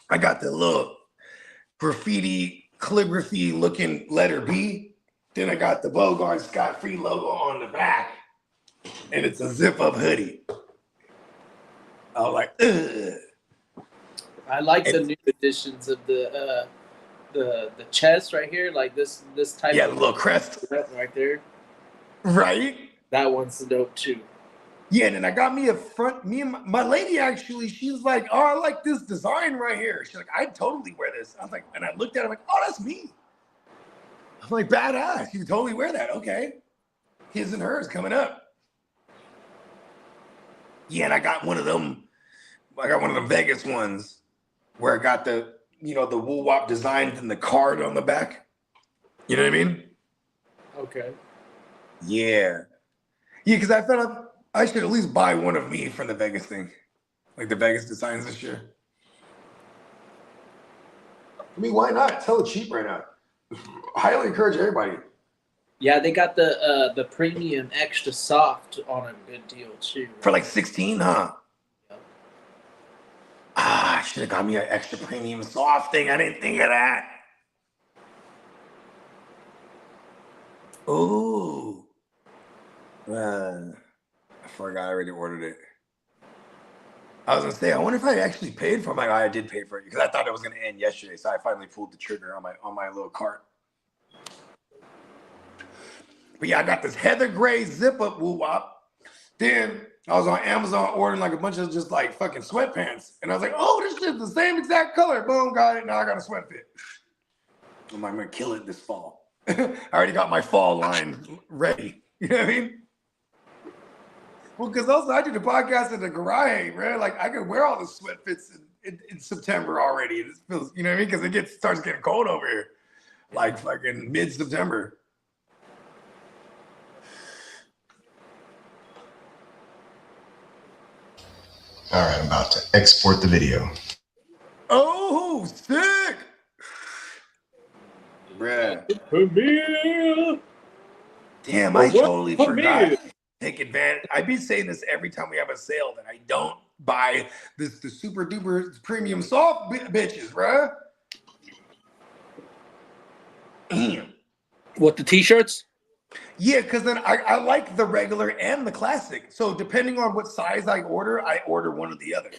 I got the little graffiti calligraphy looking letter B. Then I got the Bogard Scott-Free logo on the back, and it's a zip-up hoodie. I was like, ugh. I like the new editions of the chest right here, like this type. Yeah, of the little crest right there. Right? That one's dope too. Yeah, and then I got me a front. Me and my lady actually, she was like, "Oh, I like this design right here." She's like, "I'd totally wear this." I was like, and I looked at it, I'm like, "Oh, that's me." I'm like, badass. You can totally wear that. Okay. His and hers coming up. Yeah, and I got one of them. I got one of the Vegas ones where I got the wool wop designs and the card on the back. You know what I mean? Okay. Yeah. Yeah, because I felt like I should at least buy one of me from the Vegas thing. Like the Vegas designs this year. I mean, why not? It's hella cheap right now. Highly encourage everybody. Yeah, they got the premium extra soft on a good deal too. For like 16, huh? Yep. I should have got me an extra premium soft thing. I didn't think of that. Ooh. I forgot I already ordered it. I was gonna say, I wonder if I actually paid for it. I did pay for it because I thought it was gonna end yesterday, so I finally pulled the trigger on my little cart. But yeah, I got this heather gray zip up woo wop. Then I was on Amazon ordering like a bunch of just like fucking sweatpants, and I was like, oh, this shit's the same exact color. Boom, got it. Now I got a sweat fit. I'm like, I'm gonna kill it this fall. I already got my fall line ready. You know what I mean? Well, because also I do the podcast in the garage, man. Like I can wear all the sweat fits in September already. It feels, you know what I mean? Because it starts getting cold over here, like fucking mid-September. All right, I'm about to export the video. Oh, sick! Bruh. Damn, I totally forgot. Take advantage. I be saying this every time we have a sale that I don't buy the super duper premium soft bitches, bruh. Damn. What, the t-shirts? Yeah, because then I like the regular and the classic. So depending on what size I order one or the other.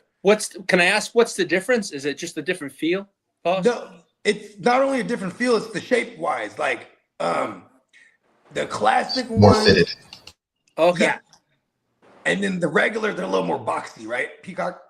Can I ask what's the difference? Is it just a different feel? Boss? No, it's not only a different feel, it's the shape wise. Like the classic More one, fitted. Okay. yeah. And then the regular, they're a little more boxy, right? Peacock?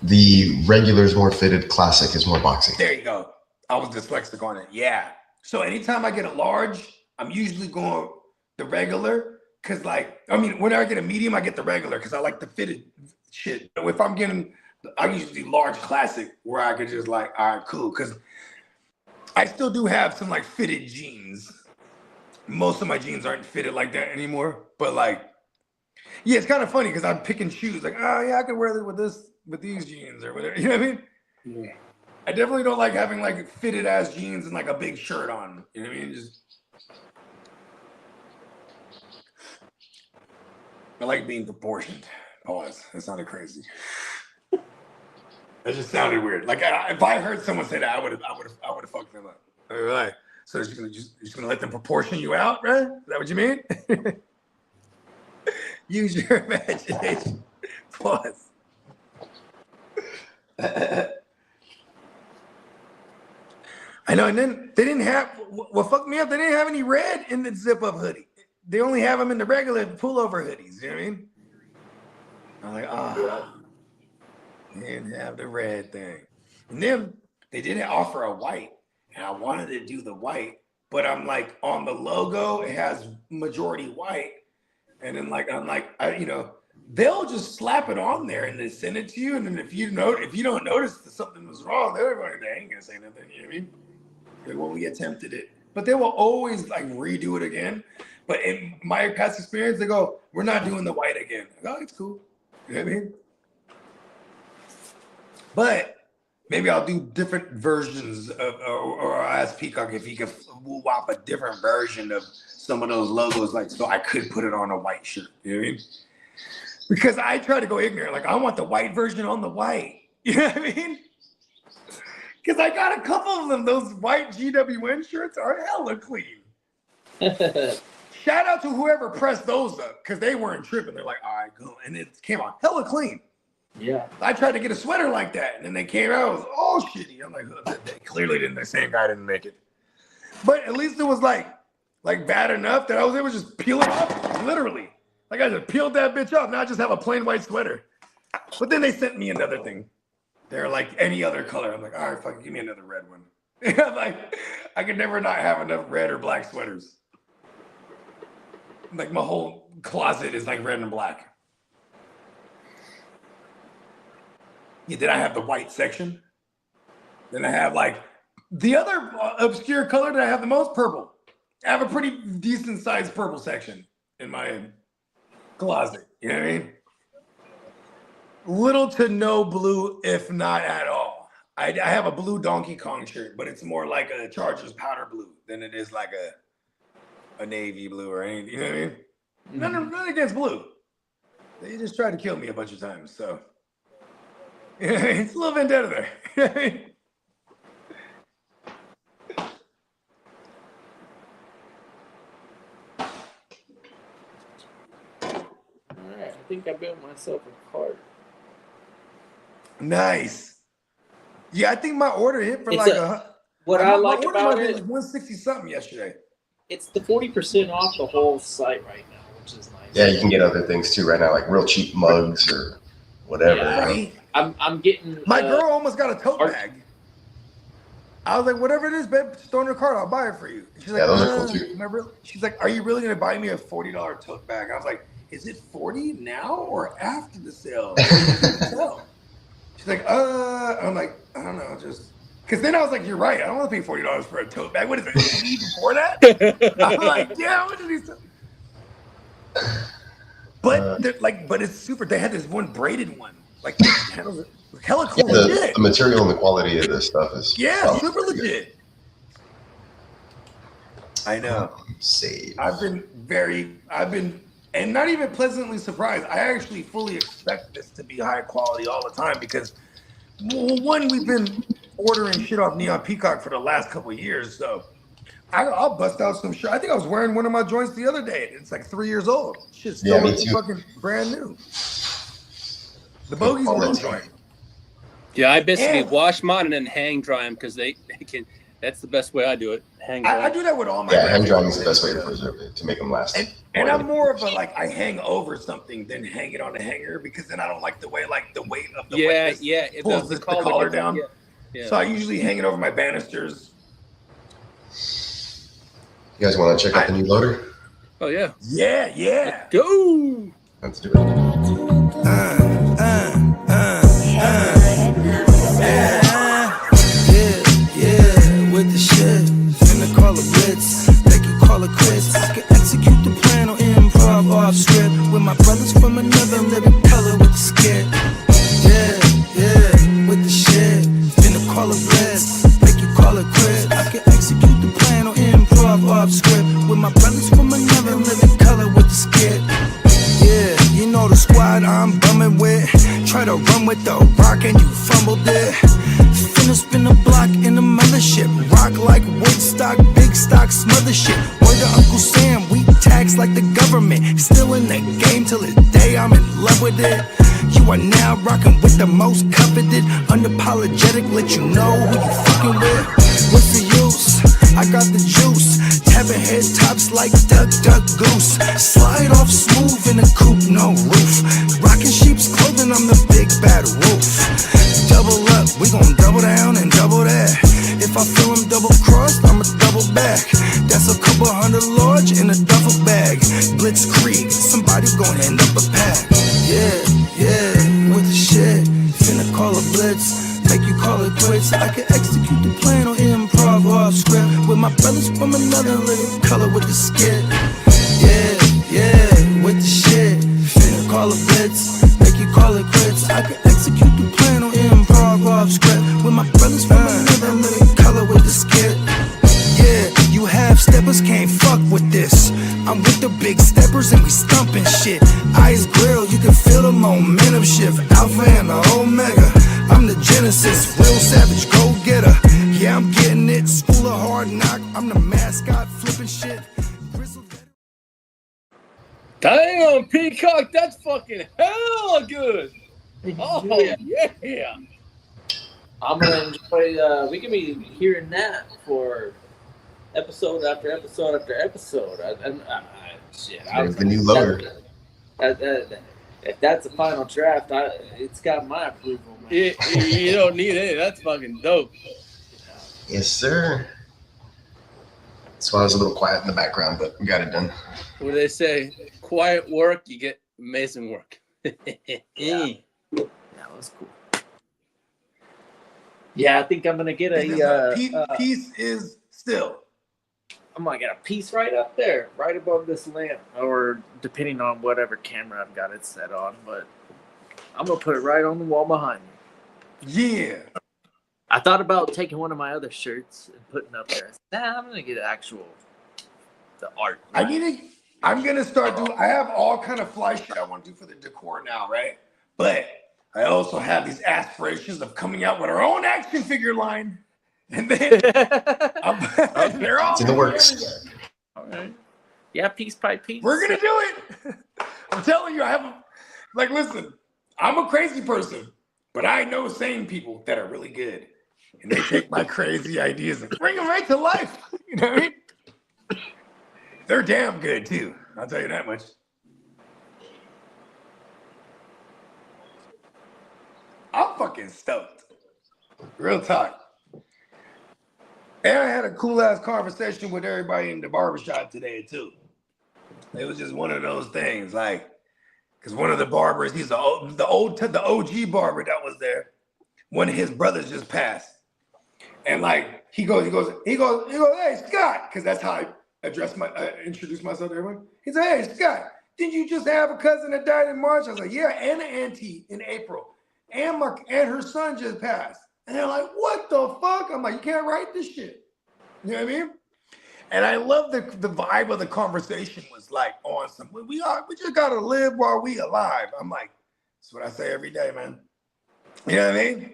The regular is more fitted. Classic is more boxy. There you go. I was dyslexic on it. Yeah. So anytime I get a large, I'm usually going the regular. Cause when I get a medium, I get the regular because I like the fitted shit. But if I'm getting, I usually do large classic where I could just like, all right, cool. Cause I still do have some like fitted jeans. Most of my jeans aren't fitted like that anymore. But like, yeah, it's kind of funny because I'm picking shoes. Like, oh yeah, I could wear it with these jeans or whatever. You know what I mean? Yeah. I definitely don't like having like fitted ass jeans and like a big shirt on. You know what I mean? I like being proportioned. Pause. That sounded crazy. That just sounded weird. Like if I heard someone say that, I would have fucked them up. All right. So you're just gonna let them proportion you out, right? Is that what you mean? Use your imagination. Pause. I know, and then they didn't have what fucked me up. They didn't have any red in the zip-up hoodie. They only have them in the regular pullover hoodies. You know what I mean? I'm like, they didn't have the red thing. And then they didn't offer a white, and I wanted to do the white, but I'm like, on the logo it has majority white, and then they'll just slap it on there and they send it to you, and then if you don't notice that something was wrong, they ain't gonna say nothing. You know what I mean? They won't attempted it, but they will always like redo it again. But in my past experience, they go, "We're not doing the white again." I go, "Oh, it's cool." You know what I mean? But maybe I'll do different versions of, or I'll ask Peacock if he could wop a different version of some of those logos, like so I could put it on a white shirt. You know what I mean? Because I try to go ignorant, like I want the white version on the white. You know what I mean? Because I got a couple of them. Those white GWN shirts are hella clean. Shout out to whoever pressed those up because they weren't tripping. They're like, all right, cool. And it came out hella clean. Yeah. I tried to get a sweater like that, and then they came out, it was all shitty. I'm like, they clearly didn't, the same guy didn't make it. But at least it was like bad enough that I was able to just peel it off, literally. Like I just peeled that bitch off, now I just have a plain white sweater. But then they sent me another thing. They're like any other color. I'm like, all right, fuck, give me another red one. I'm like, I could never not have enough red or black sweaters. Like my whole closet is like red and black. Yeah, then I have the white section. Then I have like the other obscure color that I have the most, purple. I have a pretty decent sized purple section in my closet. You know what I mean? Little to no blue, if not at all. I have a blue Donkey Kong shirt, but it's more like a Chargers powder blue than it is like a navy blue or anything. You know what I mean? Mm-hmm. None against blue. They just tried to kill me a bunch of times, so. Yeah, it's a little vendetta there. think I built myself a cart. Nice. Yeah, I think my order hit for It's like what my I like order about might be it, like 160 something yesterday. it's the 40% off the whole site right now, which is nice. Yeah, you can get other things too right now, like real cheap mugs or whatever. Yeah. Right. I'm getting My girl almost got a tote bag. I was like, whatever it is, babe, just throw in her cart. I'll buy it for you. She's like, those are cool too. She's like, are you really going to buy me a $40 tote bag? I was like, is it 40 now or after the sale? She's like, I'm like, I don't know, just because then I was like, you're right. I don't want to pay $40 for a tote bag. What is it? Before that? I'm like, yeah, what did he say? But but it's super. They had this one braided one, like hella cool. The material and the quality of this stuff is super legit. I know. Save. I've been, and not even pleasantly surprised. I actually fully expect this to be high quality all the time because, well, one, we've been ordering shit off Neon Peacock for the last couple of years, so I'll bust out some shit. I think I was wearing one of my joints the other day. It's like 3 years old. Shit's still fucking brand new. The Bogey's one joint. Yeah, I basically wash mine and then hang dry them because they can. That's the best way I do it. Hang dry. I do that with all my. Yeah, hang drying is the best way to preserve it, to make them last. And I'm more of a I hang over something than hang it on a hanger because then I don't like the way the weight of the it pulls the collar down. Yeah. So I usually hang it over my banisters. You guys want to check out the new loader? Oh yeah. Yeah. Let's go. Let's do it. With the shit, finna call a blitz. They can call it quits. I can execute the plan on improv off script with my brothers from another living color with the skit. Yeah, with the shit, finna call a blitz. They can call it quits. I can execute the plan on improv off script with my brothers from another living color with the skit. Yeah, you know the squad I'm bumming with. Try to run with the rock and you fumbled it. Finna spin the block in the mothership. Rock like Woodstock, big stock, smother shit. Word to Uncle Sam, we tax like the government. Still in the game till the day I'm in love with it. You are now rocking with the most coveted. Unapologetic, let you know who you fucking with. What's the use? I got the juice. Tapping head tops like Duck, Duck, Goose. Slide off smooth in a coupe, no roof. Rocking sheep's clothing, I'm the big bad wolf. Double up, we gon' double down and double that. If I feel him double crossed, I'ma double back. That's a couple hundred large in a duffel bag. Blitzkrieg, somebody gon' end up a pack. Yeah, with the shit. Finna call a blitz. Make you call it quits. I can execute the plan on improv off script with my brothers from another living color with the skit. Yeah, with the shit. Finna call a blitz. Make you call it quits. I can execute the plan on improv off script with my brothers from another living color with the skit. Yeah, you half steppers can't fuck with this. I'm with the big steppers and we stumping shit. Ice grill, you can feel the momentum shift. Alpha and the Omega. I'm the Genesis, real savage, go-getter. Yeah, I'm getting it. School of hard knock. I'm the mascot, flipping shit. Damn, Peacock, that's fucking hella good. Oh yeah. I'm gonna enjoy. We can be hearing that for episode after episode after episode. Shit, There's the new loader. If that's a final draft, it's got my approval. Man. You don't need it. That's fucking dope. Yes, sir. That's why I was a little quiet in the background, but we got it done. What do they say? Quiet work, you get amazing work. Yeah, that was cool. Yeah, I think I'm gonna get a piece is still. I'm gonna get a piece right up there, right above this lamp, or depending on whatever camera I've got it set on. But I'm gonna put it right on the wall behind me. Yeah. I thought about taking one of my other shirts and putting it up there. I'm gonna get the art. Right? I'm gonna start doing. I have all kind of fly shit I want to do for the decor now, right? But I also have these aspirations of coming out with our own action figure line, and then they're all It's in the works. All right. Yeah, piece by piece. We're gonna do it. I'm telling you, I have. Like, listen, I'm a crazy person, but I know sane people that are really good. And they take my crazy ideas and bring them right to life. You know what I mean? They're damn good, too. I'll tell you that much. I'm fucking stoked. Real talk. And I had a cool-ass conversation with everybody in the barbershop today, too. It was just one of those things, like, because one of the barbers, he's the OG barber that was there. One of his brothers just passed. And like he goes, hey Scott, because that's how I introduce myself to everyone. He said, hey Scott, didn't you just have a cousin that died in March? I was like, yeah, and an auntie in April, and her son just passed. And they're like, what the fuck? I'm like, you can't write this shit. You know what I mean? And I love the vibe of the conversation was like on some. We just gotta live while we alive. I'm like, that's what I say every day, man. You know what I mean?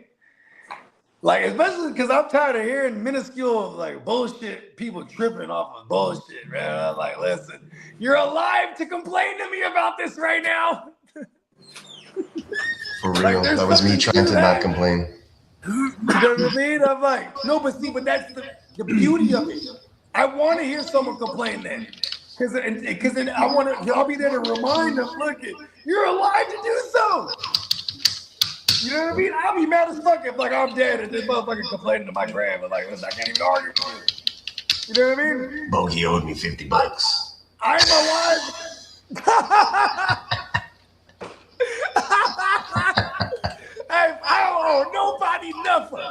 Like, especially because I'm tired of hearing minuscule, like, bullshit, people tripping off of bullshit, man. I'm like, listen, you're alive to complain to me about this right now. For real, like, that was me trying to not complain. You know what I mean? I'm like, no, but see, but that's the beauty of it. I want to hear someone complain then. Because then I'll be there to remind them, look, you're alive to do so. You know what I mean? I'll be mad as fuck if like I'm dead and this motherfucker complaining to my grave. I'm like, listen, I can't even argue with you. You know what I mean? Bogey owed me $50. I'm alive. Hey, I don't owe nobody nothing.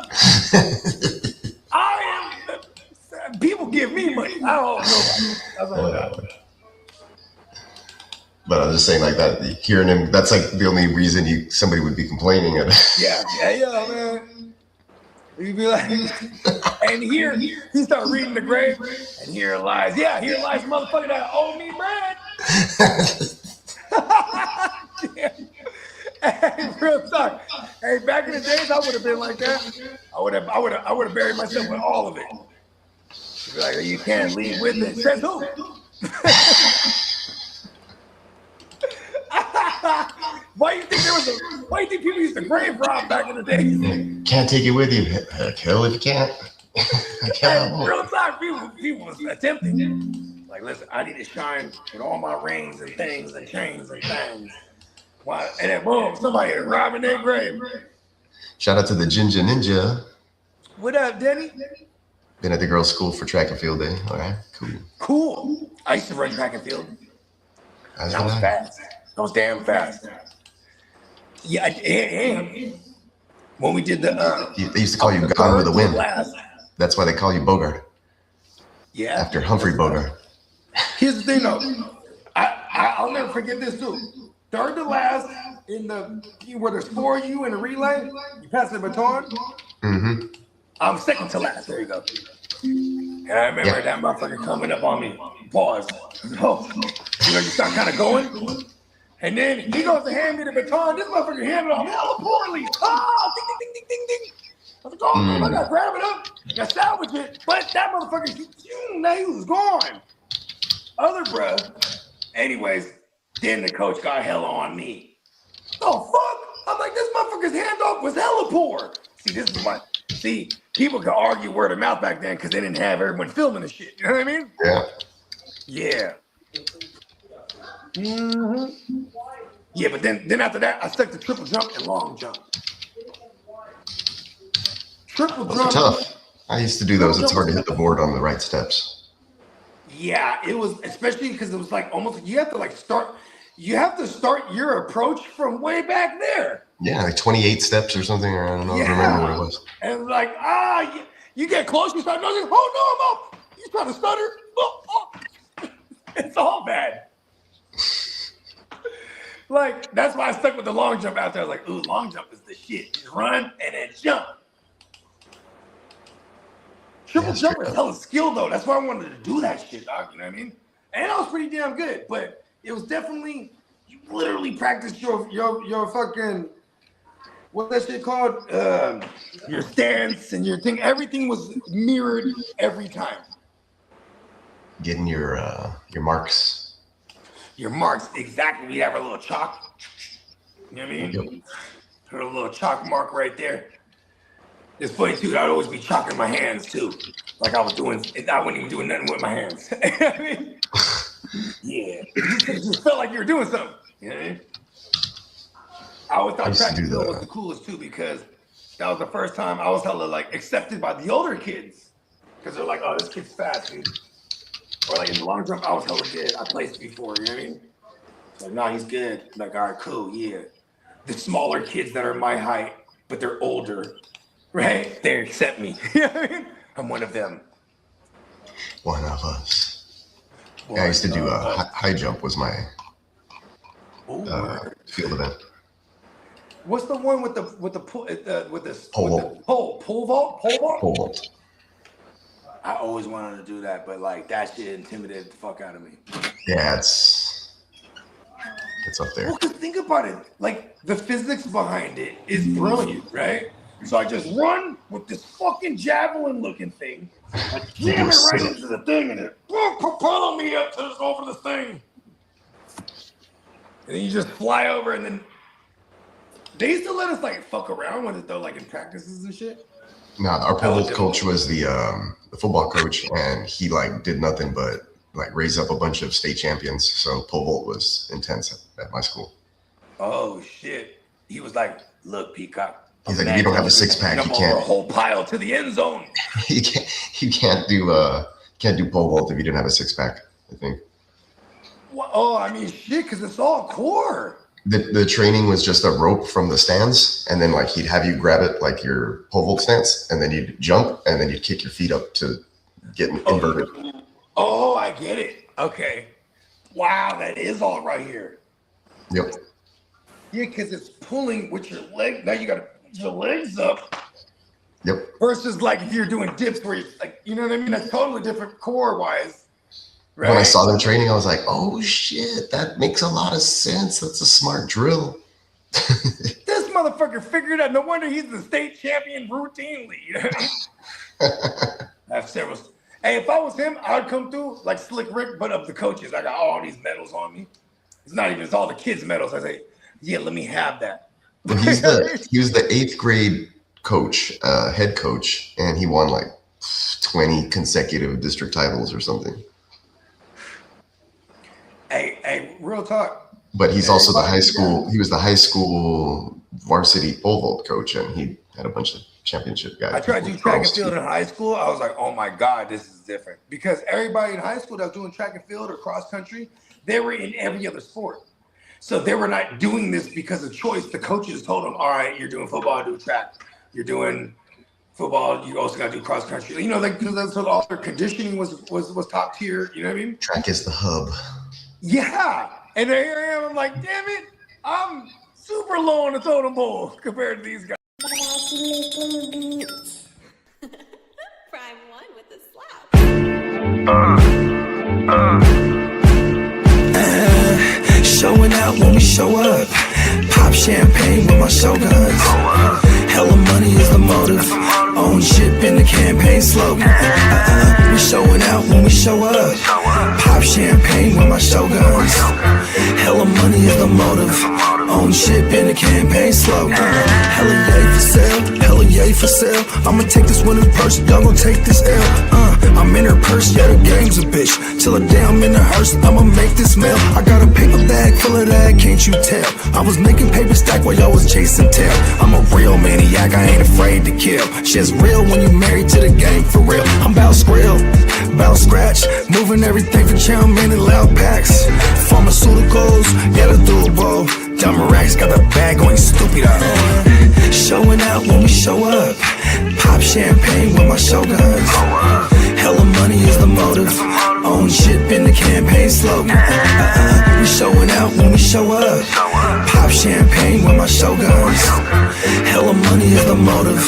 I am. People give me money. I don't owe nobody. That's all I got. But I'm just saying, like that, hearing him, that's like the only reason somebody would be complaining. Yeah, man. You'd be like, and here, he start reading the grave, and here lies, here lies the motherfucker that owe me bread. Hey, real talk. Hey, back in the days, I would have been like that. I would have buried myself with all of it. You'd be like, you can't leave with it. Says who? Why do you think people used to grave rob back in the day? Can't take it with you. Heck, hell if you can't. Hey, real talk, people was attempting. Like, listen, I need to shine with all my rings and things and chains and things. Why? And then boom, somebody robbing their grave. Shout out to the Ginger Ninja. What up, Denny? Been at the girls' school for track and field day. All right, cool. I used to run track and field. That was fast. I was damn fast. Yeah, and when we did the they used to call you Gone with the Wind. That's why they call you Bogard. Yeah. After Humphrey Bogart. Here's the thing though. I'll never forget this too. Third to last in where there's 4 of you in a relay, you pass the baton. Mm-hmm. I'm second to last. There you go. And I remember that motherfucker coming up on me. Pause. Oh, you start kind of going. And then he goes to hand me the baton. This motherfucker handed it off hella poorly. Oh, ding, ding, ding, ding, ding, ding. I was like, oh, I gotta grab it up. I gotta salvage it. But that motherfucker, he was gone. Other bruh. Anyways, then the coach got hella on me. Oh, fuck. I'm like, this motherfucker's handoff was hella poor. See, this is what, people could argue word of mouth back then because they didn't have everyone filming the shit. You know what I mean? Yeah. Yeah. Mm-hmm. Yeah, but then after that, I stuck to triple jump and long jump. Triple jump. Tough. I used to do those. It's hard to hit the board on the right steps. Yeah, it was, especially because it was like almost, you have to start your approach from way back there. Yeah, like 28 steps or something, or I don't know, I don't remember what it was. And like, you get close, you start noticing, oh no, I'm up. You trying to stutter. Oh. It's all bad. Like, that's why I stuck with the long jump out there. I was like, ooh, long jump is the shit. Just run and then jump. Triple jump is hella skill, though. That's why I wanted to do that shit, dog. You know what I mean? And I was pretty damn good. But it was definitely, you literally practiced your fucking, what's that shit called? Your stance and your thing. Everything was mirrored every time. Getting your marks. Your marks, exactly. We have our little chalk. You know what I mean? Yep. Put a little chalk mark right there. It's funny too. I'd always be chalking my hands too, like I was doing. I wasn't even doing nothing with my hands. I mean, yeah, it just felt like you were doing something. You know what I mean? I always thought track and field was the coolest too because that was the first time I was hella like accepted by the older kids because they're like, "Oh, this kid's fast, dude." Or like in the long jump, I was hella good. I placed before. You know what I mean? It's like, "No, he's good." I'm like, all right, cool, yeah. The smaller kids that are my height, but they're older. Right? They accept me. You know what I mean? I'm one of them. One of us. Yeah, I used to do high jump was my field event. What's the one with the pole vault? I always wanted to do that, but like that shit intimidated the fuck out of me. Yeah, it's up there. Well, cause think about it. Like the physics behind it is brilliant, right? So I just run with this fucking javelin-looking thing. I jam it right into the thing, and it propelling me up to over the thing. And then you just fly over, and then they used to let us like fuck around with it though, like in practices and shit. No, our pole vault coach was the football coach, and he like did nothing but like raise up a bunch of state champions. So pole vault was intense at my school. Oh shit! He was like, "Look, Peacock." He's like, if you don't have a six pack, you can't. A whole pile to the end zone. You can't do pole vault if you didn't have a six pack. I think. Well, oh, I mean, shit, because it's all core. The training was just a rope from the stands, and then like he'd have you grab it like your pole vault stance, and then you'd jump, and then you'd kick your feet up to get inverted. Oh, I get it. Okay. Wow, that is all right here. Yep. Yeah, because it's pulling with your leg. Now you got to put your legs up. Yep. Versus like if you're doing dips where you like, you know what I mean? That's totally different core wise. Right? When I saw them training, I was like, oh shit, that makes a lot of sense. That's a smart drill. This motherfucker figured out. No wonder he's the state champion routinely. You know? I have several. Hey, if I was him, I'd come through like Slick Rick, but of the coaches. I got all these medals on me. It's not even, it's all the kids' medals. I say, yeah, let me have that. Well, he was the 8th grade coach, head coach, and he won like 20 consecutive district titles or something. Hey, real talk. But he's also the high school. He was the high school varsity pole vault coach, and he had a bunch of championship guys. I tried to do track and field in high school. I was like, oh my God, this is different. Because everybody in high school that was doing track and field or cross country, they were in every other sport. So they were not doing this because of choice. The coaches told them, all right, you're doing football, do track. You're doing football, you also got to do cross country. You know, like that's what all their conditioning was top tier. You know what I mean? Track is the hub. Yeah. And here I am. I'm like, damn it, I'm super low on the totem pole compared to these guys. Prime one with a slap. Showing out when we show up. Pop champagne with my showguns. Hella money is the motive. Own ship in the campaign slogan. We showing out when we show up. Pop champagne with my showguns. Hella money is the motive. Own ship in the campaign slogan. Hella yay for sale. Hella yay for sale. I'ma take this winner's purse. Y'all gon' take this L. I'm in her purse. Yeah, the game's a bitch. Till the day I'm in the hearse, I'ma make this mail. I got a paper bag full of that, can't you tell? I was making paper stack while y'all was chasing tail. I'm a real maniac, I ain't afraid to kill. Shit's real when you married to the game, for real. I'm bout skrill, bout scratch, moving everything for chow man and loud packs. Pharmaceuticals, yeah, the doable. Dumb racks got the bag going stupid up. Showing out when we show up. Pop champagne with my showguns. Hella money is the motive. Own ship in the campaign slogan. We showing out when we show up. Pop champagne with my showguns. Hella money is the motive.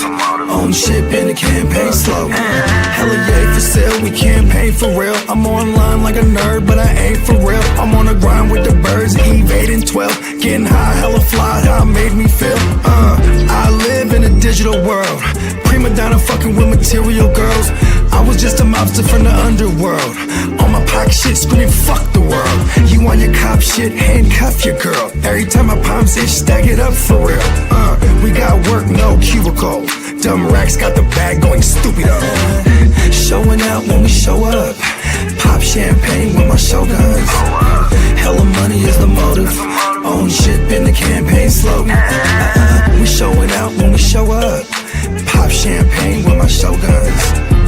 Own ship in the campaign slogan. Hella yay for sale, we campaign for real. I'm online like a nerd, but I ain't for real. I'm on the grind with the birds, Eve 8 and 12. Getting high, hella fly, how it made me feel. I live in a digital world. Prima donna fucking with material girls. I was just a mobster from the underworld. On my pocket shit screaming fuck the world. You on your cop shit, handcuff your girl. Every time my palms itch, stack it up for real. We got work, no cubicle. Dumb racks got the bag going stupid up. Showing out when we show up. Pop champagne with my Shoguns. Hella money is the motive. Own shit been the campaign slogan. We showing out when we show up. Pop champagne with my Shoguns.